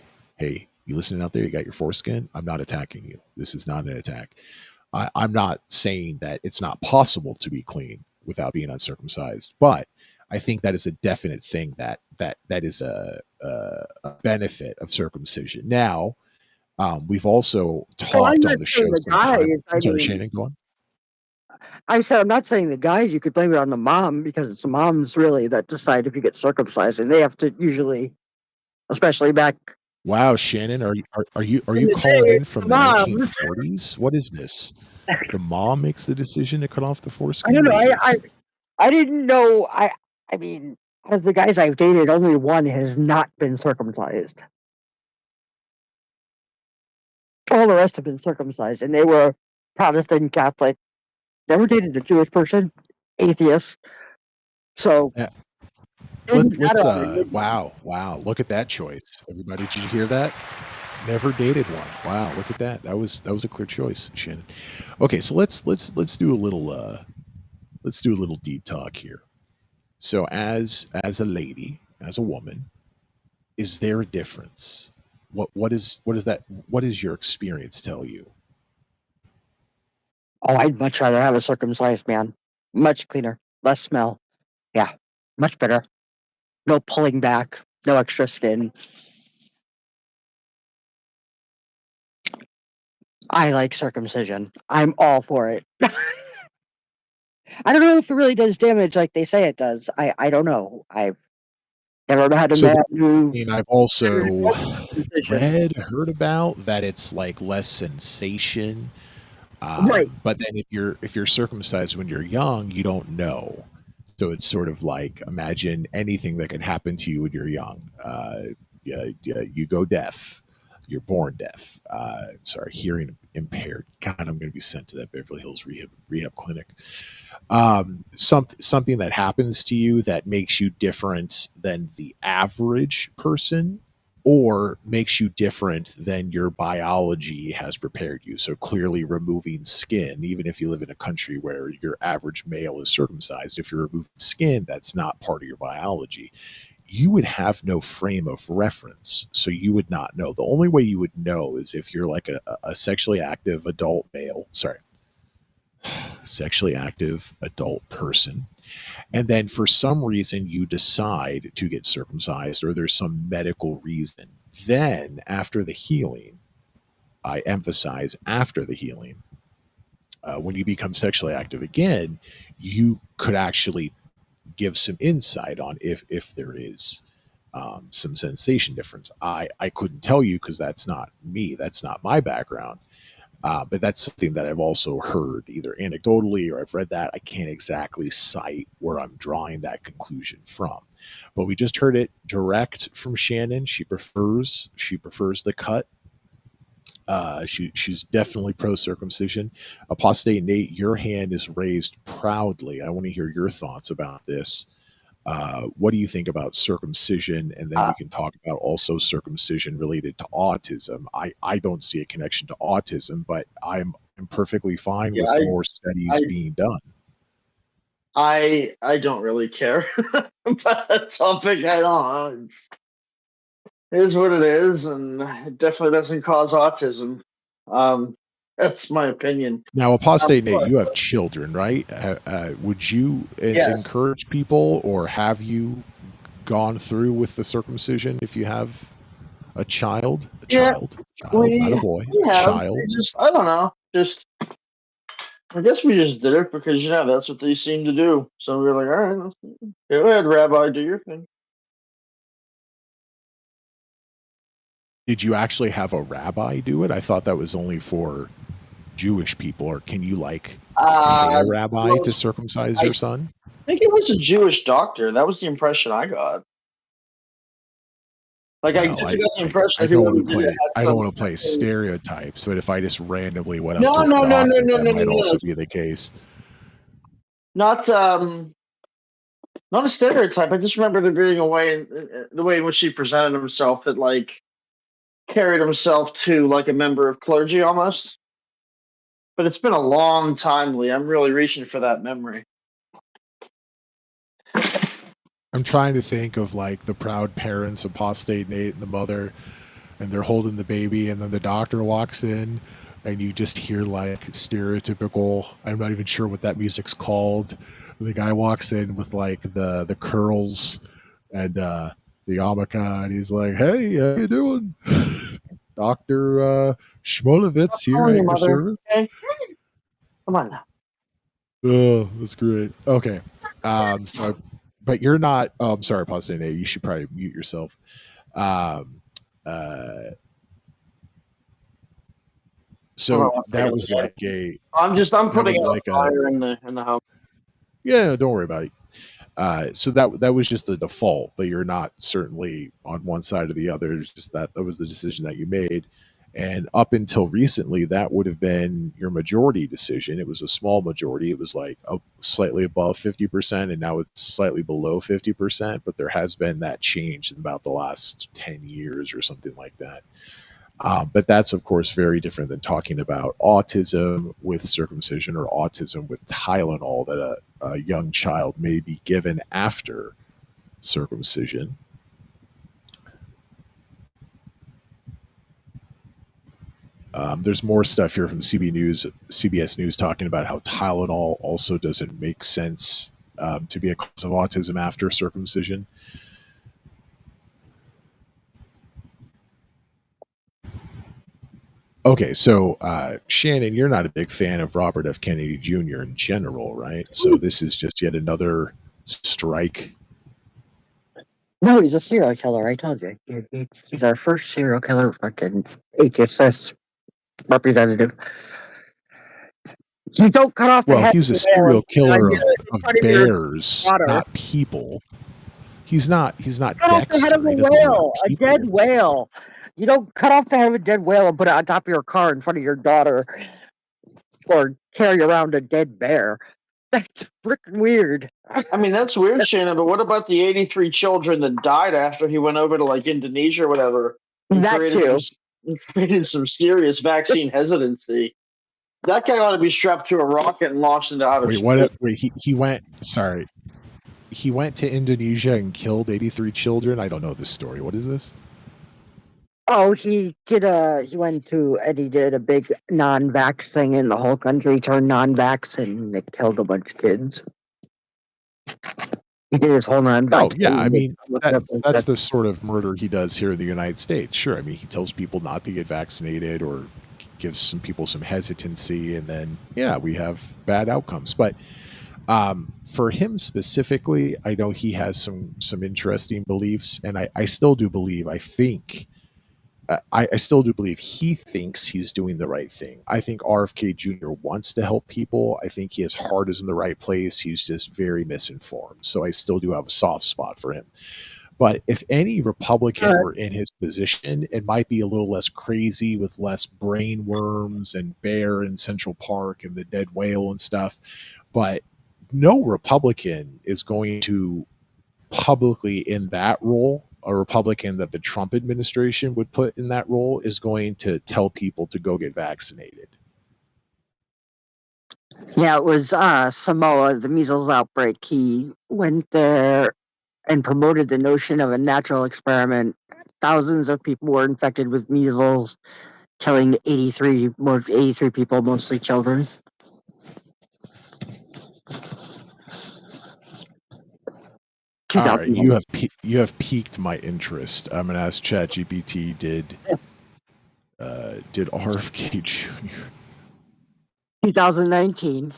you listening out there, you got your foreskin. I'm not attacking you. This is not an attack. I'm not saying that it's not possible to be clean without being uncircumcised, but I think that is a definite thing that is a benefit of circumcision. Now, we've also So I'm talked not on the saying show the sometime. guys. I I'm sorry, mean, Shannon, go on. I said I'm not saying the guys. You could blame it on the mom because it's the moms really that decide if you get circumcised, and they have to usually, especially back Wow, Shannon, are in you the calling day, in from the the moms. 1940s? What is this? The mom makes the decision to cut off the I foreskin. don't What know. is I this? I didn't know. I mean, of the guys I've dated, only one has not been circumcised. All the rest have been circumcised, and they were Protestant, Catholic. Never dated a Jewish person, atheist. So Yeah, it didn't matter let's our religion. wow, look at that choice. Everybody, did you hear that? Never dated one. Wow, look at that. That was a clear choice, Shannon. Okay, so let's do a little let's do a little deep talk here. So as a lady, as a woman, is there a difference? What does your experience tell you? Oh, I'd much rather have a circumcised man. Much cleaner, less smell. Yeah, much better. No pulling back, no extra skin. I like circumcision. I'm all for it. I don't know if it really does damage like they say it does. I don't know. I've never had a So man who and I've had a also remote circumcision. heard about that it's like less sensation. Right. But then if you're circumcised when you're young, you don't know. So it's sort of like imagine anything that can happen to you when you're young. Yeah, you go deaf. You're born deaf. Sorry, hearing impaired. God, I'm going to be sent to that Beverly Hills rehab clinic. Something that happens to you that makes you different than the average person or makes you different than your biology has prepared you. So clearly removing skin, even if you live in a country where your average male is circumcised, if you're removing skin, that's not part of your biology. You would have no frame of reference. So you would not know. The only way you would know is if you're like a sexually active adult male, sorry, sexually active adult person, and then for some reason you decide to get circumcised or there's some medical reason, then after the healing, I emphasize after the healing, when you become sexually active again, you could actually give some insight on if there is some sensation difference. I couldn't tell you because that's not me, that's not my background. But that's something that I've also heard either anecdotally or I've read that. I can't exactly cite where I'm drawing that conclusion from. But we just heard it direct from Shannon. She prefers the cut. She's definitely pro circumcision. Apostate Nate, your hand is raised proudly. I want to hear your thoughts about this. What do you think about circumcision? And then Uh, we can talk about also circumcision related to autism. I don't see a connection to autism, but I'm perfectly fine Yeah, with more studies I being done. I don't really care about that topic at all. It is what it is, and it definitely doesn't cause autism. Um, that's my opinion. Now, Apostate Nate, But you have children, right? Would you yes, encourage people, or have you gone through with the circumcision if you have yeah, child, not a boy, we a have. child? We just I don't know. Just I guess we just did it because that's what they seem to do. So we were like, all right, go ahead, Rabbi, do your thing. Did you actually have a rabbi do it? I thought that was only for Jewish people, or can you like pay a rabbi Well, to circumcise I your son? think it was a Jewish doctor. That was the impression I got. Like I Well, definitely got the impression I that don't whoever want to did it play had I don't want to had play some. stereotypes, but if I just randomly went up No, to a no, no, no, doctor, no, that no, no, might no. also be the case. Not not a stereotype. I just remember there being a way, the way in which he presented himself, that like carried himself to like a member of clergy almost. But it's been a long time, Lee. I'm really reaching for that memory. I'm trying to think of like the proud parents, apostate Nate and the mother, and they're holding the baby, and then the doctor walks in. and you just hear like stereotypical. I'm not even sure what that music's called. The guy walks in with like the curls and the yarmulke, and he's like, "Hey, how you doing, Doctor Shmulevitz here Calling at your your mother. service?" Okay, come on now. Oh, that's great. Okay, so but you're not. Oh, I'm sorry, Pausine. You should probably mute yourself. Um, uh, Hold on so one that second. was like a I'm that putting was out like a fire in the house. yeah. Don't worry about it. So that was just the default, but you're not certainly on one side or the other. It's just that was the decision that you made, and up until recently, that would have been your majority decision. It was a small majority. It was like slightly above 50%, and now it's slightly below 50%. But there has been that change in about the last 10 years or something like that. But that's, of course, very different than talking about autism with circumcision or autism with Tylenol that a young child may be given after circumcision. There's more stuff here from CBS News, talking about how Tylenol also doesn't make sense to be a cause of autism after circumcision. Okay, so Shannon, you're not a big fan of Robert F. Kennedy Jr. in general, right? So this is just yet another strike. No, he's a serial killer. I told you. He's our first serial killer fucking HSS representative. You don't cut off the Well, head he's a of the whale serial killer in of front of your bears, daughter. not people. He's not Cut off the head of Dexter. a He doesn't murder whale, a people. dead whale. You don't cut off the head of a dead whale and put it on top of your car in front of your daughter, or carry around a dead bear. That's freaking weird. I mean, that's weird, Shannon. But what about the 83 children that died after he went over to like Indonesia or whatever and That too. created some serious vaccine hesitancy? That guy ought to be strapped to a rocket and launched into outer Wait, space. what? Wait, he went. Sorry, he went to Indonesia and killed 83 children. I don't know this story. What is this? Oh, he did he did a big non-vax thing in the whole country, turned non-vax, and it killed a bunch of kids. He did his whole non-vax Oh yeah, I thing. mean that's the sort of murder he does here in the United States. Sure, I mean he tells people not to get vaccinated or gives some people some hesitancy, and then yeah, we have bad outcomes. But for him specifically, I know he has some interesting beliefs, and I still do believe. I still do believe he thinks he's doing the right thing. I think RFK Jr. wants to help people. I think his heart is in the right place. He's just very misinformed. So I still do have a soft spot for him. But if any Republican were in his position, it might be a little less crazy with less brain worms and bear in Central Park and the dead whale and stuff. But no Republican is going to publicly in that role. A Republican that the Trump administration would put in that role is going to tell people to go get vaccinated. Yeah, it was Samoa, the measles outbreak. He went there and promoted the notion of a natural experiment. Thousands of people were infected with measles, killing 83 people, mostly children. All right, you have piqued my interest. I'm gonna ask ChatGPT. Did RFK Jr. 2019,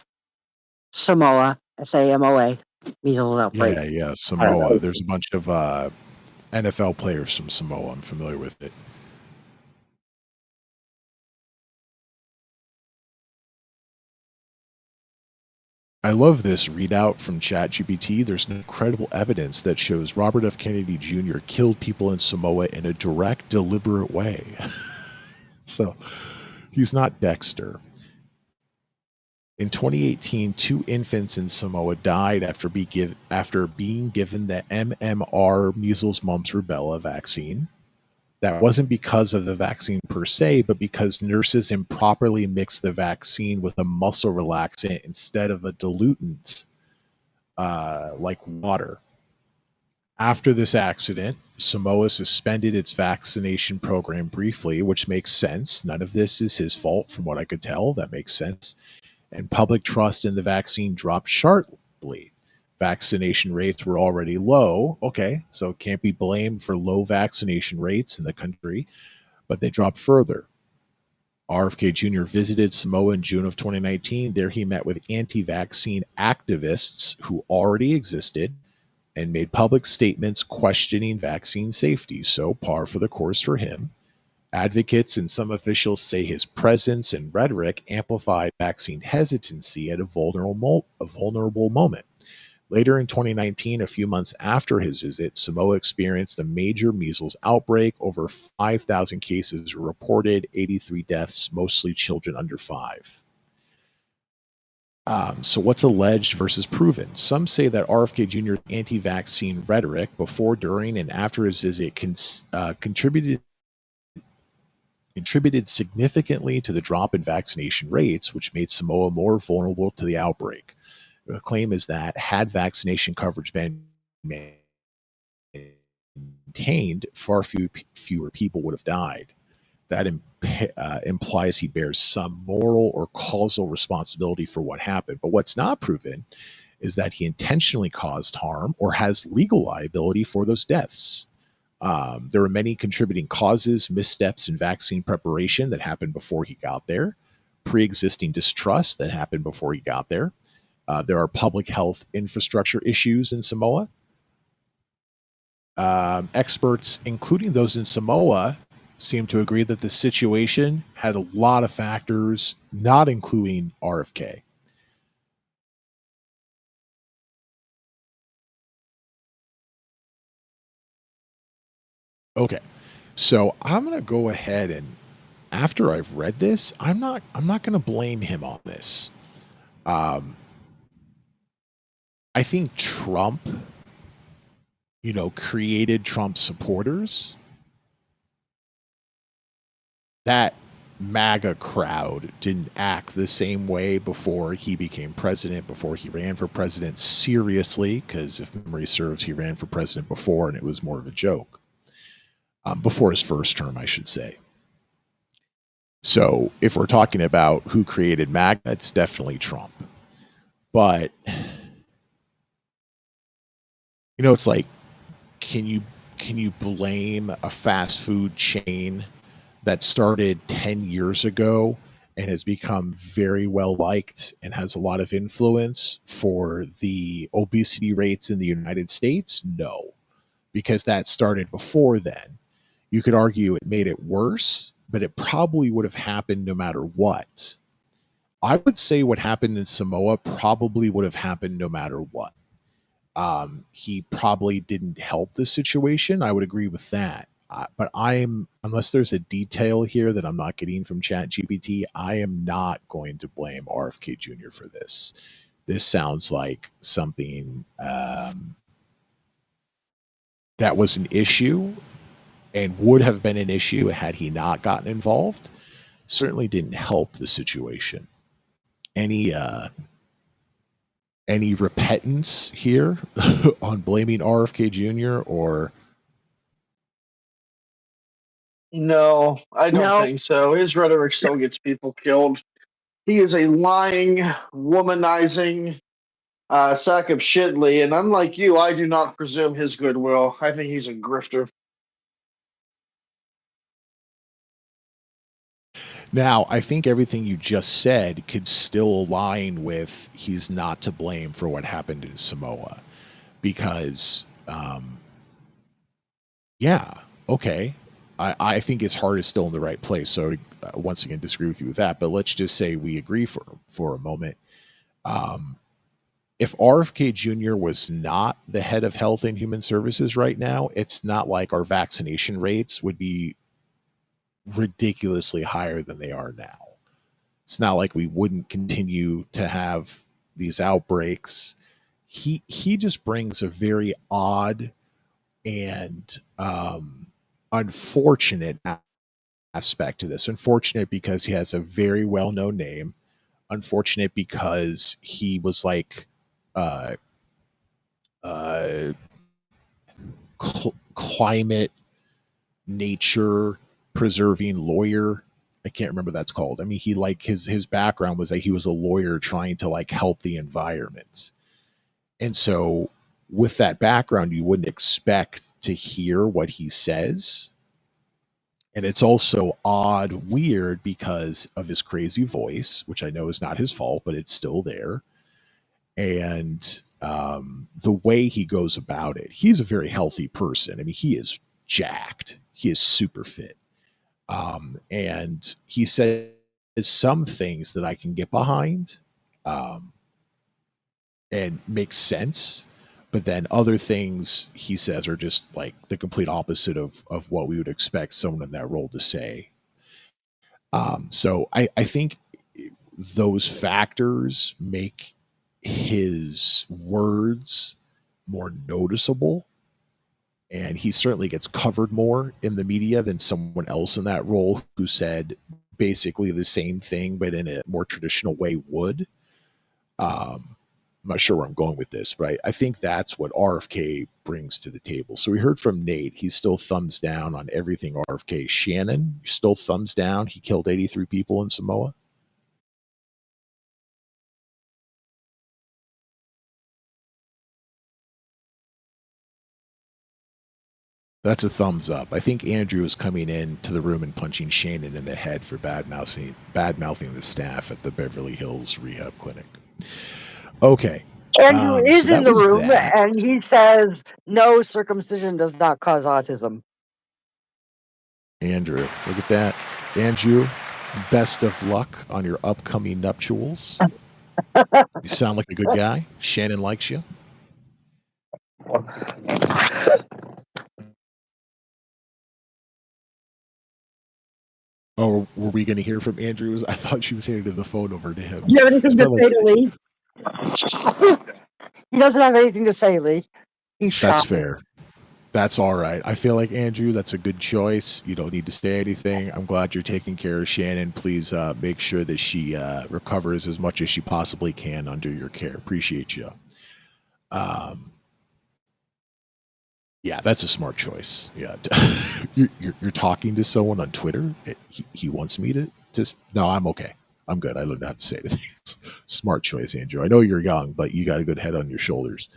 Samoa, SAMOA, measles outbreak. Yeah, Samoa. There's a bunch of NFL players from Samoa. I'm familiar with it. I love this readout from ChatGPT. There's no credible evidence that shows Robert F. Kennedy Jr. killed people in Samoa in a direct, deliberate way. So he's not Dexter. In 2018, 2 infants in Samoa died after being given the MMR measles, mumps, rubella vaccine. That wasn't because of the vaccine per se, but because nurses improperly mixed the vaccine with a muscle relaxant instead of a diluent like water. After this accident, Samoa suspended its vaccination program briefly, which makes sense. None of this is his fault, from what I could tell. That makes sense. And public trust in the vaccine dropped sharply. Vaccination rates were already low. Okay, so it can't be blamed for low vaccination rates in the country, but they dropped further. RFK Jr. visited Samoa in June of 2019. There he met with anti vaccine activists who already existed and made public statements questioning vaccine safety. So, par for the course for him. Advocates and some officials say his presence and rhetoric amplified vaccine hesitancy at a vulnerable moment. Later in 2019, a few months after his visit, Samoa experienced a major measles outbreak. Over 5,000 cases were reported, 83 deaths, mostly children under 5. So what's alleged versus proven? Some say that RFK Jr.'s anti-vaccine rhetoric before, during, and after his visit contributed significantly to the drop in vaccination rates, which made Samoa more vulnerable to the outbreak. The claim is that had vaccination coverage been maintained, fewer people would have died. That implies he bears some moral or causal responsibility for what happened. But what's not proven is that he intentionally caused harm or has legal liability for those deaths. There are many contributing causes, missteps in vaccine preparation that happened before he got there, pre-existing distrust that happened before he got there. There are public health infrastructure issues in Samoa. Experts, including those in Samoa, seem to agree that the situation had a lot of factors, not including RFK. Okay, so I'm going to go ahead and, after I've read this, I'm not going to blame him on this. I think Trump, created Trump supporters. That MAGA crowd didn't act the same way before he became president, before he ran for president seriously, because if memory serves, he ran for president before and it was more of a joke. Before his first term, I should say. So if we're talking about who created MAGA, it's definitely Trump. But, it's like, can you blame a fast food chain that started 10 years ago and has become very well liked and has a lot of influence for the obesity rates in the United States? No, because that started before then. You could argue it made it worse, but it probably would have happened no matter what. I would say what happened in Samoa probably would have happened no matter what. He probably didn't help the situation. I would agree with that. But unless there's a detail here that I'm not getting from ChatGPT, I am not going to blame RFK Jr. for this. This sounds like something that was an issue and would have been an issue had he not gotten involved. Certainly didn't help the situation. Any repentance here on blaming RFK Jr. or? No, I don't No. think so. His rhetoric still gets people killed. He is a lying, womanizing sack of shitly, and unlike you, I do not presume his goodwill. I think he's a grifter. Now, I think everything you just said could still align with he's not to blame for what happened in Samoa. Because, yeah, okay. I think his heart is still in the right place. So, once again, disagree with you with that. But let's just say we agree for a moment. If RFK Jr. was not the head of Health and Human Services right now, it's not like our vaccination rates would be ridiculously higher than they are now. It's not like we wouldn't continue to have these outbreaks. He just brings a very odd and unfortunate aspect to this. Unfortunate because he has a very well-known name. Unfortunate because he was like climate nature preserving lawyer. I can't remember what that's called. I mean, he like his background was that he was a lawyer trying to like help the environment. And so with that background, you wouldn't expect to hear what he says. And it's also odd, weird because of his crazy voice, which I know is not his fault, but it's still there. And the way he goes about it, he's a very healthy person. I mean, he is jacked, he is super fit. And he says some things that I can get behind um, and makes sense. But then other things he says are just like the complete opposite of what we would expect someone in that role to say. So I think those factors make his words more noticeable, and he certainly gets covered more in the media than someone else in that role who said basically the same thing but in a more traditional way would. I'm not sure where I'm going with this, but I think that's what RFK brings to the table. So we heard from Nate. He's still thumbs down on everything RFK. Shannon, still thumbs down. He killed 83 people in Samoa. That's a thumbs up. I think Andrew is coming into the room and punching Shannon in the head for bad mouthing the staff at the Beverly Hills Rehab Clinic. Okay. Andrew is So in that the was room, that. and he says no, circumcision does not cause autism. Andrew, look at that. Andrew, best of luck on your upcoming nuptials. You sound like a good guy. Shannon likes you. Oh, were we going to hear from Andrew? I thought she was handing the phone over to him. Do you have anything to say to Lee? He doesn't have anything to say, Lee. He's shy. That's fair. That's all right. I feel like, Andrew, that's a good choice. You don't need to say anything. I'm glad you're taking care of Shannon. Please make sure that she recovers as much as she possibly can under your care. Appreciate you. Yeah, that's a smart choice. Yeah. You're talking to someone on Twitter. He wants me to just, no, I'm okay. I'm good. I don't know how to say anything. Smart choice, Andrew. I know you're young, but you got a good head on your shoulders.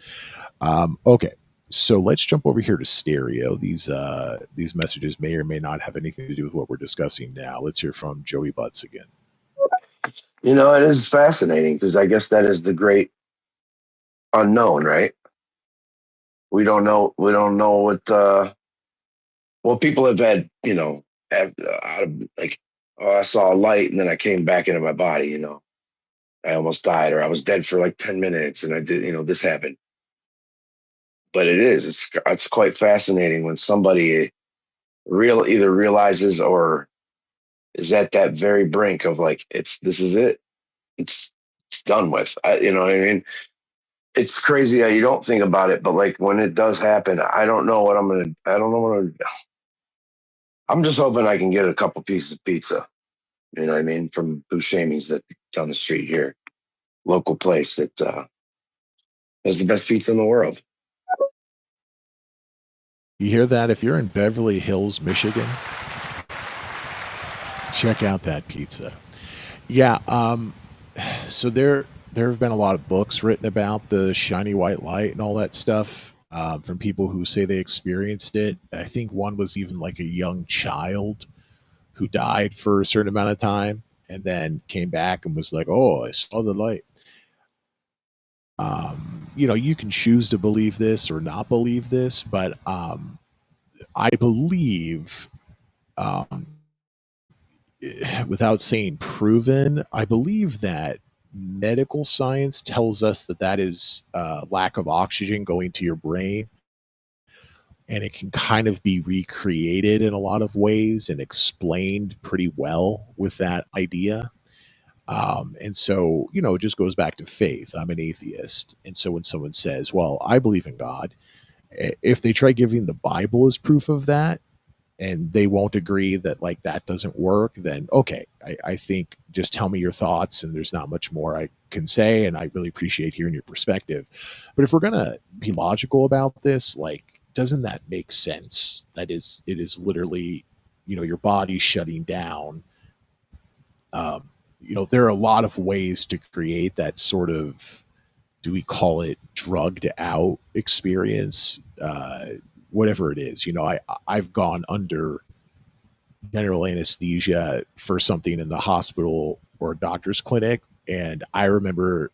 Okay. So let's jump over here to stereo. These messages may or may not have anything to do with what we're discussing now. Let's hear from Joey Butts again. You know, it is fascinating because I guess that is the great unknown, right? We don't know what well, people have had, you know, like, oh, I saw a light and then I came back into my body, you know. I almost died, or I was dead for like 10 minutes and I did, you know, this happened. But it's quite fascinating when somebody either realizes or is at that very brink of like, this is it. It's done with. You know what I mean? It's crazy how you don't think about it, but like when it does happen, I don't know what I'm just hoping I can get a couple pieces of pizza. You know what I mean? From Buscemi's that down the street here, local place that has the best pizza in the world. You hear that? If you're in Beverly Hills, Michigan, check out that pizza. Yeah. So there have been a lot of books written about the shiny white light and all that stuff from people who say they experienced it. I think one was even like a young child who died for a certain amount of time and then came back and was like, "Oh, I saw the light." You know, you can choose to believe this or not believe this, but I believe, um, without saying proven, I believe that medical science tells us that that is lack of oxygen going to your brain, and it can kind of be recreated in a lot of ways and explained pretty well with that idea. And so, you know, it just goes back to faith. I'm an atheist. And so when someone says, well, I believe in God, if they try giving the Bible as proof of that, and they won't agree that like that doesn't work, then okay, I think just tell me your thoughts and there's not much more I can say. And I really appreciate hearing your perspective. But if we're going to be logical about this, like, doesn't that make sense? That is, it is literally, your body shutting down. Um, there are a lot of ways to create that sort of, do we call it drugged out experience? Whatever it is, I've gone under general anesthesia for something in the hospital or a doctor's clinic, and I remember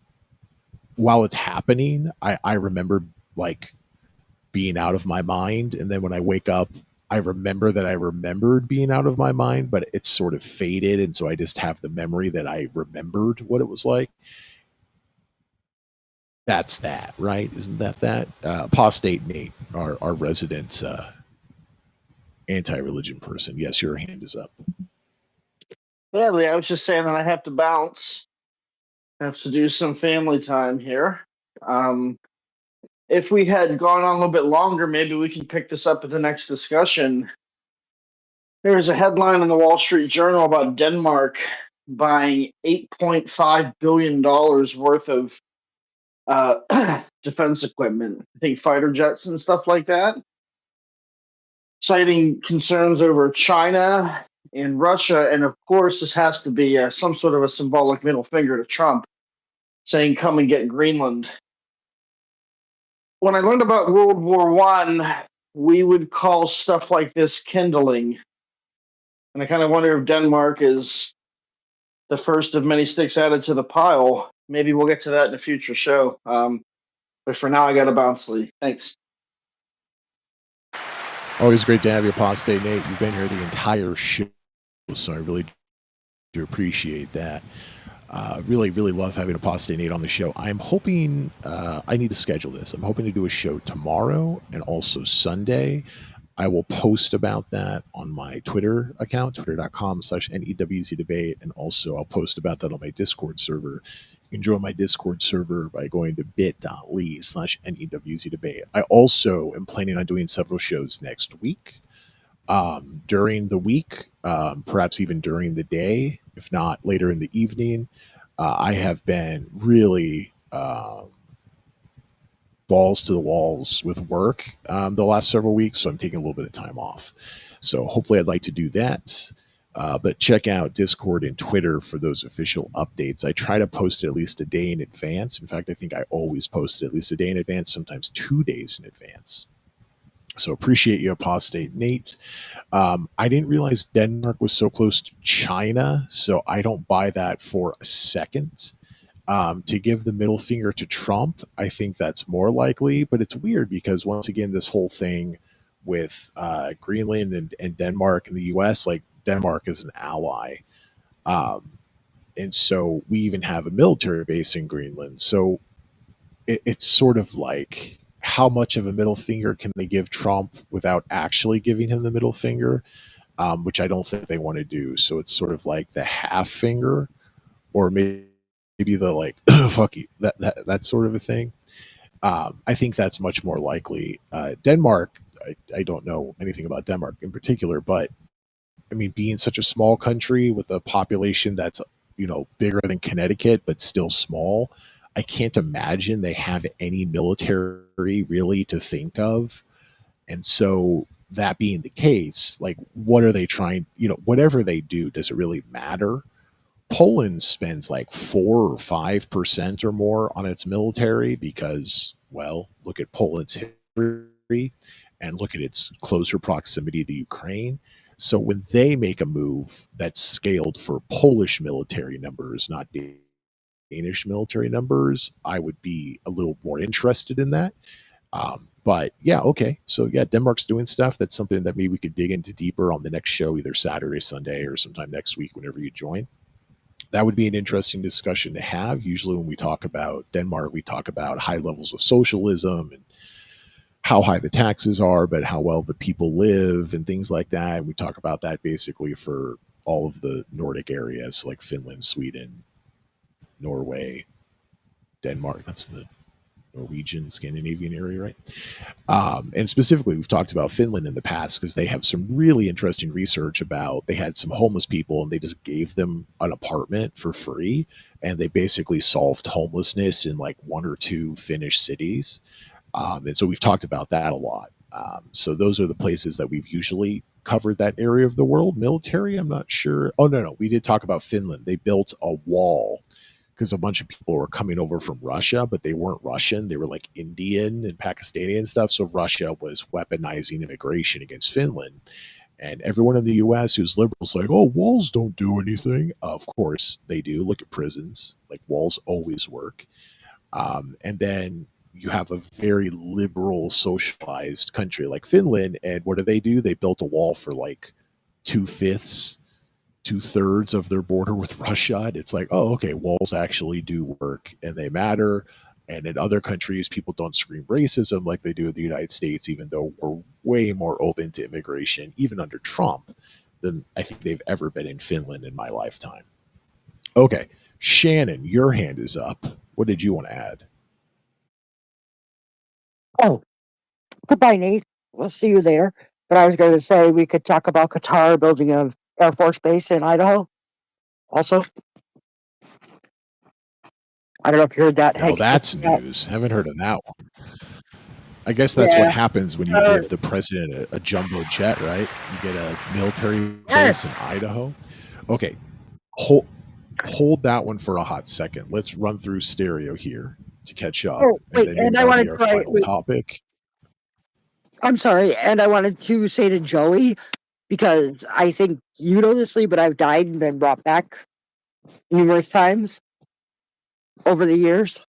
while it's happening, I remember like being out of my mind, and then when I wake up, I remember that I remembered being out of my mind, but it's sort of faded, and so I just have the memory that I remembered what it was like. That's that, right? Isn't that? Apostate Nate, our resident anti-religion person. Yes, your hand is up. Yeah, Lee, I was just saying that I have to bounce. I have to do some family time here. If we had gone on a little bit longer, maybe we can pick this up at the next discussion. There's a headline in the Wall Street Journal about Denmark buying $8.5 billion worth of defense equipment. I think fighter jets and stuff like that, citing concerns over China and Russia. And of course, this has to be some sort of a symbolic middle finger to Trump, saying, come and get Greenland. When I learned about World War I, we would call stuff like this kindling. And I kind of wonder if Denmark is the first of many sticks added to the pile. Maybe we'll get to that in a future show. But for now, I got to bounce, Lee. Thanks. Always great to have you, Apostate Nate. You've been here the entire show, so I really do appreciate that. Really, really love having Apostate Nate on the show. I'm hoping, I need to schedule this. I'm hoping to do a show tomorrow and also Sunday. I will post about that on my Twitter account, twitter.com/NEWZ debate. And also I'll post about that on my Discord server. You can join my Discord server by going to bit.ly/NEWZ debate. I also am planning on doing several shows next week. During the week, perhaps even during the day, if not later in the evening. I have been really balls to the walls with work the last several weeks, so I'm taking a little bit of time off. So hopefully I'd like to do that. But check out Discord and Twitter for those official updates. I try to post it at least a day in advance. In fact, I think I always post it at least a day in advance, sometimes 2 days in advance. So appreciate you, Apostate Nate. I didn't realize Denmark was so close to China, so I don't buy that for a second. To give the middle finger to Trump, I think that's more likely, but it's weird because once again, this whole thing with Greenland and Denmark and the US, like Denmark is an ally. And so we even have a military base in Greenland. So it's sort of like, how much of a middle finger can they give Trump without actually giving him the middle finger, which I don't think they want to do. So it's sort of like the half finger, or maybe the like, fuck you, that sort of a thing. I think that's much more likely. Denmark, I don't know anything about Denmark in particular, but I mean, being such a small country with a population that's, bigger than Connecticut, but still small, I can't imagine they have any military really to think of. And so that being the case, like, what are they trying, whatever they do, does it really matter? Poland spends like 4 or 5% or more on its military because, well, look at Poland's history and look at its closer proximity to Ukraine. So when they make a move that's scaled for Polish military numbers, not Danish military numbers, I would be a little more interested in that. But yeah, okay. So yeah, Denmark's doing stuff. That's something that maybe we could dig into deeper on the next show, either Saturday, Sunday, or sometime next week, whenever you join. That would be an interesting discussion to have. Usually when we talk about Denmark, we talk about high levels of socialism and how high the taxes are, but how well the people live and things like that. And we talk about that basically for all of the Nordic areas like Finland, Sweden, Norway, Denmark. That's the Norwegian, Scandinavian area, right? And specifically, we've talked about Finland in the past because they have some really interesting research about, they had some homeless people and they just gave them an apartment for free. And they basically solved homelessness in like 1 or 2 Finnish cities. And so we've talked about that a lot. So those are the places that we've usually covered that area of the world. Military, I'm not sure. Oh, no. We did talk about Finland. They built a wall because a bunch of people were coming over from Russia, but they weren't Russian. They were like Indian and Pakistani and stuff. So Russia was weaponizing immigration against Finland. And everyone in the US who's liberal is like, oh, walls don't do anything. Of course they do. Look at prisons. Like walls always work. And then you have a very liberal, socialized country like Finland. And what do? They built a wall for like 2/5, 2/3 of their border with Russia. And it's like, oh, okay, walls actually do work and they matter. And in other countries, people don't scream racism like they do in the United States, even though we're way more open to immigration, even under Trump, than I think they've ever been in Finland in my lifetime. Okay, Shannon, your hand is up. What did you want to add? Oh, goodbye, Nate. We'll see you later. But I was going to say we could talk about Qatar building an Air Force base in Idaho. Also, I don't know if you heard that. Now Hank that's Stephen out. news. Haven't heard of that one. I guess that's what Yeah. happens when you give the president a jumbo jet, right? You get a military Yes. base in Idaho. Okay, hold that one for a hot second. Let's run through stereo here to catch up, Oh, and wait, then maybe and I that'll wanted be our to final wait, topic. I'm sorry, and I wanted to say to Joey, because I think you know this, Lee, but I've died and been brought back numerous times over the years.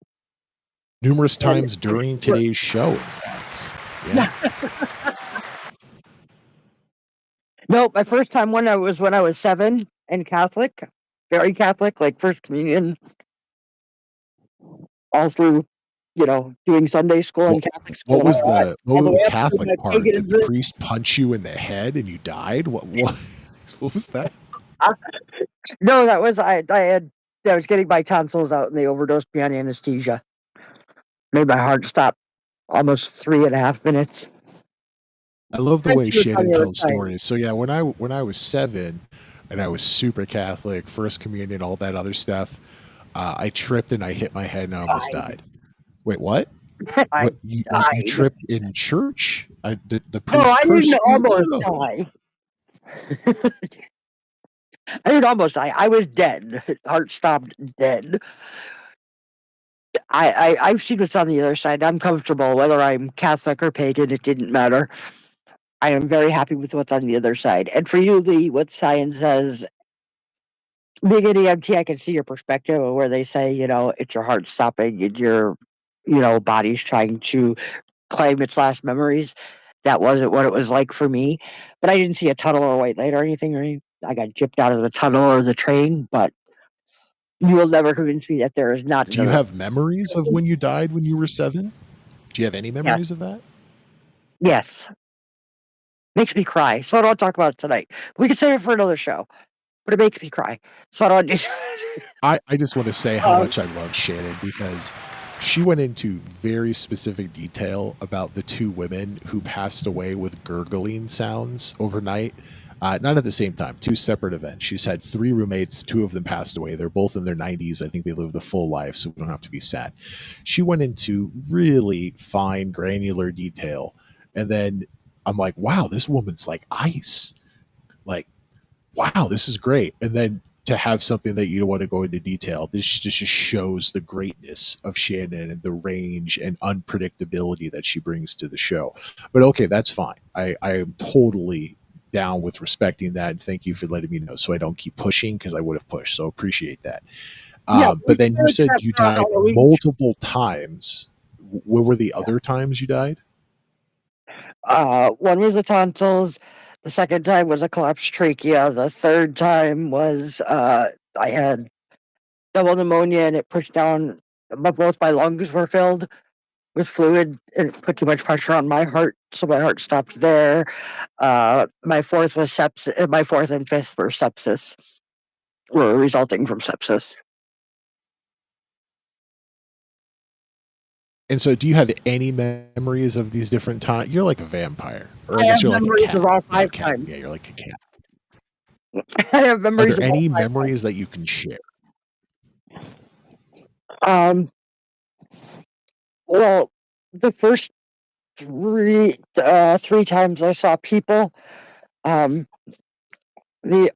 Numerous And times during today's show, in fact. Yeah. no, my first time when I was 7 and Catholic, very Catholic, like First Communion, all through, doing Sunday school and Catholic school. What was the up to Catholic my part? Did the paganism. priest punch you in the head and you died? What what was that? No, that was I was getting my tonsils out and they overdosed me on anesthesia. Made my heart stop almost 3.5 minutes. I love the Then way she was on Shannon the other tells side. stories. So yeah, when I was 7 and I was super Catholic, First Communion, all that other stuff, I tripped and I hit my head and I almost died. Wait, what? I What you died. tripped in church? The No, priest I cursed didn't you? almost No. die. I didn't almost die. I was dead. Heart stopped dead. I've seen what's on the other side. I'm comfortable whether I'm Catholic or pagan. It didn't matter. I am very happy with what's on the other side. And for you, Lee, what science says, being an EMT, I can see your perspective of where they say, it's your heart stopping and your, body's trying to claim its last memories. That wasn't what it was like for me. But I didn't see a tunnel or white light or anything. I got gypped out of the tunnel or the train, but you will never convince me that there is not Do you another. have memories of when you died when you were 7? Do you have any memories of that? Yes. Makes me cry. So I don't want to talk about it tonight. We can save it for another show. But it makes me cry. So I don't want to. I just want to say how much I love Shannon because she went into very specific detail about the 2 women who passed away with gurgling sounds overnight. Not at the same time, 2 separate events. She's had 3 roommates, 2 of them passed away. They're both in their 90s. I think they lived a full life, so we don't have to be sad. She went into really fine, granular detail. And then I'm like, wow, this woman's like ice. Like, wow, this is great. And then to have something that you don't want to go into detail, this just shows the greatness of Shannon and the range and unpredictability that she brings to the show. But okay, that's fine. I am totally down with respecting that. And thank you for letting me know so I don't keep pushing because I would have pushed. So appreciate that. But then you said you died multiple times. What were the other times you died? One was the tonsils. The second time was a collapsed trachea. The third time was I had double pneumonia and it pushed down. Both my lungs were filled with fluid and it put too much pressure on my heart, so my heart stopped there. My fourth was sepsis. My fourth and fifth were sepsis, were resulting from sepsis. And so, do you have any memories of these different times? You're like a vampire, or I I guess have you're like a memories cat. of all Not a 5 cat. times. Yeah, you're like a cat. I have Are memories there of all any 5 times. memories that you can share? Well, the first three times I saw people. The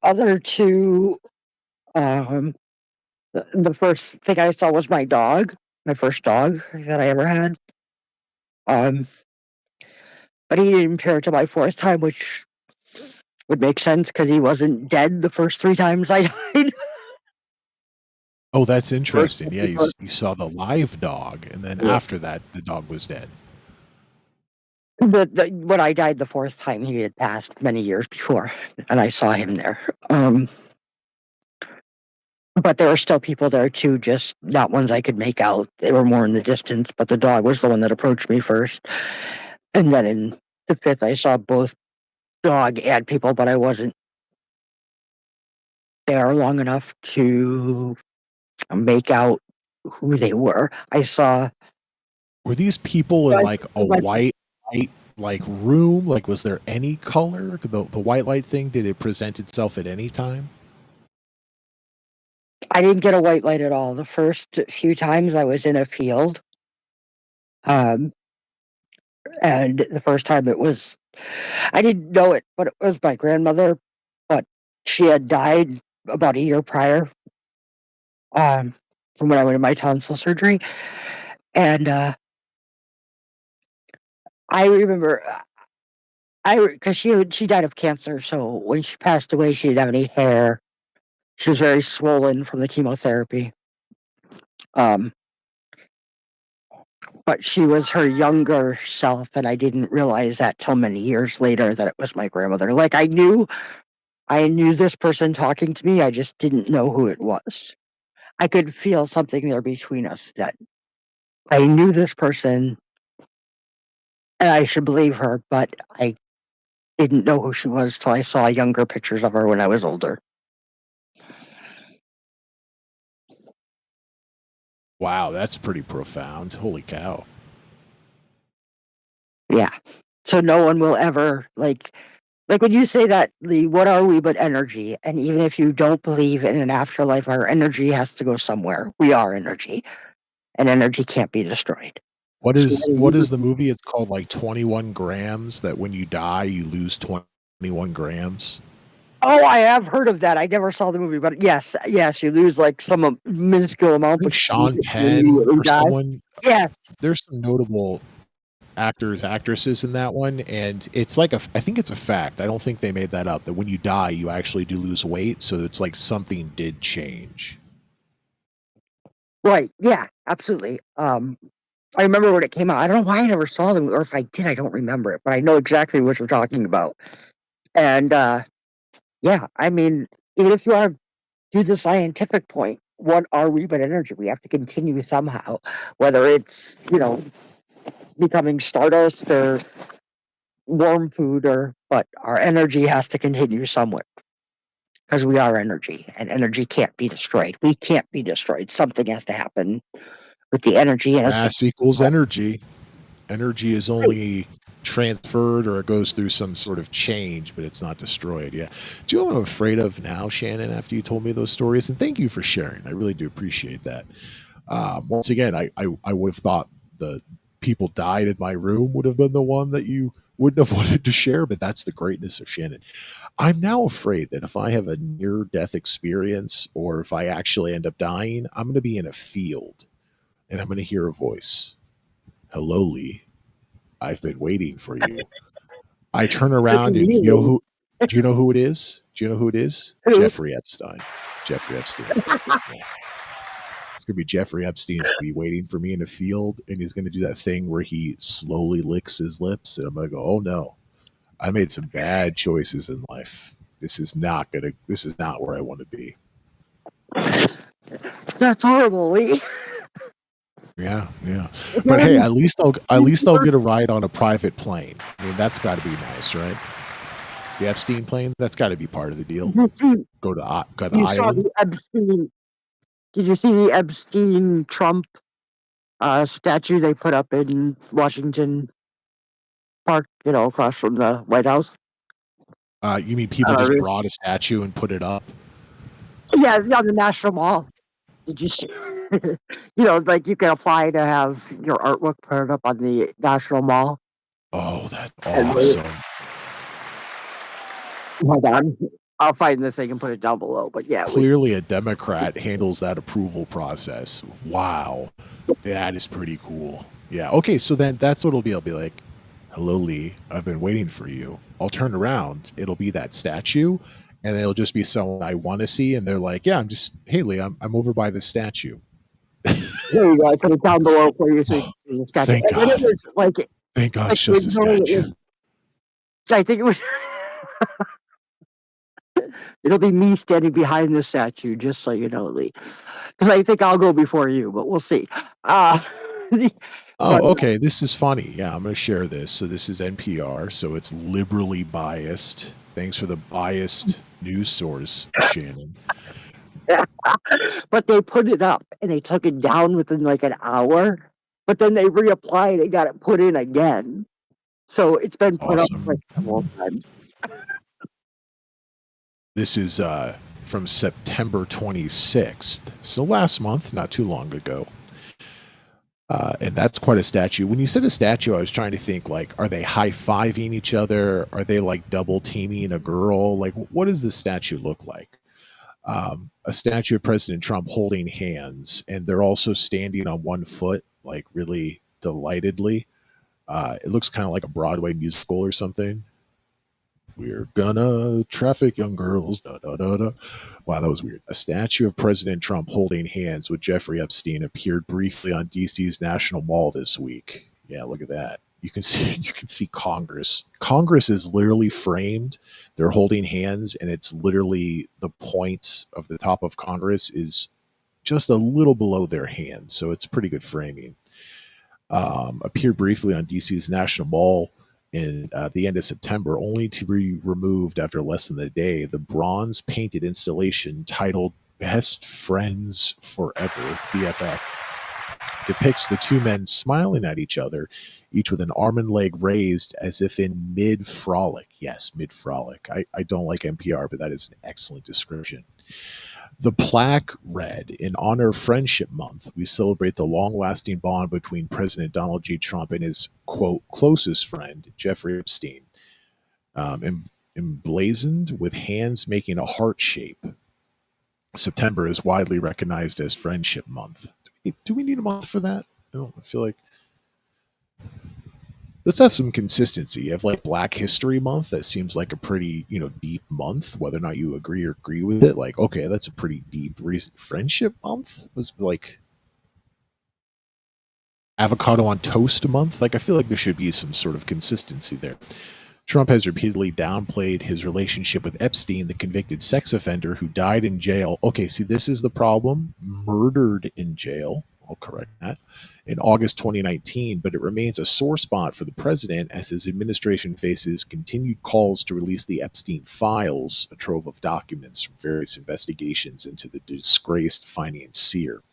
other two, the first thing I saw was my dog, my first dog that I ever had. But he didn't appear until my fourth time, which would make sense because he wasn't dead the first three times I died. Oh, that's First interesting. Yeah, time was- you saw the live dog, and then Yeah. after that, the dog was dead. When I died the fourth time, he had passed many years before, and I saw him there. But there were still people there too, just not ones I could make out. They were more in the distance, but the dog was the one that approached me first. And then in the fifth, I saw both dog and people, but I wasn't there long enough to make out who they were. I saw. Were these people in like a white like room? Like, was there any color? The white light thing, did it present itself at any time? I didn't get a white light at all. The first few times I was in a field. And the first time I didn't know it, but it was my grandmother, but she had died about a year prior, from when I went in my tonsil surgery. And I remember, because she died of cancer, so when she passed away, she didn't have any hair. She was very swollen from the chemotherapy. But she was her younger self, and I didn't realize that till many years later that it was my grandmother. Like I knew this person talking to me, I just didn't know who it was. I could feel something there between us that I knew this person and I should believe her, but I didn't know who she was till I saw younger pictures of her when I was older. Wow, that's pretty profound. Holy cow. Yeah. So no one will ever like when you say that, Lee, what are we but energy? And even if you don't believe in an afterlife, our energy has to go somewhere. We are energy, and energy can't be destroyed. What So is the movie? It's called like 21 grams, that when you die you lose 21 grams. Oh, I have heard of that. I never saw the movie, but yes, you lose like some minuscule I amount, think but you Sean Penn immediately or die. someone. Yes. There's some notable actors, actresses in that one, and it's like I think it's a fact. I don't think they made that up, that when you die you actually do lose weight, so it's like something did change. Right. Yeah, absolutely. I remember when it came out. I don't know why I never saw them, or if I did, I don't remember it, but I know exactly what you're talking about. And yeah, I mean, even if you want to do the scientific point, what are we but energy? We have to continue somehow, whether it's, becoming stardust or warm food, but our energy has to continue somewhere because we are energy, and energy can't be destroyed. We can't be destroyed. Something has to happen with the energy, and it's Mass equals energy. Energy is only transferred, or it goes through some sort of change, but it's not destroyed. Yeah. Do you know what I'm afraid of now, Shannon, after you told me those stories? And thank you for sharing. I really do appreciate that. Once again, I would have thought the people died in my room would have been the one that you wouldn't have wanted to share, but that's the greatness of Shannon. I'm now afraid that if I have a near death experience, or if I actually end up dying, I'm going to be in a field and I'm going to hear a voice. Hello, Lee. I've been waiting for you. I turn around, and do you know who it is? Do you know who it is? Who? Jeffrey Epstein. Jeffrey Epstein. Yeah. It's gonna be Jeffrey Epstein's gonna be waiting for me in a field, and he's gonna do that thing where he slowly licks his lips, and I'm gonna go, "Oh no, I made some bad choices in life. This is not where I want to be." That's horrible, Lee. Yeah, yeah. But hey, at least I'll get a ride on a private plane. I mean, that's got to be nice, right? The Epstein plane, that's got to be part of the deal. Go to You saw Ireland. the Epstein. Did you see the Epstein Trump statue they put up in Washington Park? Across from the White House. You mean people just brought a statue and put it up? Yeah, on the National Mall. Did you see? Like you can apply to have your artwork put up on the National Mall. Oh, that's And awesome. hold on, I'll find the thing and put it down below. But yeah, it was Clearly, a Democrat handles that approval process. Wow, that is pretty cool. Yeah. Okay, so then that's what it'll be. I'll be like, "Hello, Lee. I've been waiting for you." I'll turn around. It'll be that statue, and then it'll just be someone I want to see, and they're like, "Yeah, I'm just hey, Lee. I'm over by the statue." there you go. I put it down below for you so you can see the statue. Thank And then it God. was Thank God, like it's just a originally it statue. was. I think it was. It'll be me standing behind the statue, just so you know, Lee. Because I think I'll go before you, but we'll see. Uh, but Oh, okay. This is funny. Yeah, I'm going to share this. So this is NPR, so it's liberally biased. Thanks for the biased news source, Shannon. but they put it up and they took it down within like an hour. But then they reapplied and got it put in again. So it's been put up like Awesome. several times. This is from September 26th. So last month, not too long ago. And that's quite a statue. When you said a statue, I was trying to think like, are they high-fiving each other? Are they like double teaming a girl? Like, what does this statue look like? A statue of President Trump holding hands, and they're also standing on one foot, like really delightedly. It looks kind of like a Broadway musical or something. We're gonna traffic young girls. Da, da, da, da. Wow, that was weird. A statue of President Trump holding hands with Jeffrey Epstein appeared briefly on DC's National Mall this week. Yeah, look at that. You can see Congress. Congress is literally framed. They're holding hands, and it's literally the point of the top of Congress is just a little below their hands. So it's pretty good framing. Appeared briefly on DC's National Mall in the end of September, only to be removed after less than a day. The bronze painted installation titled Best Friends Forever, BFF, depicts the two men smiling at each other, each with an arm and leg raised as if in mid frolic. Yes, mid frolic. I don't like NPR, but that is an excellent description. The plaque read, "In honor of Friendship Month, we celebrate the long-lasting bond between President Donald J. Trump and his, quote, closest friend, Jeffrey Epstein, emblazoned with hands making a heart shape. September is widely recognized as Friendship Month." Do we need a month for that? I feel like let's have some consistency. You have like Black History Month. That seems like a pretty, deep month, whether or not you agree with it. Like, okay, that's a pretty deep reason. Friendship Month was like Avocado on Toast Month. Like, I feel like there should be some sort of consistency there. Trump has repeatedly downplayed his relationship with Epstein, the convicted sex offender who died in jail. Okay, see, this is the problem. Murdered in jail. I'll correct that. In August 2019, but it remains a sore spot for the president as his administration faces continued calls to release the Epstein files, a trove of documents from various investigations into the disgraced financier.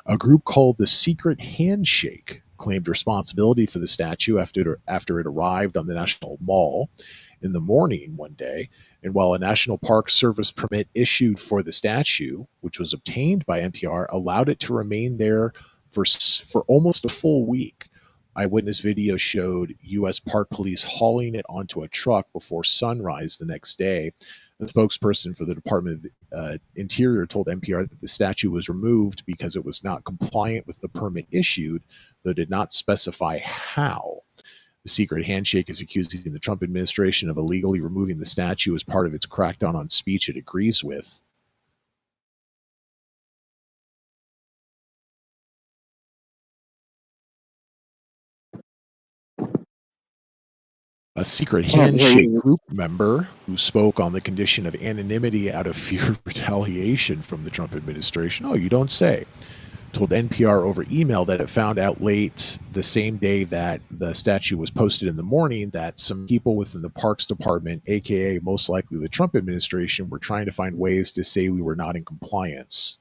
A group called the Secret Handshake claimed responsibility for the statue after it arrived on the National Mall in the morning one day. And while a National Park Service permit issued for the statue, which was obtained by NPR, allowed it to remain there for almost a full week, eyewitness video showed U.S. Park Police hauling it onto a truck before sunrise the next day. The spokesperson for the Department of Interior told NPR that the statue was removed because it was not compliant with the permit issued, though did not specify how. The Secret Handshake is accusing the Trump administration of illegally removing the statue as part of its crackdown on speech it agrees with. A Secret Can't hear Handshake you. group member who spoke on the condition of anonymity out of fear of retaliation from the Trump administration. Oh, you don't say. Told NPR over email that it found out late the same day that the statue was posted in the morning that some people within the Parks Department, aka most likely the Trump administration, were trying to find ways to say we were not in compliance.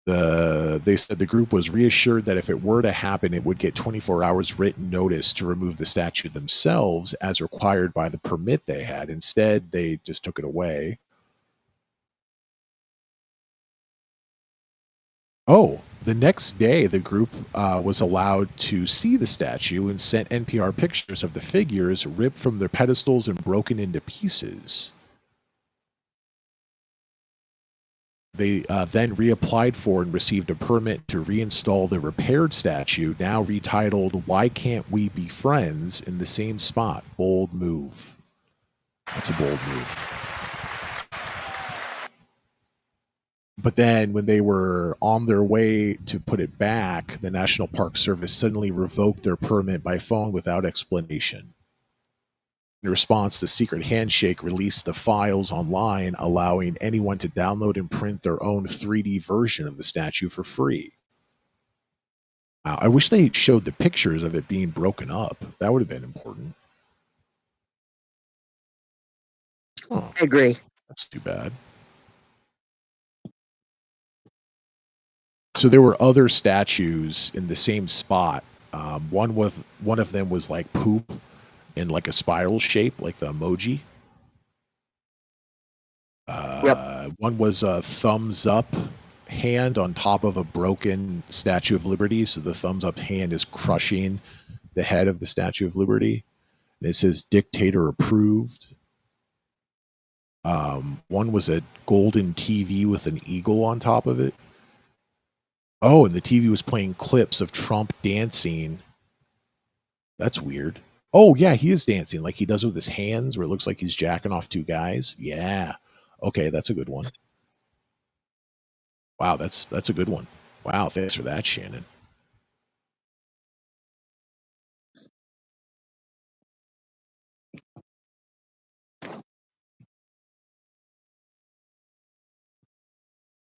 They said the group was reassured that if it were to happen, it would get 24 hours written notice to remove the statue themselves as required by the permit they had. Instead, they just took it away. Oh, The next day, the group was allowed to see the statue and sent NPR pictures of the figures ripped from their pedestals and broken into pieces. They then reapplied for and received a permit to reinstall the repaired statue, now retitled "Why Can't We Be Friends?" in the same spot. Bold move. That's a bold move. But then when they were on their way to put it back, the National Park Service suddenly revoked their permit by phone without explanation. In response, the Secret Handshake released the files online, allowing anyone to download and print their own 3D version of the statue for free. I wish they showed the pictures of it being broken up. That would have been important. Oh, I agree. that's too bad. So there were other statues in the same spot. One of them was like poop in like a spiral shape, like the emoji. One was a thumbs up hand on top of a broken Statue of Liberty. So the thumbs up hand is crushing the head of the Statue of Liberty. And it says dictator approved. One was a golden TV with an eagle on top of it. Oh, and the TV was playing clips of Trump dancing. That's weird. Oh, yeah, he is dancing like he does with his hands, where it looks like he's jacking off two guys. Yeah. Okay, that's a good one. Wow, that's a good one. Wow, thanks for that, Shannon.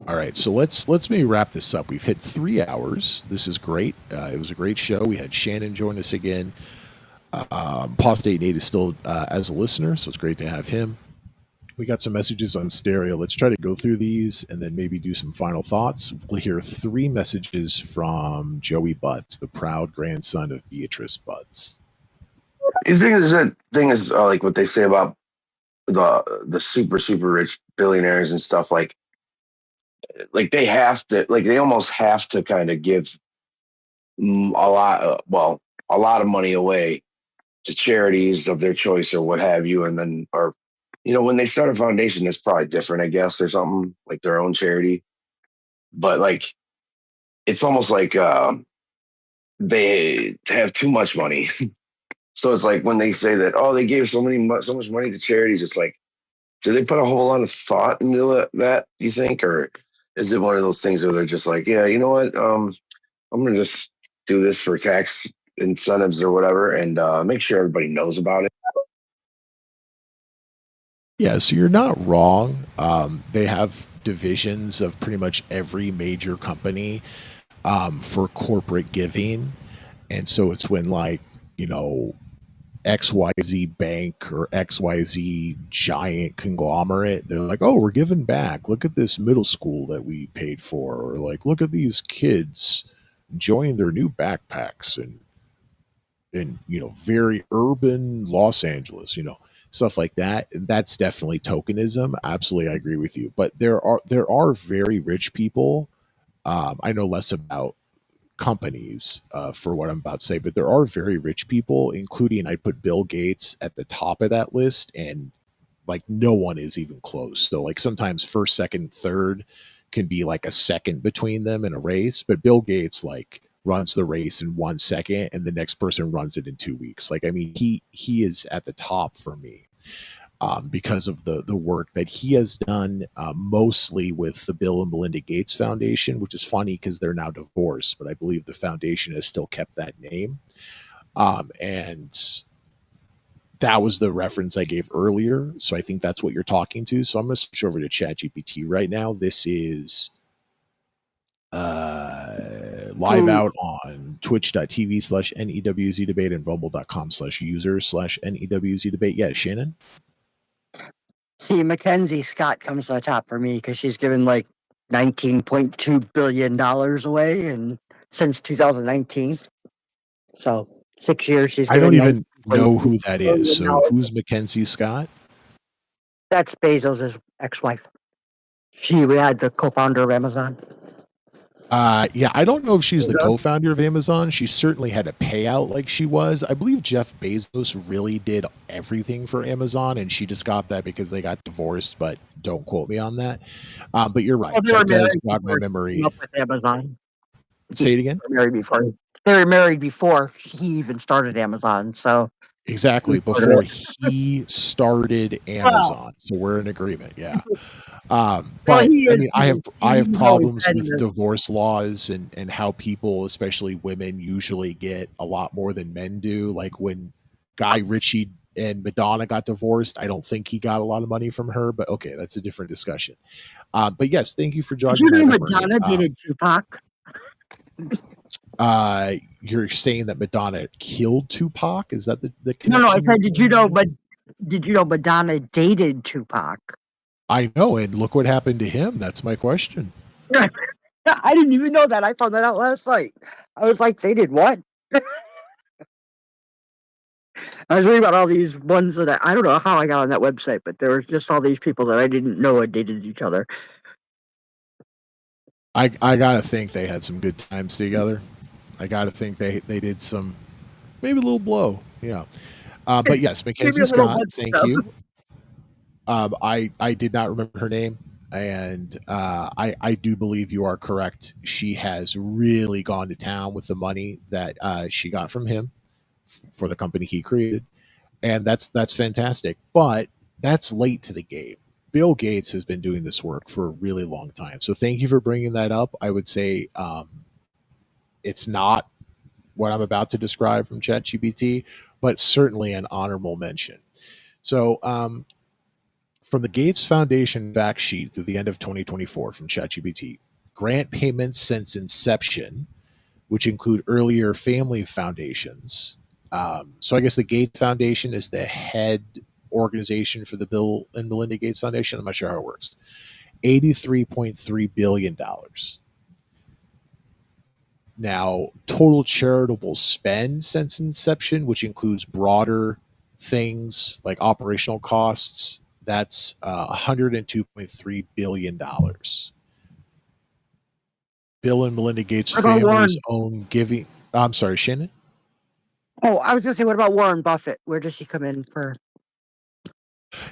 All right, so let's maybe wrap this up. We've hit 3 hours. This is great. It was a great show. We had Shannon join us again. Apostate Nate is still as a listener, so it's great to have him. We got some messages on stereo. Let's try to go through these and then maybe do some final thoughts. We'll hear 3 messages from Joey Butts, the proud grandson of Beatrice Butts. You think that thing is like what they say about the super rich billionaires and stuff, like they have to, like they almost have to kind of give a lot of money away to charities of their choice or what have you, and then or when they start a foundation, it's probably different, I guess, or something like their own charity. But like it's almost like they have too much money. So it's like when they say that, oh, they gave so much money to charities, it's like, do they put a whole lot of thought into that, you think? Or is it one of those things where they're just like, yeah, you know what? I'm going to just do this for tax incentives or whatever and make sure everybody knows about it. Yeah, so you're not wrong. They have divisions of pretty much every major company for corporate giving. And so it's when XYZ bank or XYZ giant conglomerate, they're like, oh, we're giving back. Look at this middle school that we paid for. Or like, look at these kids enjoying their new backpacks in very urban Los Angeles, stuff like that. And that's definitely tokenism. Absolutely, I agree with you. But there are very rich people. I know less about companies for what I'm about to say, but there are very rich people, including I put Bill Gates at the top of that list, and like no one is even close. So like sometimes first, second, third can be like a second between them in a race, but Bill Gates like runs the race in 1 second and the next person runs it in 2 weeks. Like, I mean, he is at the top for me. Because of the work that he has done, mostly with the Bill and Melinda Gates Foundation, which is funny because they're now divorced, but I believe the foundation has still kept that name. And that was the reference I gave earlier. So I think that's what you're talking to. So I'm going to switch over to ChatGPT right now. This is live out on twitch.tv/NEWZ debate and rumble.com/user/NEWZ debate. Yeah, Shannon? See, Mackenzie Scott comes to the top for me because she's given like $19.2 billion away and since 2019. So 6 years she's I given. don't even know who that is. So $19 who's Mackenzie Scott? That's Bezos' ex-wife. She had the co-founder of Amazon. Yeah, I don't know if she's the Bezos? co-founder of Amazon. She certainly had a payout like she was. I believe Jeff Bezos really did everything for Amazon, and she just got that because they got divorced. But don't quote me on that. But you're right. Well, they were That does married jog my before he came memory. up with Amazon. Say it again. They were married before. They were married before he even started Amazon. So Exactly he's part of before it. he started Well, Amazon. So we're in agreement. Yeah. well, But he I is. mean, I have He's always problems been with this. divorce laws and how people, especially women, usually get a lot more than men do. Like when Guy Ritchie and Madonna got divorced, I don't think he got a lot of money from her. But okay, that's a different discussion. But yes, thank you for Did jogging you my know memory. Madonna dated Tupac? You're saying that Madonna killed Tupac? Is that the No. I connection you're said, did you drawing know? there? But did you know Madonna dated Tupac? I know, and look what happened to him. That's my question. I didn't even know that. I found that out last night. I was like, they did what? I was reading about all these ones that I don't know how I got on that website, but there was just all these people that I didn't know had dated each other. I gotta think they had some good times together. I gotta think they did some maybe a little blow. Yeah. But yes, Maybe Mackenzie a little Scott, bit thank stuff. you. I did not remember her name, and I do believe you are correct. She has really gone to town with the money that she got from him for the company he created, and that's fantastic. But that's late to the game. Bill Gates has been doing this work for a really long time, so thank you for bringing that up. I would say it's not what I'm about to describe from ChatGPT, but certainly an honorable mention. So, from the Gates Foundation fact sheet through the end of 2024 from ChatGPT, grant payments since inception, which include earlier family foundations. So I guess the Gates Foundation is the head organization for the Bill and Melinda Gates Foundation. I'm not sure how it works. $83.3 billion. Now, total charitable spend since inception, which includes broader things like operational costs, that's $102.3 billion. Bill and Melinda Gates What about family's Warren? own giving. I'm sorry, Shannon. Oh, I was gonna say, what about Warren Buffett? Where does he come in for?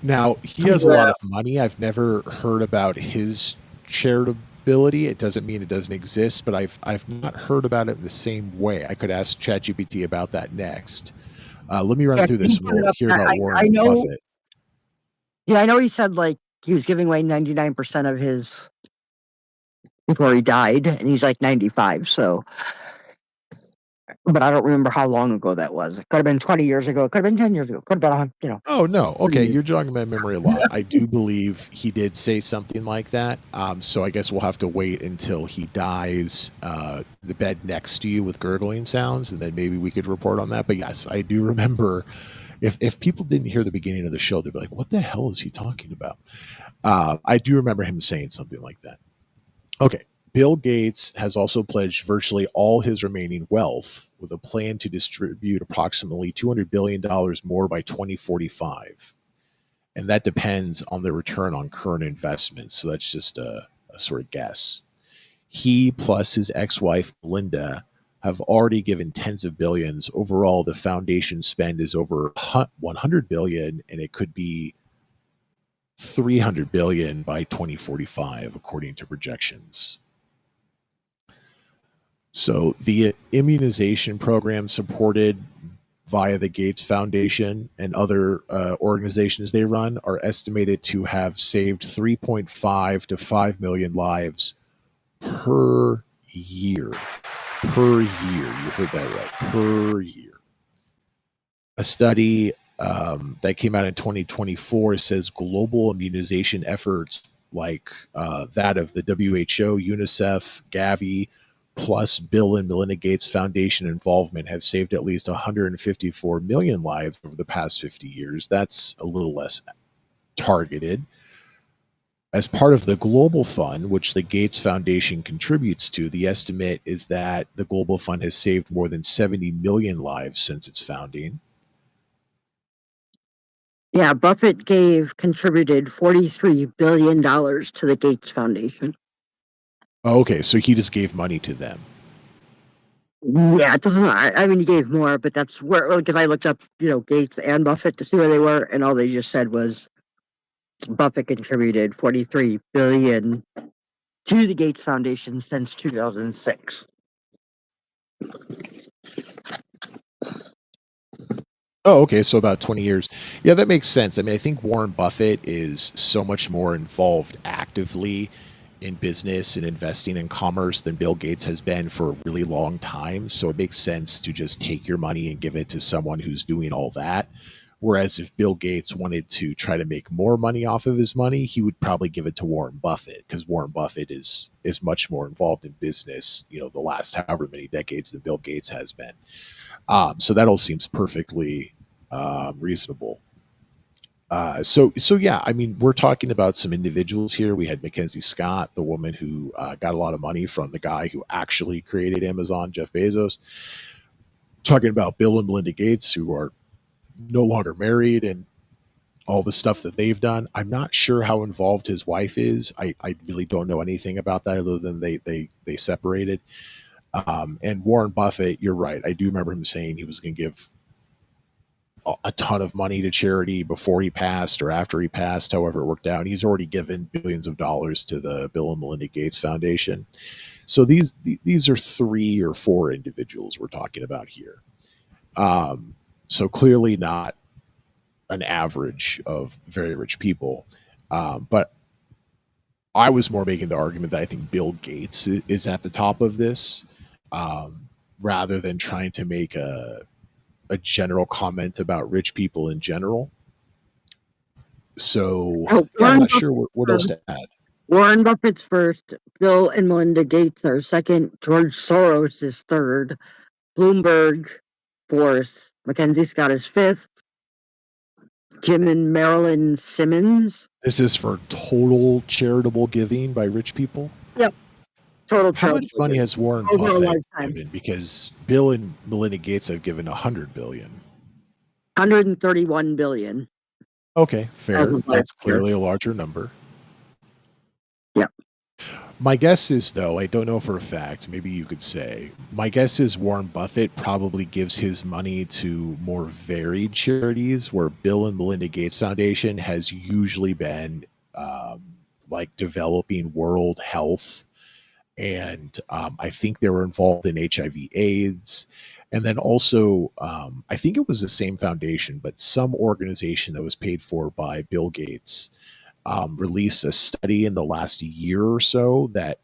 Now, he has a lot of money. I've never heard about his charitability. It doesn't mean it doesn't exist, but I've not heard about it in the same way. I could ask ChatGPT about that next. Let me run Yeah, through he this and put it we'll up. hear about I Warren know. Buffett. Yeah, I know. He said like he was giving away 99% of his before he died, and he's like 95. So, but I don't remember how long ago that was. It could have been 20 years ago. It could have been 10 years ago. Could have been, Oh no. 30 Okay, years. you're jogging my memory a lot. I do believe he did say something like that. So I guess we'll have to wait until he dies. The bed next to you with gurgling sounds, and then maybe we could report on that. But yes, I do remember. If people didn't hear the beginning of the show, they'd be like, "What the hell is he talking about?" I do remember him saying something like that. Okay. Bill Gates has also pledged virtually all his remaining wealth with a plan to distribute approximately $200 billion more by 2045. And that depends on the return on current investments. So that's just a sort of guess. He plus his ex wife, Linda, have already given tens of billions. Overall, the foundation spend is over 100 billion, and it could be 300 billion by 2045, according to projections. So the immunization program supported via the Gates Foundation and other organizations they run are estimated to have saved 3.5 to 5 million lives per year. Per year. You heard that right. Per year. A study that came out in 2024 says global immunization efforts like that of the WHO, UNICEF, Gavi, plus Bill and Melinda Gates Foundation involvement have saved at least 154 million lives over the past 50 years. That's a little less targeted. As part of the Global Fund, which the Gates Foundation contributes to, the estimate is that the Global Fund has saved more than 70 million lives since its founding. Yeah, Buffett contributed $43 billion to the Gates Foundation. Oh, okay, so he just gave money to them. Yeah, it doesn't. I mean, he gave more, but that's where, because I looked up, Gates and Buffett to see where they were, and all they just said was Buffett contributed 43 billion to the Gates Foundation since 2006. Oh, okay, so about 20 years. Yeah, that makes sense. I mean, I think Warren Buffett is so much more involved actively in business and investing in commerce than Bill Gates has been for a really long time. So it makes sense to just take your money and give it to someone who's doing all that. Whereas if Bill Gates wanted to try to make more money off of his money, he would probably give it to Warren Buffett, because Warren Buffett is much more involved in business, the last however many decades than Bill Gates has been. So that all seems perfectly reasonable. So yeah, I mean, we're talking about some individuals here. We had Mackenzie Scott, the woman who got a lot of money from the guy who actually created Amazon, Jeff Bezos. Talking about Bill and Melinda Gates, who are no longer married, and all the stuff that they've done. I'm not sure how involved his wife is. I really don't know anything about that other than they separated. And Warren Buffett, you're right. I do remember him saying he was going to give a ton of money to charity before he passed or after he passed, however it worked out. He's already given billions of dollars to the Bill and Melinda Gates Foundation. So these are 3 or 4 individuals we're talking about here. So clearly not an average of very rich people. But I was more making the argument that I think Bill Gates is at the top of this, rather than trying to make a general comment about rich people in general. So Oh, yeah, I'm not sure what else to add. Warren Buffett's first, Bill and Melinda Gates are second, George Soros is third, Bloomberg fourth, Mackenzie Scott is fifth, Jim and Marilyn Simmons. This is for total charitable giving by rich people. Yep, total How much charitable money giving has Warren over a Buffett lifetime. given? Because Bill and Melinda Gates have given 100 billion. 131 billion. Okay, fair. As of That's last year. clearly a larger number. Yeah. My guess is, though, I don't know for a fact, maybe you could say, my guess is Warren Buffett probably gives his money to more varied charities, where Bill and Melinda Gates Foundation has usually been like developing world health. And I think they were involved in HIV/AIDS. And then also, I think it was the same foundation, but some organization that was paid for by Bill Gates released a study in the last year or so that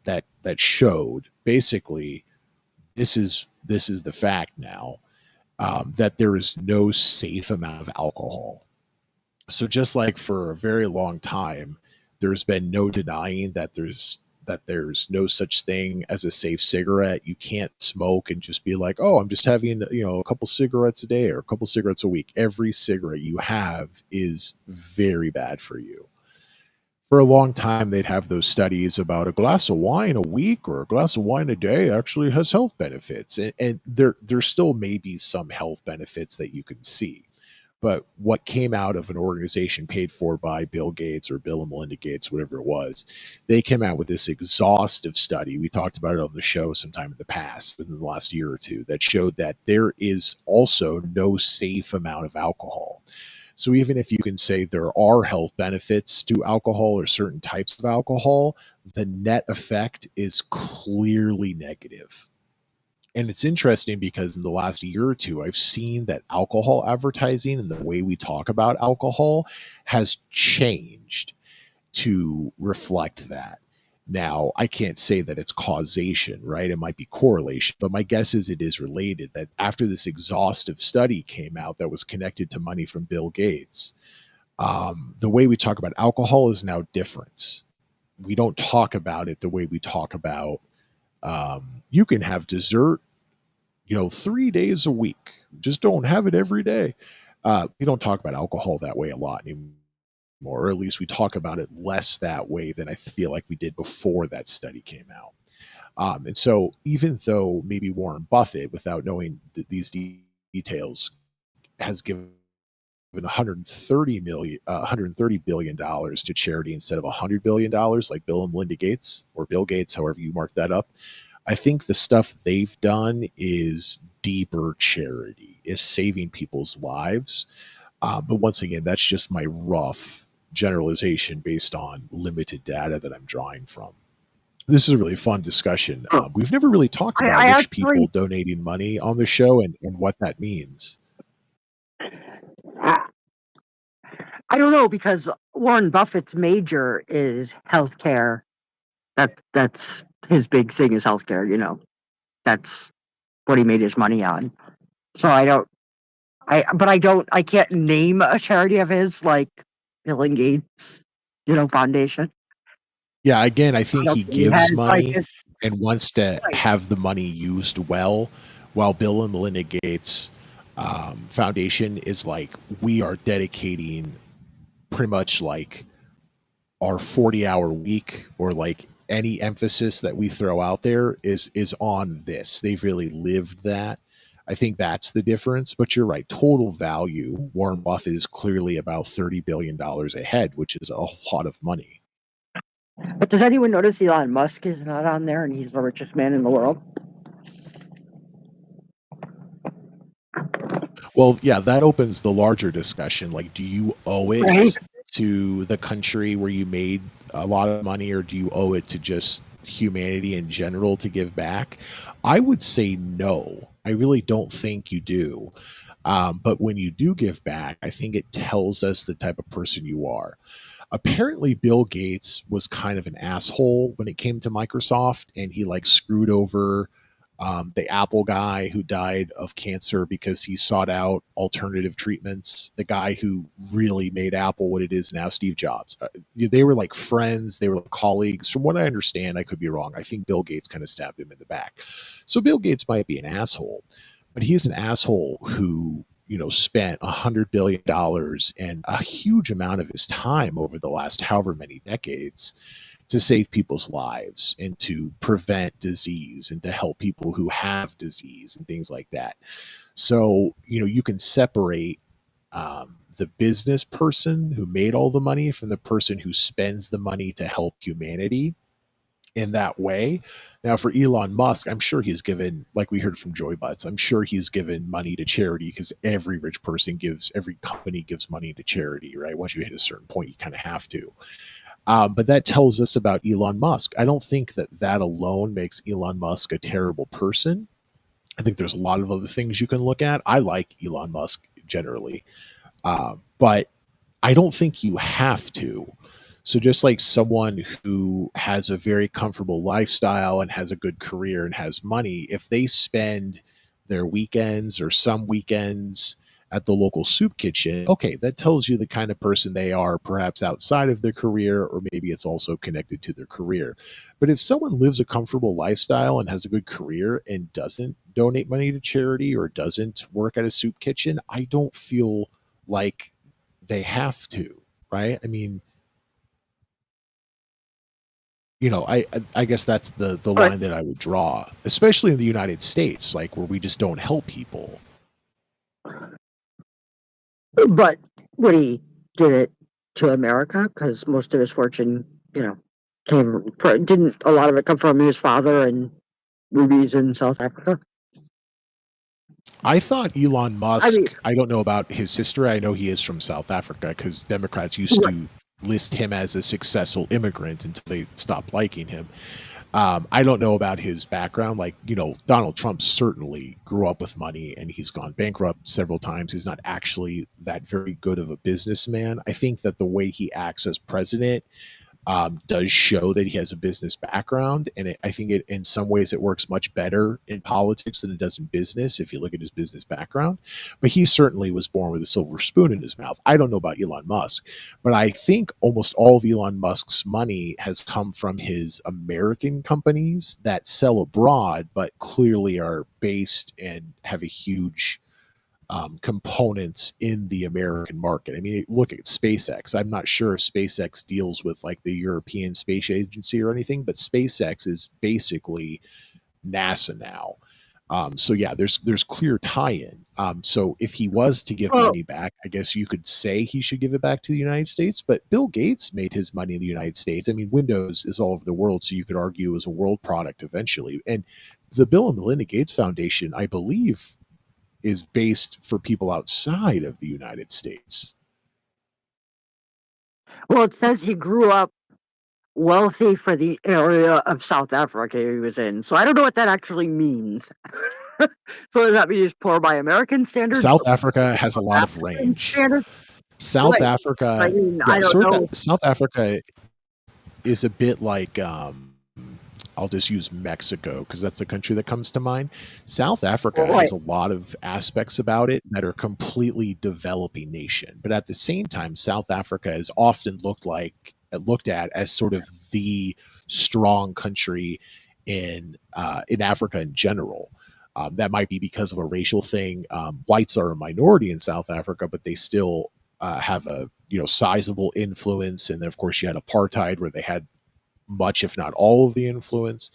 showed basically this is the fact now, that there is no safe amount of alcohol. So just like for a very long time, there's been no denying that there's no such thing as a safe cigarette. You can't smoke and just be like, oh, I'm just having a couple cigarettes a day or a couple cigarettes a week. Every cigarette you have is very bad for you. For a long time, they'd have those studies about a glass of wine a week or a glass of wine a day actually has health benefits, and there still may be some health benefits that you can see. But what came out of an organization paid for by Bill Gates or Bill and Melinda Gates, whatever it was, they came out with this exhaustive study. We talked about it on the show sometime in the past, in the last year or two, that showed that there is also no safe amount of alcohol. So even if you can say there are health benefits to alcohol or certain types of alcohol, the net effect is clearly negative. And it's interesting because in the last year or two, I've seen that alcohol advertising and the way we talk about alcohol has changed to reflect that. Now, I can't say that it's causation, right? It might be correlation, but my guess is it is related, that after this exhaustive study came out that was connected to money from Bill Gates, the way we talk about alcohol is now different. We don't talk about it the way we talk about you can have dessert 3 days a week. Just don't have it every day. We don't talk about alcohol that way a lot anymore, or at least we talk about it less that way than I feel like we did before that study came out. And so even though maybe Warren Buffett, without knowing these details, has given $130 billion to charity instead of $100 billion, like Bill and Melinda Gates or Bill Gates, however you mark that up. I think the stuff they've done is deeper charity, is saving people's lives. But once again, that's just my rough generalization based on limited data that I'm drawing from. This is a really fun discussion. We've never really talked about I rich people actually, donating money on the show and what that means. I, I don't know, because Warren Buffett's major is healthcare. That's his big thing is healthcare. That's what he made his money on. So I can't name a charity of his like Bill and Gates, foundation. Yeah, again, I I think don't he think he has gives like money it. and wants to Right. have the money used well, while Bill and Melinda Gates Foundation is like, we are dedicating pretty much like our 40-hour week, or like any emphasis that we throw out there is on this. They've really lived that. I think that's the difference. But you're right, total value, Warren Buffett is clearly about $30 billion ahead, which is a lot of money. But does anyone notice Elon Musk is not on there and he's the richest man in the world? Well, yeah, that opens the larger discussion. Like, do you owe Right. it to the country where you made a lot of money, or do you owe it to just humanity in general to give back? I would say no. I really don't think you do. But when you do give back, I think it tells us the type of person you are. Apparently Bill Gates was kind of an asshole when it came to Microsoft, and he like screwed over the Apple guy who died of cancer because he sought out alternative treatments. The guy who really made Apple what it is now, Steve Jobs. They were like friends, they were like colleagues. From what I understand, I could be wrong, I think Bill Gates kind of stabbed him in the back. So Bill Gates might be an asshole, but he's an asshole who spent $100 billion and a huge amount of his time over the last however many decades to save people's lives and to prevent disease and to help people who have disease and things like that. So you can separate the business person who made all the money from the person who spends the money to help humanity in that way. Now, for Elon Musk, I'm sure he's given, like we heard from Joy Butts, I'm sure he's given money to charity, because every rich person every company gives money to charity, right? Once you hit a certain point, you kind of have to. But that tells us about Elon Musk. I don't think that alone makes Elon Musk a terrible person. I think there's a lot of other things you can look at. I like Elon Musk generally, but I don't think you have to. So just like someone who has a very comfortable lifestyle and has a good career and has money, if they spend their weekends or some weekends at the local soup kitchen, okay, that tells you the kind of person they are, perhaps outside of their career, or maybe it's also connected to their career. But if someone lives a comfortable lifestyle and has a good career and doesn't donate money to charity or doesn't work at a soup kitchen, I don't feel like they have to, right? I mean, I guess that's the But line that I would draw, especially in the United States, like where we just don't help people. but Woody did it to America because most of his fortune, didn't a lot of it come from his father and rubies in South Africa? I thought Elon I mean, Musk, I don't know about his history. I know he is from South Africa because Democrats used right. to list him as a successful immigrant until they stopped liking him. I don't know about his background. Like, Donald Trump certainly grew up with money and he's gone bankrupt several times. He's not actually that very good of a businessman. I think that the way he acts as president does show that he has a business background, and I think in some ways it works much better in politics than it does in business if you look at his business background. But he certainly was born with a silver spoon in his mouth. I don't know about Elon Musk, but I think almost all of Elon Musk's money has come from his American companies that sell abroad, but clearly are based and have a huge components in the American market. I mean, look at SpaceX. I'm not sure if SpaceX deals with like the European Space Agency or anything, but SpaceX is basically NASA now. So yeah, there's clear tie-in. So if he was to give Well, money back, I guess you could say he should give it back to the United States. But Bill Gates made his money in the United States. I mean, Windows is all over the world, so you could argue it was a world product eventually. And the Bill and Melinda Gates Foundation, I believe, is based for people outside of the United States. well, it says he grew up wealthy for the area of South Africa he was in. So I don't know what that actually means. So does that mean he's poor by American standards? South But Africa has a South lot of African range. standards? South Right. I Africa, mean, yeah, I don't know. South Africa is a bit like I'll just use Mexico because that's the country that comes to mind. South Africa Right. has a lot of aspects about it that are completely developing nation, but at the same time, South Africa is often looked at as sort of the strong country in Africa in general. That might be because of a racial thing. Whites are a minority in South Africa, but they still have a sizable influence. And then, of course, you had apartheid, where they had much, if not all, of the influence.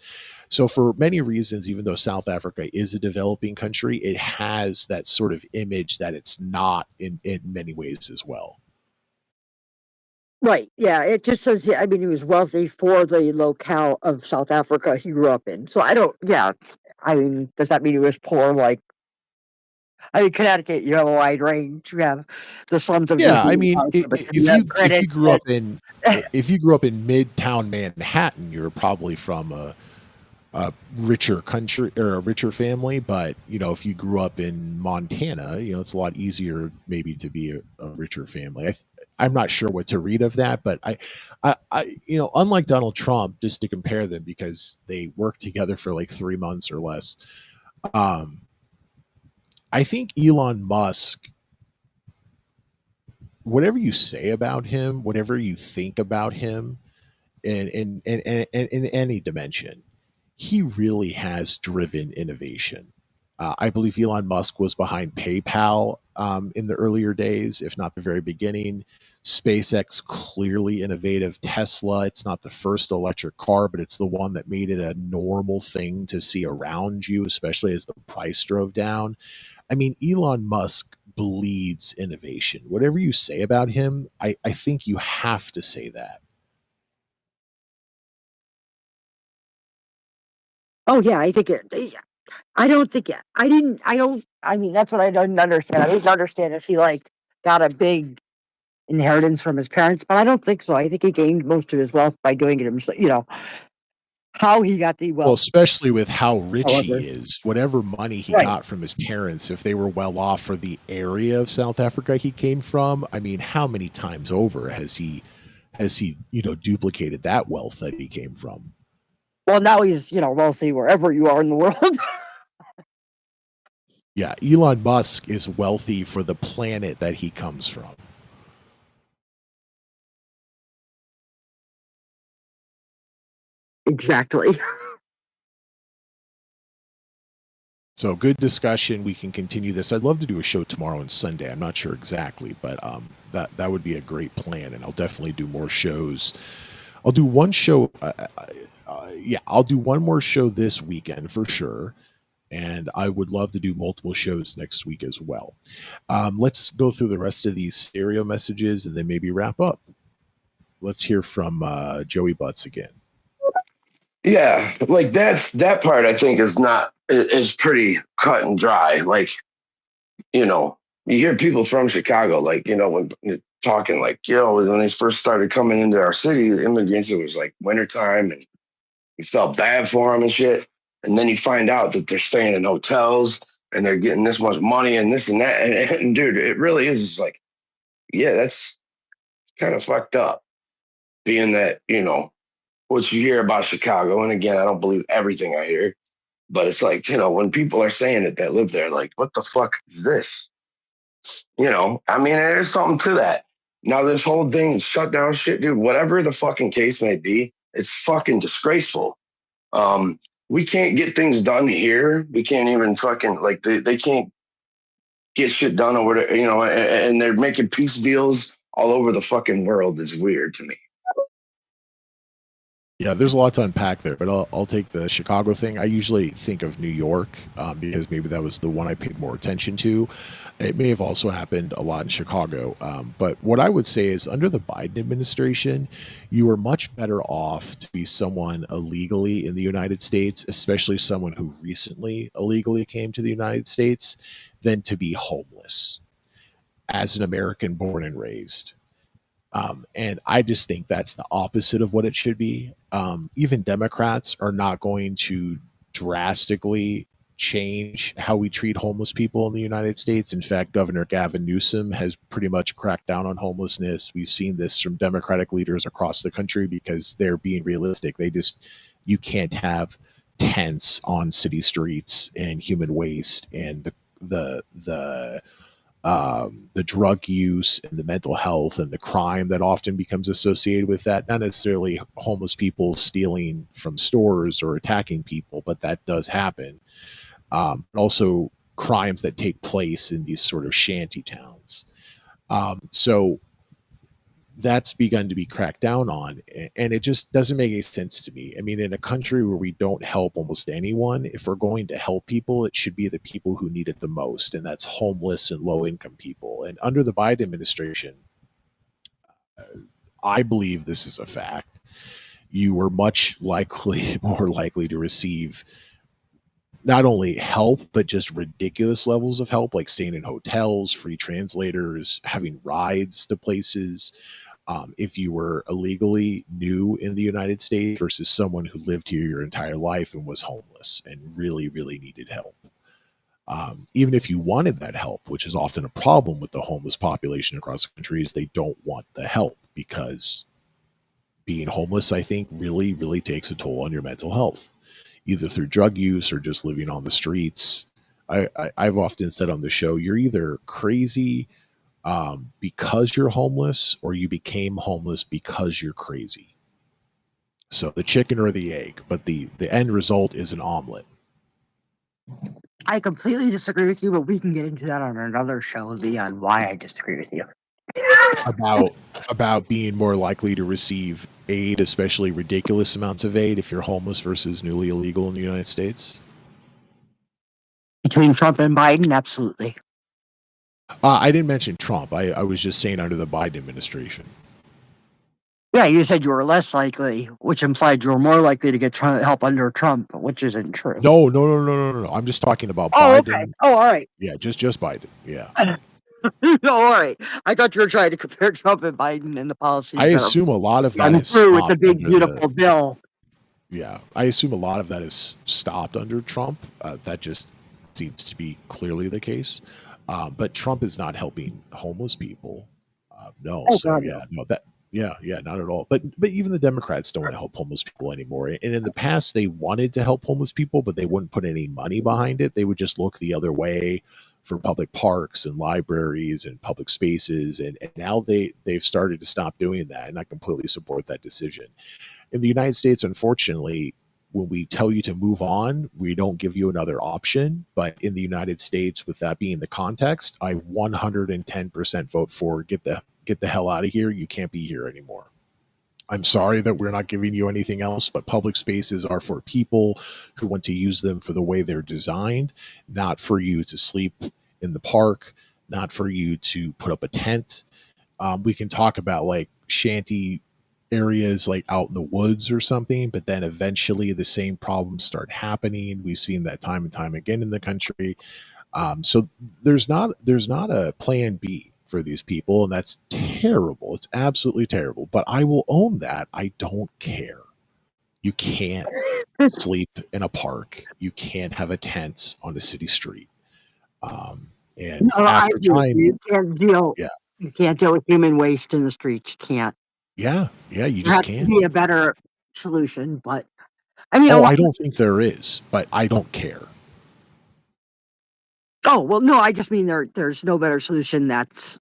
So, for many reasons, even though South Africa is a developing country, it has that sort of image that it's not in many ways as well. Right. Yeah. It just says, yeah, I mean, he was wealthy for the locale of South Africa he grew up in. So I don't, yeah. I mean, does that mean he was poor? Like, I mean, Connecticut, you have a wide range. You have the slums of Yeah, I European mean, parts of it. You have if Greenwich. you grew up in if you grew up in Midtown Manhattan, you're probably from a richer country or a richer family. But if you grew up in Montana, it's a lot easier maybe to be a richer family. I'm not sure what to read of that, but unlike Donald Trump, just to compare them because they worked together for like 3 months or less. Um, I think Elon Musk, whatever you say about him, whatever you think about him, in any dimension, he really has driven innovation. I believe Elon Musk was behind PayPal in the earlier days, if not the very beginning. SpaceX, clearly innovative. Tesla, it's not the first electric car, but it's the one that made it a normal thing to see around you, especially as the price drove down. I mean, Elon Musk bleeds innovation. Whatever you say about him, I think you have to say that. Oh, yeah. I think it. I don't think I didn't. I don't. I mean, that's what I didn't understand. I didn't understand if he like got a big inheritance from his parents, but I don't think so. I think he gained most of his wealth by doing it himself. How he got the Well, wealth, especially with how rich however. he is, whatever money he Right. got from his parents, if they were well off for the area of South Africa he came from, I mean, how many times over has he duplicated that wealth that he came from? Well, now he's wealthy wherever you are in the world. Yeah, Elon Musk is wealthy for the planet that he comes from. Exactly. So good discussion. We can continue this. I'd love to do a show tomorrow and Sunday. I'm not sure exactly, but that would be a great plan, and I'll definitely do more shows. I'll do one show. Yeah, I'll do one more show this weekend for sure, and I would love to do multiple shows next week as well. Let's go through the rest of these stereo messages and then maybe wrap up. Let's hear from Joey Butts again. Yeah, like that part I think is pretty cut and dry. Like, you hear people from Chicago, like, when you're talking like, when they first started coming into our city, the immigrants, it was like wintertime and you felt bad for them and shit. And then you find out that they're staying in hotels and they're getting this much money and this and that. And dude, it really is just like, yeah, that's kind of fucked up. Being that, what you hear about Chicago, and again, I don't believe everything I hear, but it's like, when people are saying it that live there, like, what the fuck is this? I mean, there's something to that. Now, this whole thing, shutdown shit, dude, whatever the fucking case may be, it's fucking disgraceful. Um, we can't get things done here. We can't even fucking, like, they can't get shit done or whatever, and they're making peace deals all over the fucking world is weird to me. Yeah, there's a lot to unpack there, but I'll take the Chicago thing. I usually think of New York because maybe that was the one I paid more attention to. It may have also happened a lot in Chicago. But what I would say is under the Biden administration, you are much better off to be someone illegally in the United States, especially someone who recently illegally came to the United States, than to be homeless as an American born and raised. And I just think that's the opposite of what it should be. Even Democrats are not going to drastically change how we treat homeless people in the United States. In fact, Governor Gavin Newsom has pretty much cracked down on homelessness. We've seen this from Democratic leaders across the country because they're being realistic. You can't have tents on city streets and human waste and the drug use and the mental health and the crime that often becomes associated with that. Not necessarily homeless people stealing from stores or attacking people, but that does happen. Also, crimes that take place in these sort of shanty towns. So that's begun to be cracked down on, and it just doesn't make any sense to me. I mean, in a country where we don't help almost anyone, if we're going to help people, it should be the people who need it the most, and that's homeless and low income people. And under the Biden administration, I believe this is a fact. You were more likely to receive not only help, but just ridiculous levels of help, like staying in hotels, free translators, having rides to places, if you were illegally new in the United States versus someone who lived here your entire life and was homeless and really, really needed help. Even if you wanted that help, which is often a problem with the homeless population across the country, is they don't want the help because being homeless, I think, really, really takes a toll on your mental health, either through drug use or just living on the streets. I've often said on the show, you're either crazy because you're homeless or you became homeless because you're crazy. So the chicken or the egg, but the end result is an omelet. I completely disagree with you, but we can get into that on another show, on why I disagree with you. about about being more likely to receive aid, especially ridiculous amounts of aid, if you're homeless versus newly illegal in the United States. Between Trump and Biden, absolutely. I didn't mention Trump. I was just saying under the Biden administration. Yeah, you said you were less likely, which implied you were more likely to get help under Trump, which isn't true. No. I'm just talking about Oh, Biden. okay. Oh, all right. Yeah, just Biden. Yeah. No, all right. I thought you were trying to compare Trump and Biden and the policies I that assume a lot of that are is through with the stopped big, under beautiful bill. Yeah, I assume a lot of that is stopped under Trump. That just seems to be clearly the case. But Trump is not helping homeless people. No, Oh, so God, yeah, no. no, yeah, not at all. But even the Democrats don't want to help homeless people anymore. And in the past, they wanted to help homeless people, but they wouldn't put any money behind it. They would just look the other way for public parks and libraries and public spaces. And now they've started to stop doing that, and I completely support that decision. In the United States, unfortunately, when we tell you to move on, we don't give you another option. But in the United States, with that being the context, I 110% vote for get the hell out of here. You can't be here anymore. I'm sorry that we're not giving you anything else, but public spaces are for people who want to use them for the way they're designed, not for you to sleep in the park, not for you to put up a tent. We can talk about like shanty areas like out in the woods or something, but then eventually the same problems start happening. We've seen that time and time again in the country. So there's not a plan B for these people, and that's terrible. It's absolutely terrible. But I will own that. I don't care. You can't sleep in a park. You can't have a tent on a city street. And No, I after agree with you. time, You can't deal. yeah, You can't deal with human waste in the streets. You can't. yeah, you There just has to can't. be a better solution, but I mean, a Oh, lot. I don't think there is, but I don't care. Oh well, no, I just mean there's no better solution that's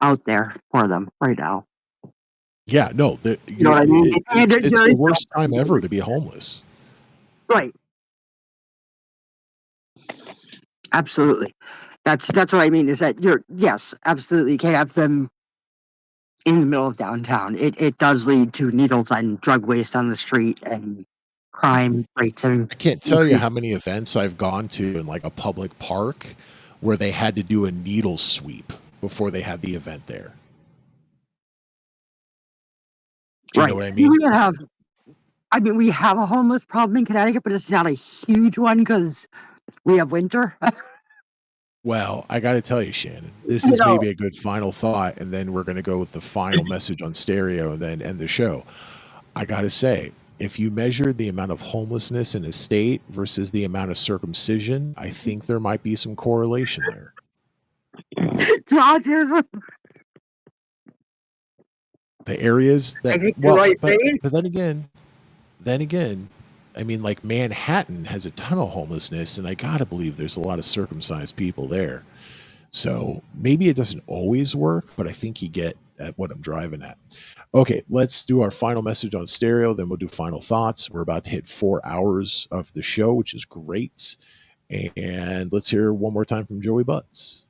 out there for them right now. Yeah, no, You know what I mean? And it's there the is no worst time ever to be homeless. right. Absolutely. That's what I mean. Is that yes, absolutely. You can't have them in the middle of downtown. It does lead to needles and drug waste on the street and crime rates and I can't tell you how many events I've gone to in like a public park where they had to do a needle sweep before they had the event there. Do you know what I mean? We have a homeless problem in Connecticut, but it's not a huge one because we have winter. Well, I got to tell you, Shannon, this You is know, maybe a good final thought, and then we're going to go with the final message on stereo and then end the show. I got to say, if you measure the amount of homelessness in a state versus the amount of circumcision, I think there might be some correlation there. Dodgers. The areas I that, think you're well, right, but Dave. then again, I mean, like Manhattan has a ton of homelessness, and I gotta believe there's a lot of circumcised people there. So maybe it doesn't always work, but I think you get at what I'm driving at. Okay, let's do our final message on stereo, then we'll do final thoughts. We're about to hit 4 hours of the show, which is great. And let's hear one more time from Joey Butts.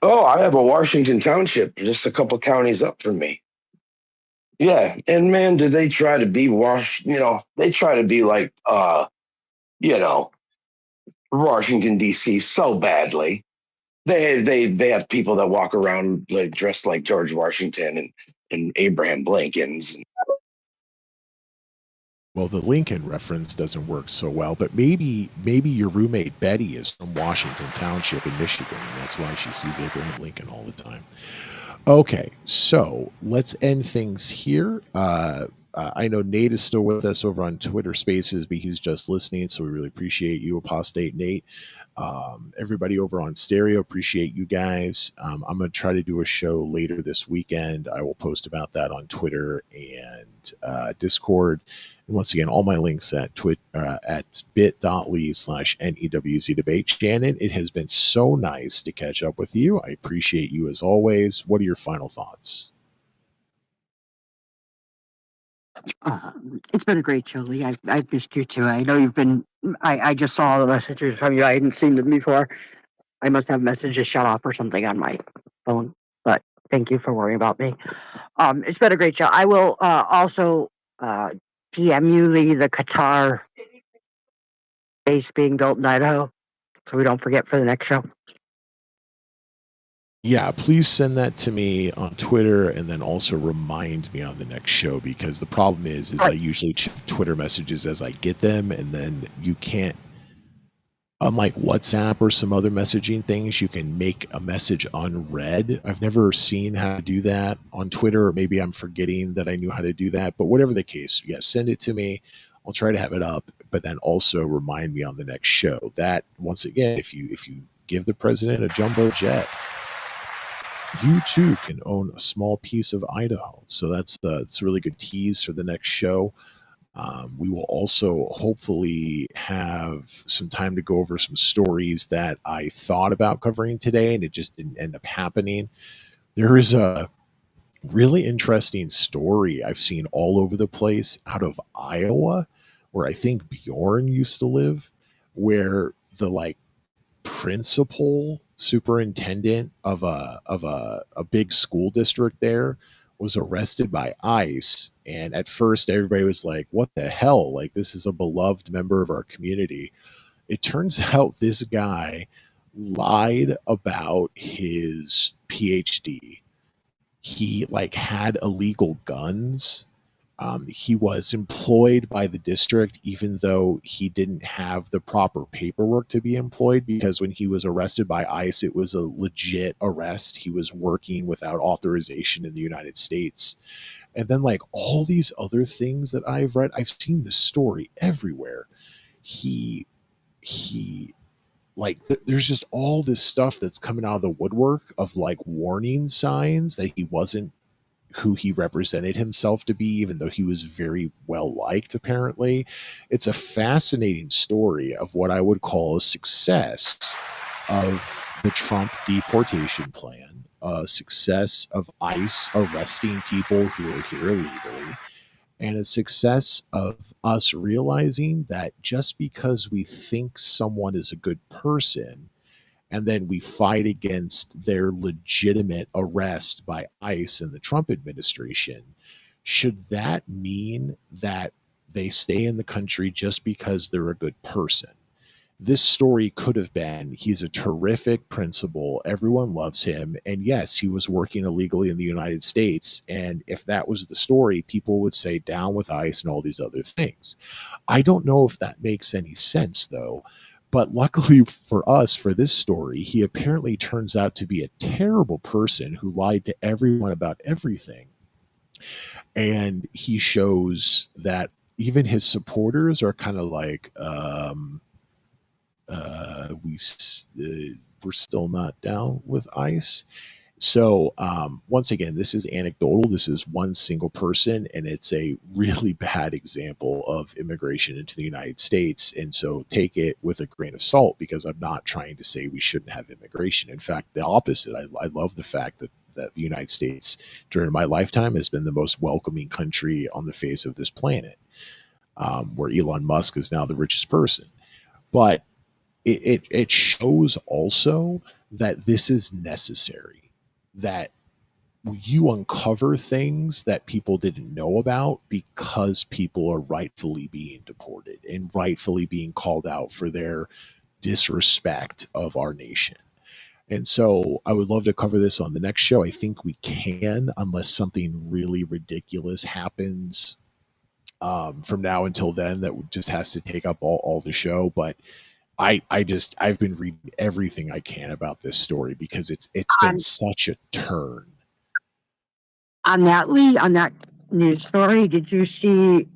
Oh, I have a Washington Township, just a couple counties up from me. Yeah, and man, do they try to be they try to be like you know, Washington D.C. so badly. They have people that walk around like dressed like George Washington and Abraham Lincoln's. Well, the Lincoln reference doesn't work so well, but maybe your roommate Betty is from Washington Township in Michigan, and that's why she sees Abraham Lincoln all the time. Okay, so let's end things here. I know Nate is still with us over on Twitter Spaces, but he's just listening, so we really appreciate you, Apostate Nate. Everybody over on Stereo, appreciate you guys. I'm going to try to do a show later this weekend. I will post about that on Twitter and Discord. And once again, all my links at at bit.ly/NEWZ debate. Shannon, it has been so nice to catch up with you. I appreciate you as always. What are your final thoughts? It's been a great show, Lee. I've missed you too. I know you've been. I just saw the messages from you. I hadn't seen them before. I must have messages shut off or something on my phone. But thank you for worrying about me. It's been a great show. I will also PM you, Lee, the Qatar base being built in Idaho, so we don't forget for the next show. Yeah, please send that to me on Twitter and then also remind me on the next show, because the problem is I usually check Twitter messages as I get them, and then you can't, unlike WhatsApp or some other messaging things, you can make a message unread. I've never seen how to do that on Twitter, or maybe I'm forgetting that I knew how to do that, but whatever the case, yeah, send it to me. I'll try to have it up, but then also remind me on the next show. That, once again, if you give the president a jumbo jet, you too can own a small piece of Idaho. So it's a really good tease for the next show. We will also hopefully have some time to go over some stories that I thought about covering today, and it just didn't end up happening. There is a really interesting story I've seen all over the place out of Iowa, where I think Bjorn used to live, where the principal superintendent of a big school district there was arrested by ICE. And at first everybody was like, what the hell? Like, this is a beloved member of our community. It turns out this guy lied about his PhD. He had illegal guns. He was employed by the district, even though he didn't have the proper paperwork to be employed, because when he was arrested by ICE, it was a legit arrest. He was working without authorization in the United States. And then, all these other things that I've read, I've seen this story everywhere. He, there's just all this stuff that's coming out of the woodwork of warning signs that he wasn't who he represented himself to be, even though he was very well liked, apparently. It's a fascinating story of what I would call a success of the Trump deportation plan, a success of ICE arresting people who are here illegally, and a success of us realizing that just because we think someone is a good person and then we fight against their legitimate arrest by ICE and the Trump administration, should that mean that they stay in the country just because they're a good person? This story could have been, he's a terrific principal, everyone loves him, and yes, he was working illegally in the United States. And if that was the story, people would say down with ICE and all these other things. I don't know if that makes any sense, though. But luckily for us, for this story, he apparently turns out to be a terrible person who lied to everyone about everything. And he shows that even his supporters are kind of like, we're still not down with ICE. So once again, this is anecdotal. This is one single person, and it's a really bad example of immigration into the United States. And so take it with a grain of salt, because I'm not trying to say we shouldn't have immigration. In fact, the opposite. I love the fact that the United States during my lifetime has been the most welcoming country on the face of this planet, where Elon Musk is now the richest person. But it shows also that this is necessary, that you uncover things that people didn't know about because people are rightfully being deported and rightfully being called out for their disrespect of our nation. And so I would love to cover this on the next show. I think we can, unless something really ridiculous happens from now until then that just has to take up all the show. But I've been reading everything I can about this story because it's been On such a turn. on that Lee, on that news story, did you see?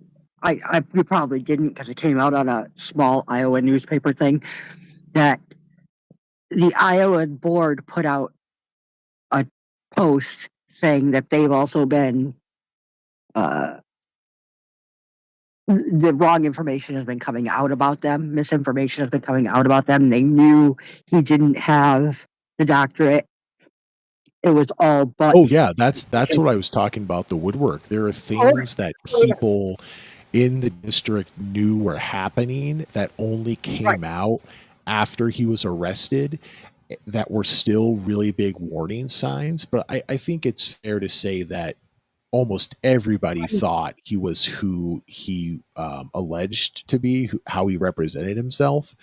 You probably didn't because it came out on a small Iowa newspaper thing that the Iowa board put out a post saying that they've also been uh, the wrong information has been coming out about them. Misinformation has been coming out about them. They knew he didn't have the doctorate. It was all but. Oh yeah, that's what I was talking about, the woodwork. There are things that people in the district knew were happening that only Right. came out after he was arrested, that were still really big warning signs. But I think it's fair to say that almost everybody thought he was who he alleged to be, how he represented himself.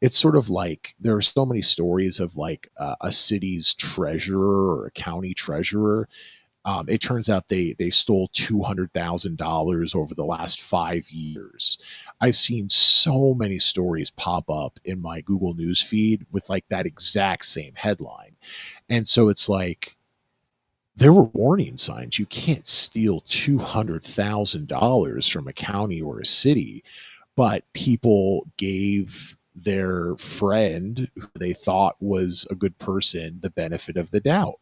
It's sort of like there are so many stories of like a city's treasurer or a county treasurer. It turns out they stole $200,000 over the last 5 years. I've seen so many stories pop up in my Google News feed with like that exact same headline, and so it's like there were warning signs. You can't steal $200,000 from a county or a city, but people gave their friend who they thought was a good person the benefit of the doubt.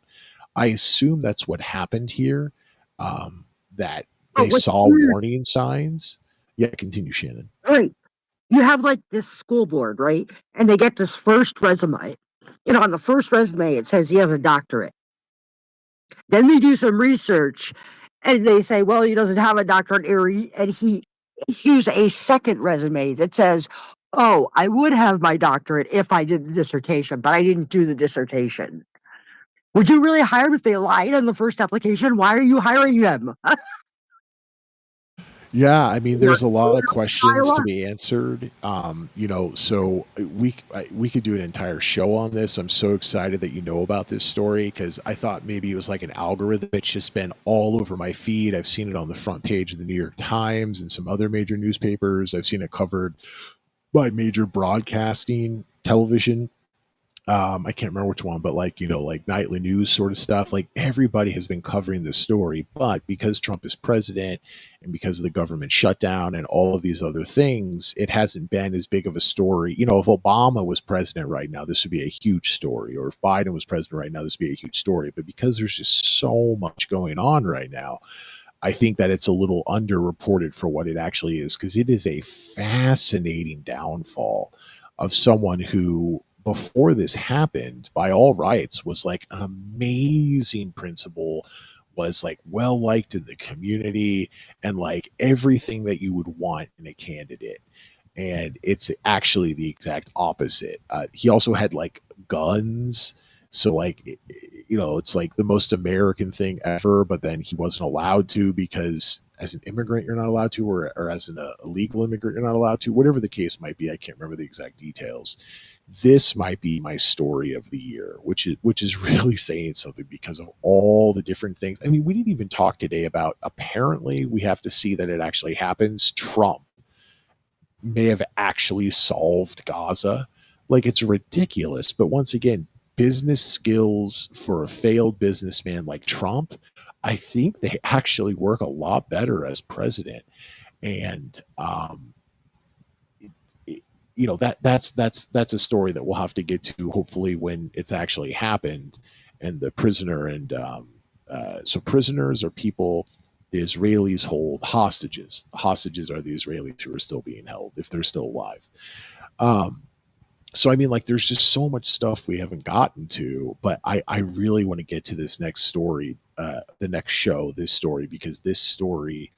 I assume that's what happened here. That Oh, they what's saw weird, warning signs. Yeah, continue, Shannon. right? You have like this school board, right? And they get this first resume. On the first resume, it says he has a doctorate. Then they do some research and they say, well, he doesn't have a doctorate, and he issues a second resume that says, oh, I would have my doctorate if I did the dissertation, but I didn't do the dissertation. Would you really hire him if they lied on the first application? Why are you hiring them? Yeah, I mean, You're there's a lot of questions to Iowa. be answered. So we could do an entire show on this. I'm so excited that you know about this story because I thought maybe it was like an algorithm. It's just been all over my feed. I've seen it on the front page of the New York Times and some other major newspapers. I've seen it covered by major broadcasting television. I can't remember which one, but like, like nightly news sort of stuff. Like everybody has been covering this story, but because Trump is president and because of the government shutdown and all of these other things, it hasn't been as big of a story. If Obama was president right now, this would be a huge story. Or if Biden was president right now, this would be a huge story. But because there's just so much going on right now, I think that it's a little underreported for what it actually is, because it is a fascinating downfall of someone who, before this happened, by all rights, was like an amazing principal, was like well liked in the community, and like everything that you would want in a candidate. and it's actually the exact opposite. He also had like guns, so like it's like the most American thing ever. But then he wasn't allowed to because as an immigrant you're not allowed to, or as an illegal immigrant you're not allowed to. Whatever the case might be, I can't remember the exact details. This might be my story of the year, which is really saying something because of all the different things. I mean, we didn't even talk today about, apparently we have to see that it actually happens. Trump may have actually solved Gaza. Like, it's ridiculous. But once again, business skills for a failed businessman like Trump, I think they actually work a lot better as president. And that's a story that we'll have to get to hopefully when it's actually happened. And the prisoner and so prisoners are people the Israelis hold hostages. Hostages are the Israelis who are still being held if they're still alive. Um, so I mean, like, there's just so much stuff we haven't gotten to, but I really want to get to this next story, the next show, this story, because this story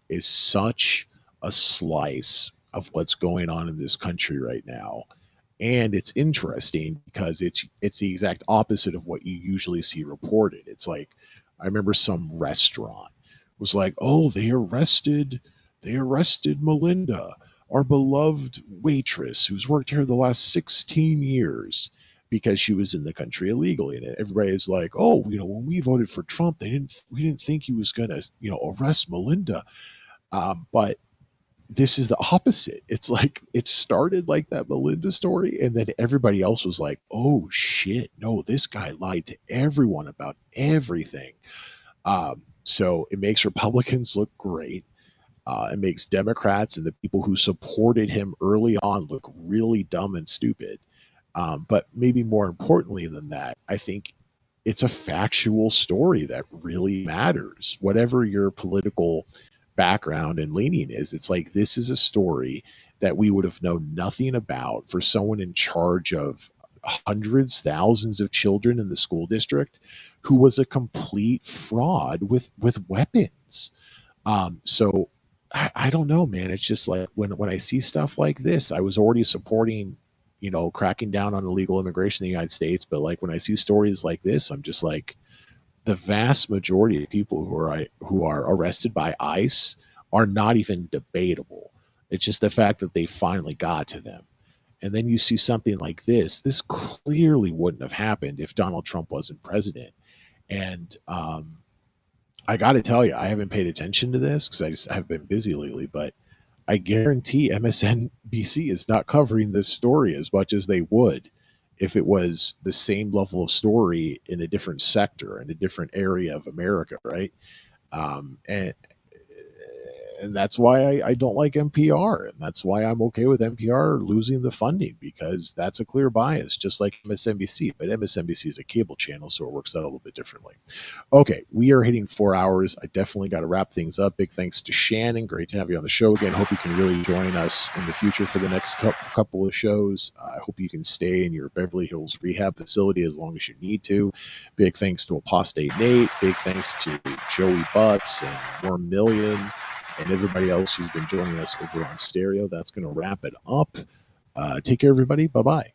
is such a slice of what's going on in this country right now. And it's interesting because it's the exact opposite of what you usually see reported. It's like, I remember some restaurant was like, oh, they arrested Melinda, our beloved waitress who's worked here the last 16 years because she was in the country illegally. And everybody is like, oh, when we voted for Trump, we didn't think he was going to, arrest Melinda. But this is the opposite. It's like it started like that Melinda story, and then everybody else was like, oh shit, no, this guy lied to everyone about everything. So it makes Republicans look great. It makes Democrats and the people who supported him early on look really dumb and stupid. But maybe more importantly than that, I think it's a factual story that really matters. Whatever your political background and leaning is, it's like this is a story that we would have known nothing about for someone in charge of hundreds, thousands of children in the school district who was a complete fraud with weapons. So I don't know, man. It's just like when I see stuff like this, I was already supporting, cracking down on illegal immigration in the United States. But like when I see stories like this, I'm just like, the vast majority of people who are arrested by ICE are not even debatable. It's just the fact that they finally got to them. And then you see something like this. This clearly wouldn't have happened if Donald Trump wasn't president. And I got to tell you, I haven't paid attention to this because I have been busy lately, but I guarantee MSNBC is not covering this story as much as they would if it was the same level of story in a different sector, in a different area of America, right? And that's why I don't like NPR, and that's why I'm okay with NPR losing the funding, because that's a clear bias, just like MSNBC. But MSNBC is a cable channel, so it works out a little bit differently. Okay, we are hitting 4 hours. I definitely got to wrap things up. Big thanks to Shannon. Great to have you on the show again. Hope you can really join us in the future for the next couple of shows. I hope you can stay in your Beverly Hills rehab facility as long as you need to. Big thanks to Apostate Nate. Big thanks to Joey Butts and Worm Million and everybody else who's been joining us over on Stereo. That's going to wrap it up. Take care, everybody. Bye-bye.